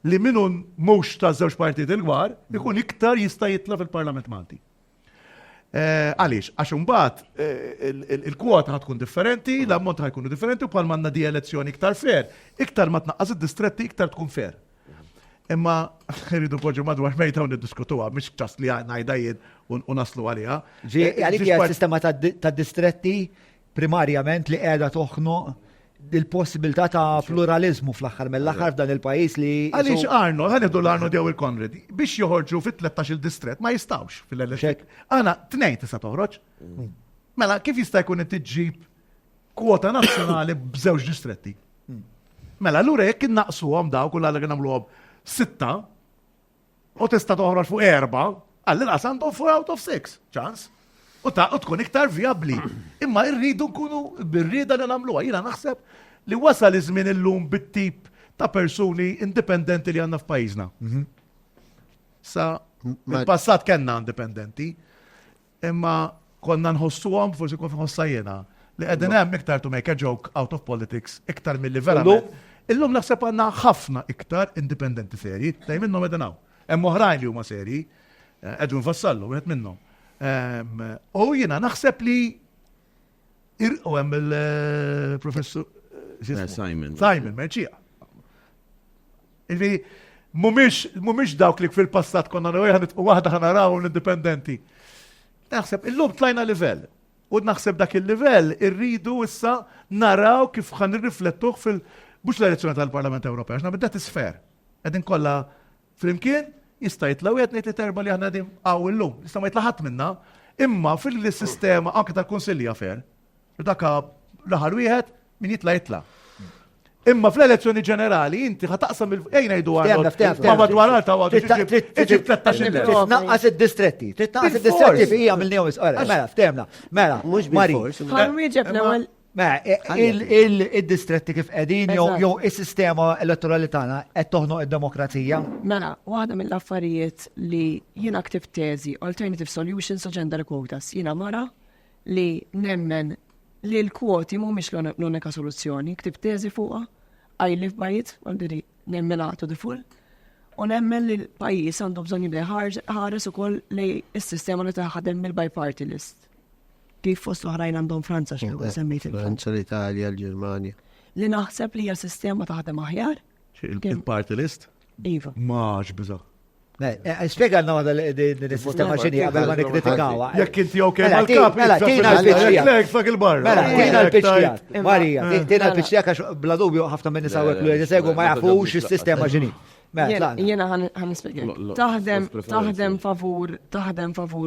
li minnu mhux ta' żewġ partiti l-kbar ikun iktar jista' jitla fil-Parlament Malti. Għaliex, għax imbagħad il-kwota ħatkun differenti, l-ammont ħajkunu differenti u bħal manna di elezzjoni iktar fair. Iktar ma tnaqqas id-distretti iktar tkun fair. Imma rridu poġġu madwar mejta u niddiskutuha, mhix ġast li ngħidha jien u naslu għaliha. Għalik hija s-sistema tad-distretti primarjament li qiegħda toħnoq il-possibilità ta' pluralizmu fl-aħħar mill-aħħar f'dan il-pajjiż li. Għaliex Arnold, ħanieħdu l-Arnold jew il-Conrad, biex joħorġu fit-13 il-distret ma jistawx fil-elezzjoni. Għana tnejn tista' toħroġ. Mela kif jista' jkun inti ġġib kwota nazzjonali b'żewġ distretti? Mela lura jekk innaqsuhom dawk u l-għalli nagħmluhom 6 u tista' toħroġ fuq 4, għall-inqas għandhom 4 out of 6 ċans. U tkun iktar viabli. Imma rridu nkunu birrieda li nagħmluha. Jiena naħseb li wasal iż-żmien illum bit-tip ta' persuni indipendenti li għandna f'pajjiżna. Sa il-passat kellna indipendenti, imma konna nħossuhom forsi kont nħossa jiena li qegħdin hemm iktar to make a joke out of politics iktar milli verament. Illum naħseb għandna ħafna iktar indipendenti serji, dejjem minnhom qegħdin hawn. Hemm oħrajn li huma serji, qegħdu nfassallu wieħed minnhom. U jiena naħseb li u hemm il-professur Simon Merċija. Mhumiex dawk li fil-passat konna waħda ħanaraw l-indipendenti. Naħseb illum tlajna livell. U naħseb dak il-livell irridu issa naraw kif ħan nirriflettuh mhux l-elezzjoni tal-Parlament Ewropew, għax nabda tisfer. Qegħdin kollha flimkien jista' jitlaw qed ngħid li terba li aħna din hawn illum. Issa ma jitlaħat minna, imma fil-sistema anke tal-Kunsilli Affair. Daka l-aħħar wieħed min jitla'. Imma fl-elezzjoni ġenerali inti ħataqsam ngħidu ma madwar ta' iġib 13 tnaqqas id-distretti. Tnaqqas id-distretti fi għamilnihom mela ftemna. Mela mhux bil-fors. Ħanwieġeb l-ewwel il-distretti kif qegħdin jew is-sistema elettorali tagħna qed toħnoq id-demokrazija. Mela, waħda mill-affarijiet li jiena ktib teżi Alternative Solutions to Gender Quotas. Jiena mara li nemmen li l-kwoti mhumiex l-unika soluzzjoni, ktib teżi fuqha I live by it, għaldiri nemmen to the full, u nemmen li l-pajjiż għandu bżonn jibda ħares ukoll li s-sistema li taħdem mill-by-party list. Kif fost oħrajn għandhom Franza xew semmejt Franza, l-Italja, l-Ġermanja. Li naħseb li hija sistema taħdem aħjar. Il-party list? Iva. Maġ biża. Spiega għanna għada l-sistema ġeni għabel ma nikritikawa. Jekk inti ok mal-kap, mela, tina l-pitċijak. Fak il-barra. Mela, tina l-pitċijak. Marija, tina l-pitċijak għax bla dubju ħafna minni sawek l-għu ma jafux il-sistema ġeni. Jena ħan nispjega. Taħdem favur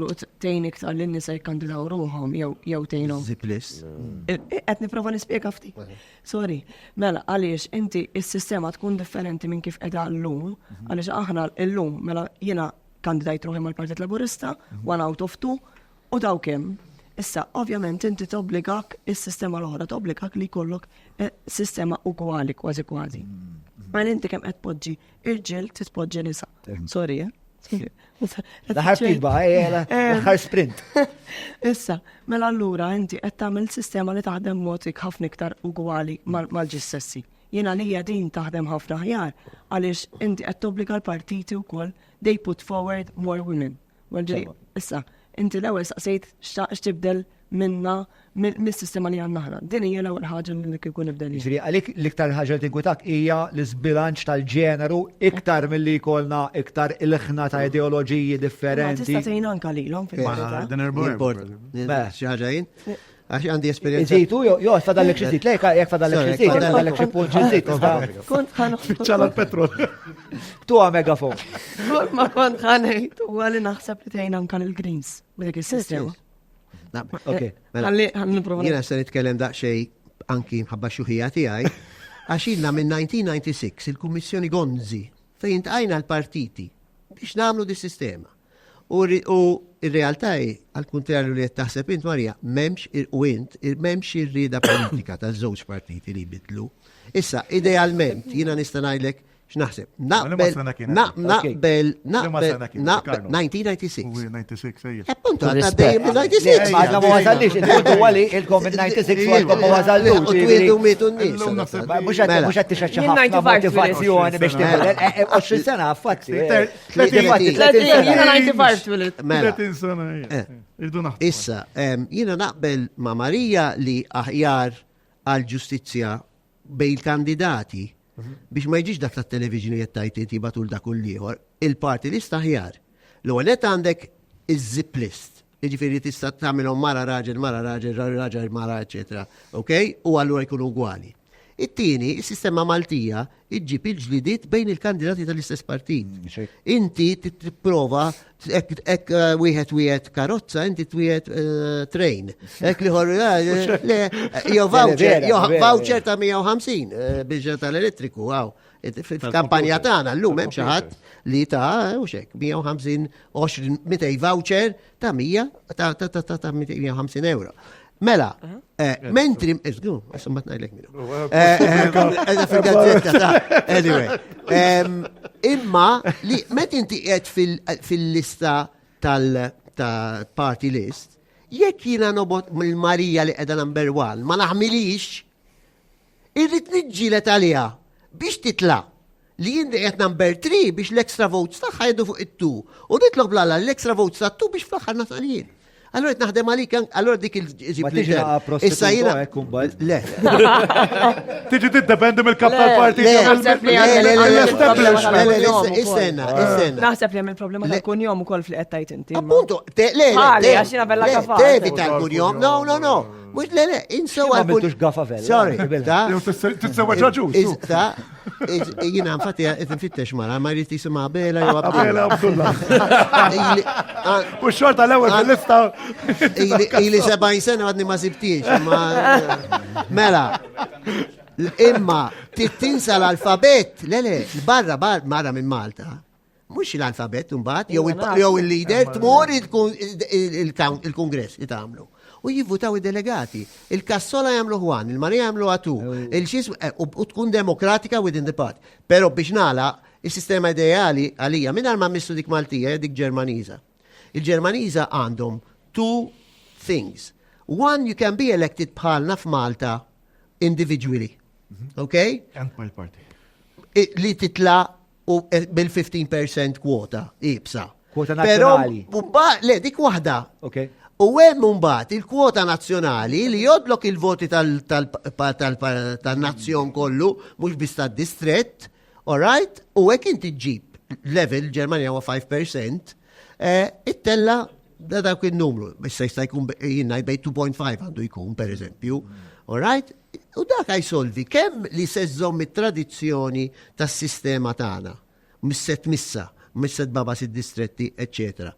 u tejn iktar l-nisa jkandidaw ruħom jew tejnom. Ziplis. Qed nipprova nispjega ftit. Sorry. Mela għaliex inti s-sistema tkun differenti minn kif qiegħda llum, għaliex aħna llum mela jiena kandidajt ruħi mal-Partit Laburista, 1 out of 2, u daw kemm. Issa, ovvjament, inti tobbligak, is-sistema l-oħra tobbligak li jkollok sistema ugwali kważi kważi. Ma inti kemm qed poġġi irġiel titpoġġi nisa. Sorry, Laħar tibba, laħar sprint. Issa, mela allura inti qed tagħmel sistema li taħdem motik ħafna iktar ugwali mal-ġissessi. Jiena li hija din taħdem ħafna ħjar għaliex inti qed tobbliga l-partiti wkoll they put forward more women. Issa, inti l-ewwel saqsejt x'tibdel minna mis-sistema li għandna ħna. Din hija l-ewwel ħaġa li kikun nibdel. Jiġri għalik l-iktar ħaġa li tinkwitak hija l-isbilanċ tal-ġeneru iktar milli jkollna iktar il-ħna ta' ideoloġiji differenti. Tista' tgħin anke lilhom fil-verità. Xi ħaġa jien? Għax għandi esperienza. Żejtu, jo, fadallek xi żid, lejk jekk fadallek xi żid, fadallek xi punt xi żid. Kont ħanoħ. ċala l-petrol. Tu megafon. Ma kont ħanejt u għalli naħseb li tgħin anke il-Greens b'dik is-sistema. Jiena se nitkellem daqsxejn anki mħabba xuħija tiegħi għax ilna minn 1996 il-Kummissjoni Gonzi fejn tqajna l-partiti biex nagħmlu di sistema. U ir-realtà għal-kontrarju li qed taħseb int Marija, m'hemmx ir-rieda politika taż-żewġ partiti li jbidlu. Issa, idealment, jiena nista' ngħidlek x'naħseb. Naqbel 1996. Appunto, għaddejjem 96. Għadna ma wasallix, il-puntu għali il-COVID-96 għadna ma wasallux. U twildu mitu n-nis. Mux għad t-xaċċa ħafna motivazzjoni biex t-għal. 20 sena għaffatti. 30 sena. Issa, jina naqbel ma' Marija li aħjar għal-ġustizja bej il-kandidati biex ma jġiġ dak ta' televizjoni jettajt inti batul dak liħor, il-parti list aħjar. L-għanet għandek iż-zip list. Iġifiri tista' tagħmilhom mara raġel, mara, eċetera. Ok? U allura jkunu ugwali. It-tieni, is-sistema Maltija iġġib il-ġlidiet bejn il-kandidati tal-istess partit. Inti tipprova ek wieħed karozza, inti wieħed train. Ek li jew voucher ta' 150 biex tal-elettriku, għaw. Fil-kampanja tagħna llum hemm xi ħadd li ta' u xek 150 voucher ta' 150 euro. Mela, mentri, għasumbat najlek minu. Għedha fil-gazzetta ta' anyway. Imma, li met inti għed fil-lista tal-party list, jekk jina nobot mill-Marija li għedha number 1, ma naħmilix, irrit nġilet għalija biex titla li jindi għed number 3 biex l-extra votes taħħa jiddu fuq it-2. U nitlob l-extra votes ta' 2 biex fl-axħar nataljen. Allora naħdem għalik, allora dik il-ġib Issa jina. Le. Tiġi tiddependi mill-kap tal-parti. Istenna. Naħseb li hemm il-problema tal-kunjom ukoll fil-qettajt inti. Appunto, le. Għax jiena bella kafar. Tevi tal-kunjom, no. Mux le, insew għal-kunjom. Gafa vella. Sorry, titsewa ġaġus. Jina nfatti nfittex mara, ma jrid jisimha Bela jew Bela Abdullah. U xorta l-ewwel fil-lista. Ili 70 sena għadni ma sibtiex. Mela, imma tinsa l-alfabet, le, barra mara minn Malta. Mux l-alfabet, mbagħad jew il-leader tmur il-kongress li tagħmlu. U jivvutaw id-delegati. Il-kassola jagħmlu ħwan, il-Marija jagħmlu għatu, u tkun demokratika within the party. Pero biex nagħlaq is-sistema ideali għalija minn ma missu dik Maltija, dik Ġermaniża. Il-Ġermaniża għandhom two things. One, you can be elected bħalna f'Malta individually. Okay? And my party. Li titla bil-15% kwota, ibsa. Kwota nazzjonali. Le, dik waħda. Okay. U hemm mbagħad il-kwota nazzjonali li jodlok il-voti tal-nazzjon kollu, mhux biss tad-distrett, all right? U hekk inti ġib level Ġermanja huwa 5%, ittella da dak il-numru, issa jista' jkun jingħid bej 2.5 għandu jkun pereżempju, all right? U dak jsolvi kemm li seżżomm it-tradizzjoni tas-sistema tagħna, misset missa, misset babas id-distretti, eccetera.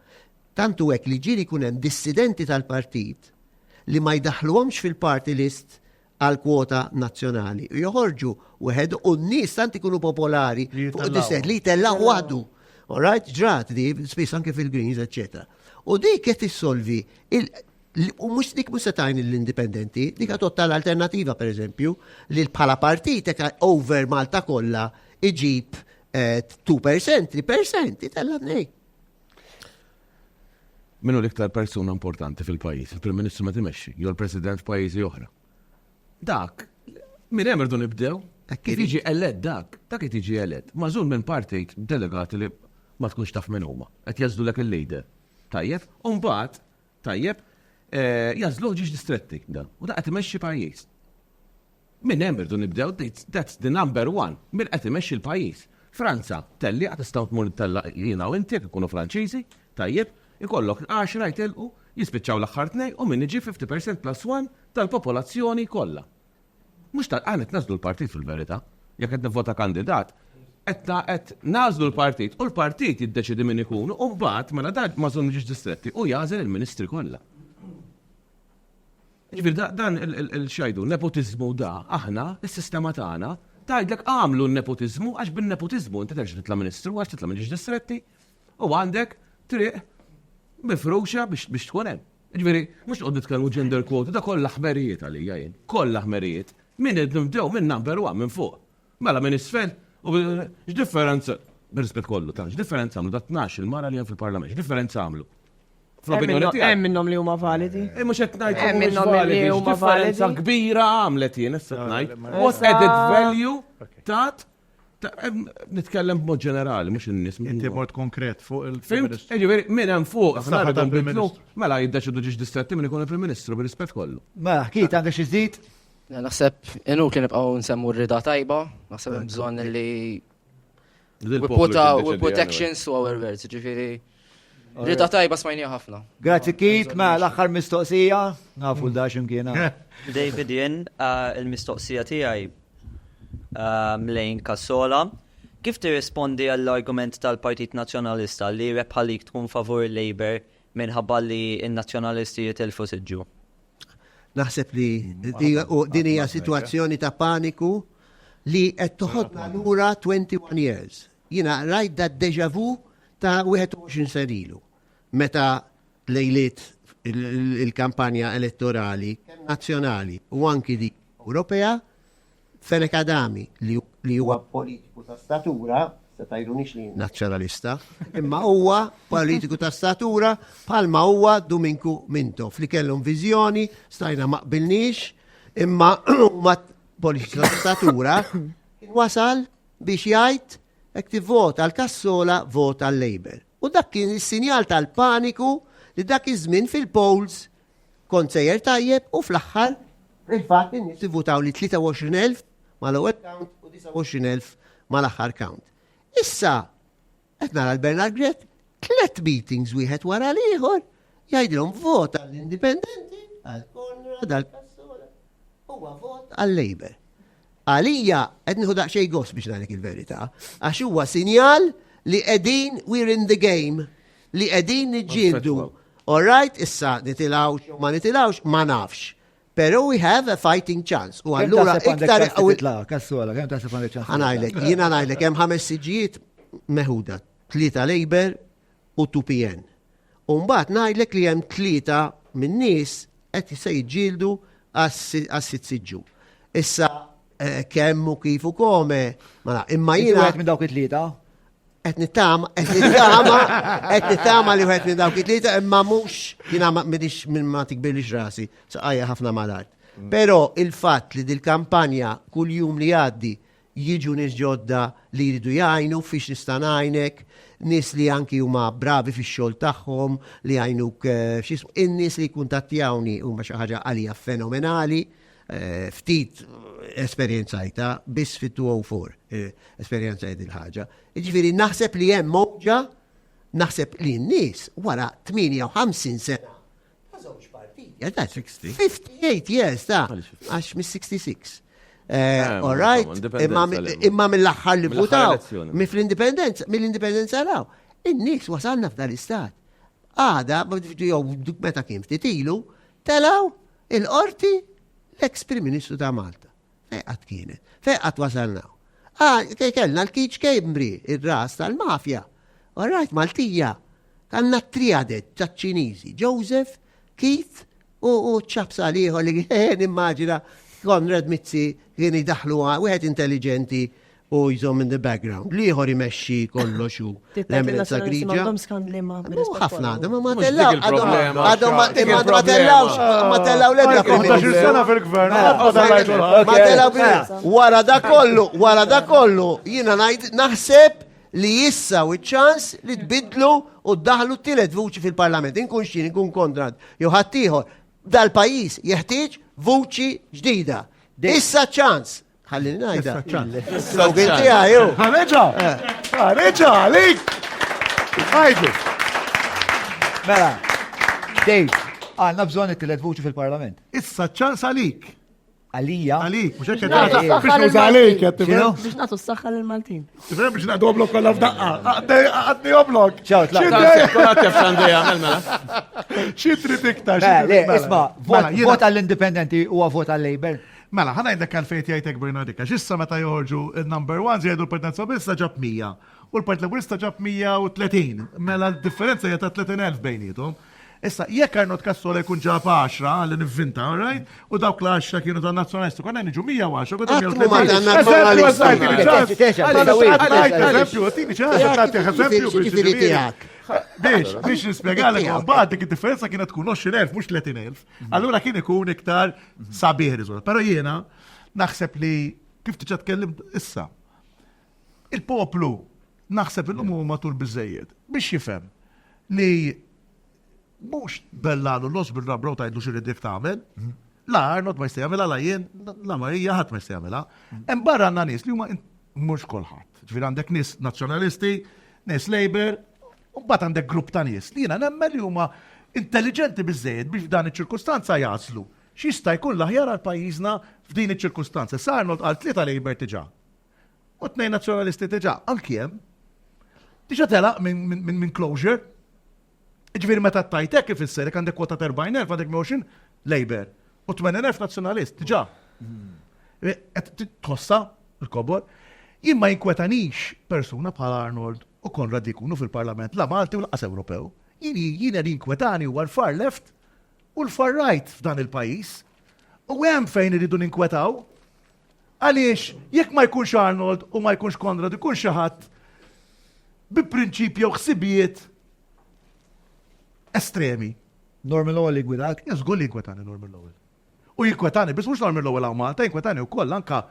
Tantu hekk li ġiri kunem dissidenti tal-partit li ma jdaħluhomx fil-party list għal kwota nazzjonali. Joħorġu wieħed u n-nies tant ikunu popolari fuq dissert li jtellaw waħdu. All right, ġrat di, spiss anke fil-Greens, etc. U dik qed issolvi u mhux dik mhux setajn l-indipendenti, dik għatot tal-alternativa pereżempju li bħala partit over Malta kollha iġib 2%, 3%, itella nej. Minnu l-iktar persuna importanti fil-pajis, il-Prim Ministru ma timexxi, jew il-President f'pajjiżi oħra. Dak, minn hemm irdu nibdew, kif jiġi elett dak qed jiġi elett. Mażul minn partit delegati li ma tkunx taf minn huma, qed jażlu lek il-leader. Tajjeb, u mbagħad tajjeb jażlu ġiex distretti dan, u dak qed imexxi pajjiż. Minn hemm irdu nibdew, that's the number one, min qed imexxi l-pajjiż. Franza, telli qed tistgħu tmur tella jiena u inti ikunu Franċiżi, tajjeb, ikollok 10 jtelqu jispiċċaw l-aħħar tnej u min iġi 50% plus 1 tal-popolazzjoni kollha. Mhux għanet nażlu l-partit fil-verità, jekk qed nivvota kandidat, qed nażlu l-partit u l-partit jiddeċidi min ikunu u mbagħad mela dan ma żonniex distretti u jażel il-ministri kollha. Ġifier dan il-xajdu, nepotizmu da, aħna, is-sistema tagħna, tajdlek għamlu n-nepotizmu, għax bin-nepotizmu inti terġa' titla' ministru, għax titla' minn distretti, u għandek triq mifruxa biex tkun hemm. Ġifieri, mhux tqgħod nitkellmu gender quota, da kollha aħmerijiet għalija jien, kollha aħmerijiet. Min nibdew minn number 1 minn fuq. Mela minn isfel, u x'differenza, b'rispett kollu ta' x'differenza għamlu da 12 il-mara li hemm fil-Parlament, x'differenza għamlu? Hemm minnhom li huma validi. Mhux qed ngħid Hemm minnhom li huma differenza validi. kbira għamlet jien issa ngħid. What added value tat nitkellem b'mod ġenerali, mhux in-nies. Inti mod konkret fuq Fimt? Ġifieri min hemm fuq f'narhom bitlu, mela jiddeċidu ġiex distretti min ikun il-Prim Ministru bir-rispett kollu. Mela, ħkit għandek xi żdid? Naħseb inut li nibqgħu nsemmu r-rida tajba, naħseb hemm bżonn li we put actions to our words, ġifieri. Rida tajba smajnija ħafna. Grazzi Kit, ma l-aħħar mistoqsija, nafu l-dax imkiena. David Jen, il-mistoqsija tiegħi mlejn Kassola. Kif tirrispondi għall-argument tal-Partit Nazzjonalista li rebħalik tkun favur Labour minħabba li n-nazzjonalisti jitilfu siġġu? Naħseb li din hija sitwazzjoni ta' paniku li qed toħodna lura 21 years. Jiena rajt dat deja vu ta' 21 senilu. Meta lejliet il-kampanja elettorali nazzjonali u anki dik Ewropea, Fenek Adami li huwa politiku ta' statura, se tajrunix li nazzjonalista, imma huwa politiku ta' statura palma huwa Dominku Mintoff li kellhom viżjoni, stajna ma qbilniex, imma huma politiku ta' statura wasal biex jgħid hekk tivvota għall-Kassola vota għall-Labour. U dak kien is-sinjal tal-paniku li dak iż-żmien fil-polls kont sejjer tajjeb u fl-aħħar il-fatt in-nies ivvutaw li 23,000 mal-ewwel count u 29,000 mal-aħħar count. Issa qed nara l-Bernard Grett 3 meetings wieħed wara l-ieħor jgħidilhom vota għall-Indipendenti, għall-Konrad, għall-Kassola, huwa vot għall-Labour. Għalija qed nieħu daqsxejn gost biex nagħlek il-verità, għax huwa sinjal li qegħdin we're in the game, li qegħdin niġġieldu. All right, issa nitilawx u ma nitilawx ma nafx. Pero we have a fighting chance. U allura iktar Kassola, kemm taħseb għandek ċans? Għanajlek, jiena ngħidlek hemm 5 siġijiet meħuda, 3 Labour u 2 PN. U mbagħad ngħidlek li hemm 3 min-nies qed se jiġġieldu għas-sitt siġġu. Issa kemm u kif u kome, imma jiena qed minn dawk it-tlieta. qed nittama li wieħed minn dawk it-tlieta imma mhux jiena m'għadix minn ma tikbirlix rasi, saqajja ħafna malart. Però il-fatt li dil-kampanja kull jum li għaddi jiġu nies ġodda li jridu jgħinu fiex nista' ngħinek, nies li anki huma bravi fix-xogħol tagħhom li jgħinuk x'ismu, in-nies li jkuntattjawni huma xi ħaġa għalija fenomenali. Ftit esperjenzajta biss fit-204 esperjenzajt il-ħaġa. Ġifieri naħseb li hemm mowġa, naħseb li n-nies wara 58 sena ta' żewġ partiti. 58 years ta' għax mis-66. All right, imma mill-aħħar li votaw mill-indipendenza raw. In-nies wasalna f'dal-istat. Għada, meta kien ftit ilu, telaw il-qorti l-ex-Prim Ministru ta' Malta. Feqqat kienet. Feqqat wasalnaw. Kellna l-Kiċ Kembri, il-ras tal-mafja. All right, Maltija. Kanna triadet ta' ċiniżi. Joseph, Keith u ċabsa liħor li immaġina Konrad Mizzi kien jidaħlu wieħed intelligenti u jżomm in the background. Liħor imexxi kollox u l-eminenza griġa. Ħafna, ma tellaw. Għadhom ma tellawx, ma tellaw l-ebda. Ma tellaw wara da kollu, jiena naħseb li jissa u ċans li tbidlu u daħlu t-tielet vuċi fil-parlament. Inkun xin, inkun Konrad. Jew ħaddieħor dal-pajjiż jeħtieġ vuċi ġdida. Issa ċans. Ħallini najda. Slogan tiegħi jew. Ħareġa għalik. Ħajdu. Mela, Dave, għandna bżonn it-tielet vuċi fil-Parlament. Issa ċans għalik. Għalija. Għalik, mhux hekk biex nuża għalik qed tifhem. Biex nagħtu s-saħħa lill-Maltin. Tifhem biex nagħdu oblok kollha f'daqqa. Għadni oblok. Ċaw, Xi trid iktar. Isma', vot għall-indipendenti huwa vot għall-Labor. Mela, ħanajdlek għal-fejt jajtek Bernardika, xissa meta joħorġu il-number 1 jgħidu l-Partit Soċjalista ġab 100 u l-Partit Laburista ġab 130. Mela l-differenza hija ta' 30,000 bejnietom. Issa, jekk Arnold Kassola jkun ġab 10 għalli nivvinta, right? U dawk l-10 kienu ta' nazzjonalisti, konna niġu 110, konna biex nispiegalek għabad dik id-differenza kienet tkun 20,000 mux 30,000. Allura kien ikun iktar sabiħ riżultat. Pero jiena naħseb li kif tiġa tkellim issa. Il-poplu naħseb il-lum matul biżejjed biex jifhem li mux bellalu l-os bil-rabraw tajdlu xirri dik tagħmel. La Arnold ma jista' jagħmilha, la jien, la Marija ħadd ma jista' jagħmilha. Hemm barra għandna nies li huma mhux kulħadd. Ġifier għandek nies nazzjonalisti, nies Labour, u mbagħad għandek grupp ta' nies li jiena nemmen li huma intelligenti biżejjed biex f'dan iċ-ċirkustanza jaslu. X'jista' jkun l-aħjar għal pajjiżna f'din iċ-ċirkustanza. Sa Arnold qal 3 Labour diġà. U 2 nazzjonalisti diġà. Ankemm diġà telaq minn closure. Ġviri meta tajtek kif isserek għandek kwota 40,000 għandek 120 Labour u 80,000 nazzjonalist, ġa. Tħossa il-kobor. Jimma jinkwetanix persuna bħal Arnold u Konrad ikunu fil-Parlament la Malti u l-qas Ewropew. Jina jinkwetani u l-far left u l-far right f'dan il-pajis. U hemm fejn iridu ninkwetaw. Għaliex, jekk ma jkunx Arnold u ma jkunx Konrad, ikun xi ħadd bi prinċipju u ħsibijiet estremi. Norman Lowell jgwidak? Jazgur li jinkwetani Norman Lowell. U jinkwetani, bis mux Norman Lowell għaw Malta, jinkwetani u koll anka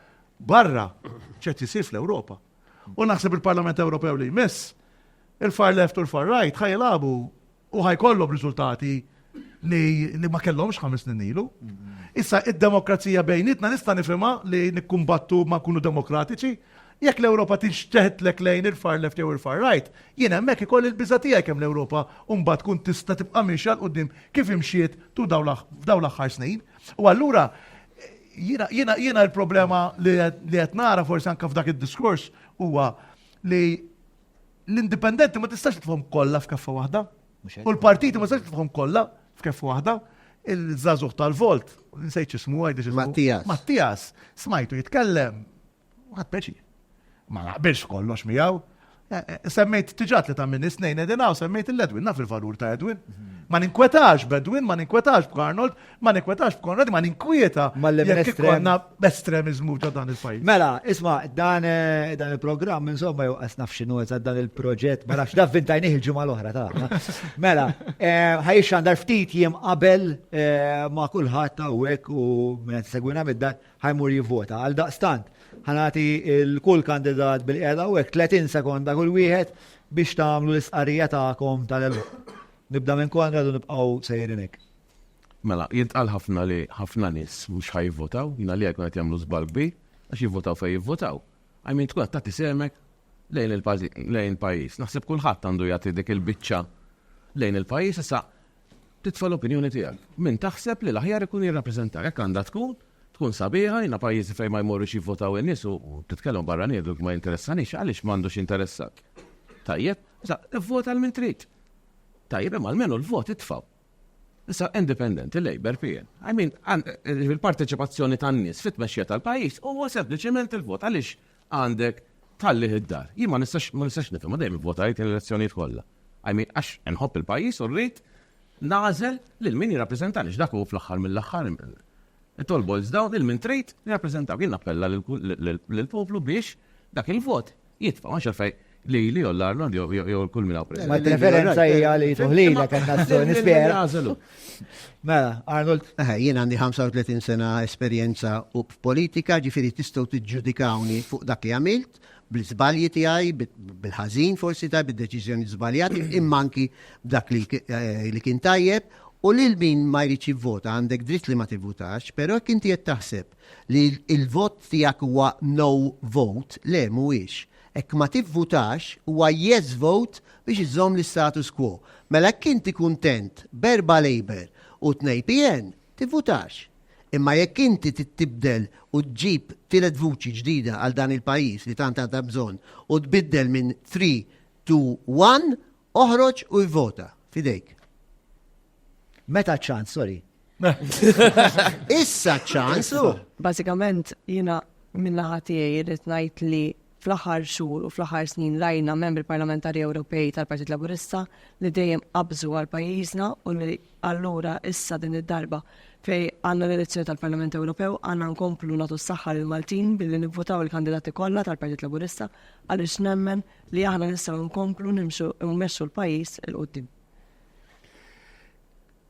barra ċert jisir fl-Europa. U naħseb il-Parlament Ewropew li jmiss, il-far left u l-far right ħajlabu u ħajkollhom riżultati li ma kellhomx 5 snin ilu. Issa id-demokrazija bejnietna nista' nifhimha li nikkumbattu ma kunu demokratiċi. Jekk l-Ewropa tinxteħtlek lejn il-far left jew il-far right, jien hemmhekk ikoll il-biża tiegħek hemm l-Ewropa u mbagħad tkun tista' tibqa' mixja l qudiem kif imxiet tu f'dawn l-aħħar snin. U allura jiena l-problema li qed nara forsi anke f'dak id-diskors huwa li l-indipendenti ma tistax tfhom kollha f'kaffa waħda. U l-partiti ma tistax tfhom kollha f'kaffa waħda. Il-żagħżugħ tal-Volt, nsejt ismu għajdi Mattias, smajtu jitkellem, ħadd peċi. Ma naqbilx kollox miegħu. Semmejt tiġat li ta' minn isnejn edinaw, semmejt il-Edwin, naf il-valur ta' Edwin. Ma ninkwetax b'Edwin, ma ninkwetax b'Arnold, ma ninkwetax b'Konrad, ma ninkwieta jekk ikonna estremizmu ta' dan il-pajjiż. Mela, isma' dan il-programm insomma jew qas naf x'inhu dan il-proġett, ma nafx davvintajnih il-ġimgħa l-oħra ta'. Mela, ħajx għandar ftit jiem qabel ma' kulħadd ta' hekk u minn segwina mid-dan ħajmur jivvota. Għal daqstant, ħanati il-kull kandidat bil-qiegħda u hekk 30 sekonda kull wieħed biex tagħmlu l-istqarrija tagħkom tal-elu. Nibda minn Konrad u nibqgħu sejrinek. Mela, jintqal ħafna li ħafna nies mhux ħajvotaw, jiena li jkun qed jagħmlu żball kbir għax jivvotaw fejn jivvotaw. Għajmin tkun qed tagħti semek lejn il-pajjiż. Naħseb kulħadd għandu jagħti dik il-biċċa lejn il-pajjiż issa titfa' l-opinjoni tiegħek. Min taħseb li l-aħjar ikun jirrappreżentak hekk għandha tkun sabiħa, jiena pajjiżi fejn ma jmorrux jivvotaw in-nies u titkellem barra niedu ma jinteressanix għaliex m'għandux interessak. Tajjeb, issa ivvota l-min trid. Tajjeb imma almenu l-vot itfaw. Issa independent, il-Labor PN. I mean, il-parteċipazzjoni tan-nies fit-tmexxija tal-pajjiż huwa sempliċement il-vot għaliex għandek talli id-dar. Jien ma nistax nifhem dejjem ivvotajt l-elezzjonijiet kollha. I mean, għax inħobb il-pajjiż u rrid nażel lil min jirrappreżentani x'dak hu fl-aħħar mill-aħħar. It-tolbols dawn il-min trid jirrappreżentaw. Jien nappella lill-poplu biex dak il-vot jitfa' għax fejn li u l-Arnold jew kull minn hawn. Ma differenza hija li tuħlila kan nazzjoni nispjera. Mela, Arnold. Jien għandi 35 sena esperjenza u f'politika, ġifieri tistgħu tiġġudikawni fuq dak li għamilt, bl-żbalji tiegħi, bil-ħażin forsi ta' bid-deċiżjoni żbaljati, imma anki b'dak li kien tajjeb. U lil min ma jridx jivvota għandek dritt li ma tivvutax, però jekk inti qed taħseb li l-vot tiegħek huwa no vote, le mhuwiex. Ek ma tivvutax huwa yes vote biex iżomm l-status quo. Mela jekk inti kuntent berba Labour u 2 PN, tivvutax. Imma jekk inti tibdel u tġib 3 vuċi ġdida għal dan il-pajjiż li tant għandha bżonn u tbiddel minn 3 to 1, oħroġ u jvota. Fidejk. Meta ċans, sorry. Issa ċansu. Basikament, jina minna ħatijaj jirrit najt li fl-aħħar xhur u fl-aħħar snin rajna membri parlamentari Ewropej tal-Partit Laburista li dejjem qabżu għal pajjiżna u li allura issa din id-darba fej għandna l-elezzjoni tal-Parlament Ewropew għandna nkomplu nagħtu s-saħħa lil Maltin billi nivvotaw il-kandidati kollha tal-Partit Laburista għaliex nemmen li aħna nistgħu nkomplu nimxu mmexxu l-pajjiż il qudiem.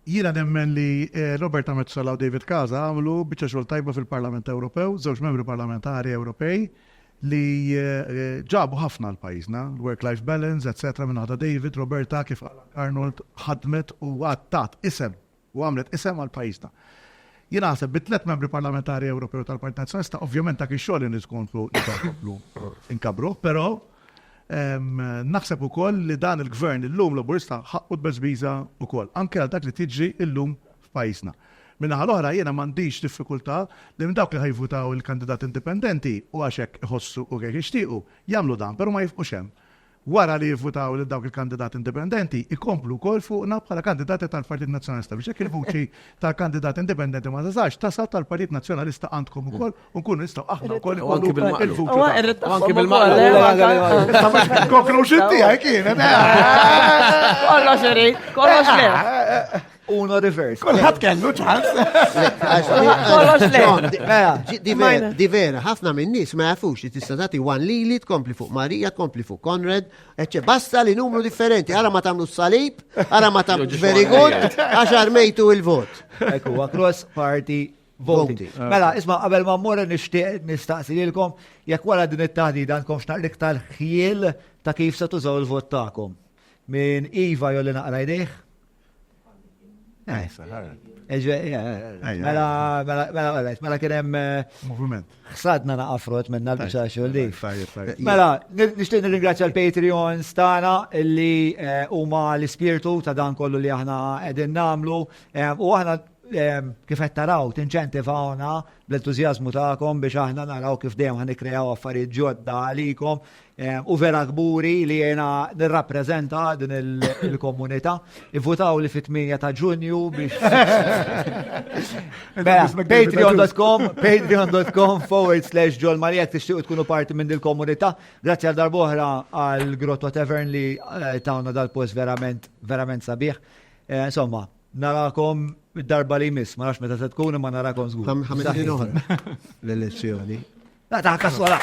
Jiena nemmen li Roberta Metsola u David Casa għamlu biċċa xogħol tajba fil-Parlament Ewropew, żewġ membri parlamentari Ewropej li ġabu ħafna l-pajizna, work-life balance, etc. minn għada David, Roberta, kif Arnold ħadmet u għattat isem u għamlet isem għal-pajizna. Jina għaseb bit-tlet membri parlamentari Ewropew tal-Partit Nazzjonalista, ovvjament ta' kixxol niskomplu inkabru, pero naħseb ukoll li dan il-gvern il-lum Laburista ħaqqu d-bezbiza ukoll, anke għal dak li tiġi il-lum f'pajizna. Minna ħal-oħra jena mandiġ diffikultà li minn dawk li ħajvutaw il-kandidat indipendenti u għaxek iħossu u għek ixtiqu jamlu dan, pero ma jifqu xem. Wara li jivvutaw li dawk il-kandidat indipendenti ikomplu kol fuqna bħala kandidati tal-Partit Nazzjonalista. Biex il-vuċi tal-kandidat indipendenti ma tasax, tasat tal-Partit Nazzjonalista għandkom u kol, unkunu nistaw aħna u kol il-vuċi. Anki bil-maqla. Conclusion tijaj kienet. Kollox erit, kollox le. Uno reverse. Kolħat kellu ċans. Di vera, ħafna minn nies ma jafux li tista' tagħti wan Lili tkompli fuq Marija, tkompli fuq Conrad, eċċe basta li numru differenti, ara ma tagħmlu s-salib, ara ma tagħmlu very good, għax armejtu il-vot. Ekku, cross party voting. Mela, isma' qabel ma mmorru nixtieq nistaqsi lilkom jekk wara din it-taħdid għandkom x'naqlik tal-ħiel ta' kif se tużaw il-vot tagħkom. Min Iva jolli naqra jdejh? Mela kienem xsadna naqafrot minna l-bċaxu li. Mela, nishtiq nirringrazzja l-Patreons tana illi huma l-ispirtu ta' dan kollu li aħna qegħdin namlu u aħna kif qed taraw tinċentivawna bl-entużjażmu tagħkom biex aħna naraw kif dejjem ħanikreaw affarijiet ġodda għalikom u vera kburi li jiena nirrappreżenta din il-komunità. Ivvutaw li fit-8 ta' Ġunju biex patreon.com/Joel Maria jekk tixtiequ tkunu parti minn il-komunità. Grazzi għal darbohra għal Grotto Tavern li tawna dal-post verament sabiħ. Insomma, narakom id-darba li jmiss, ma nafx meta se tkun ma narakom żgur. Ħames oħra l-elezzjoni. La ta' kaswala.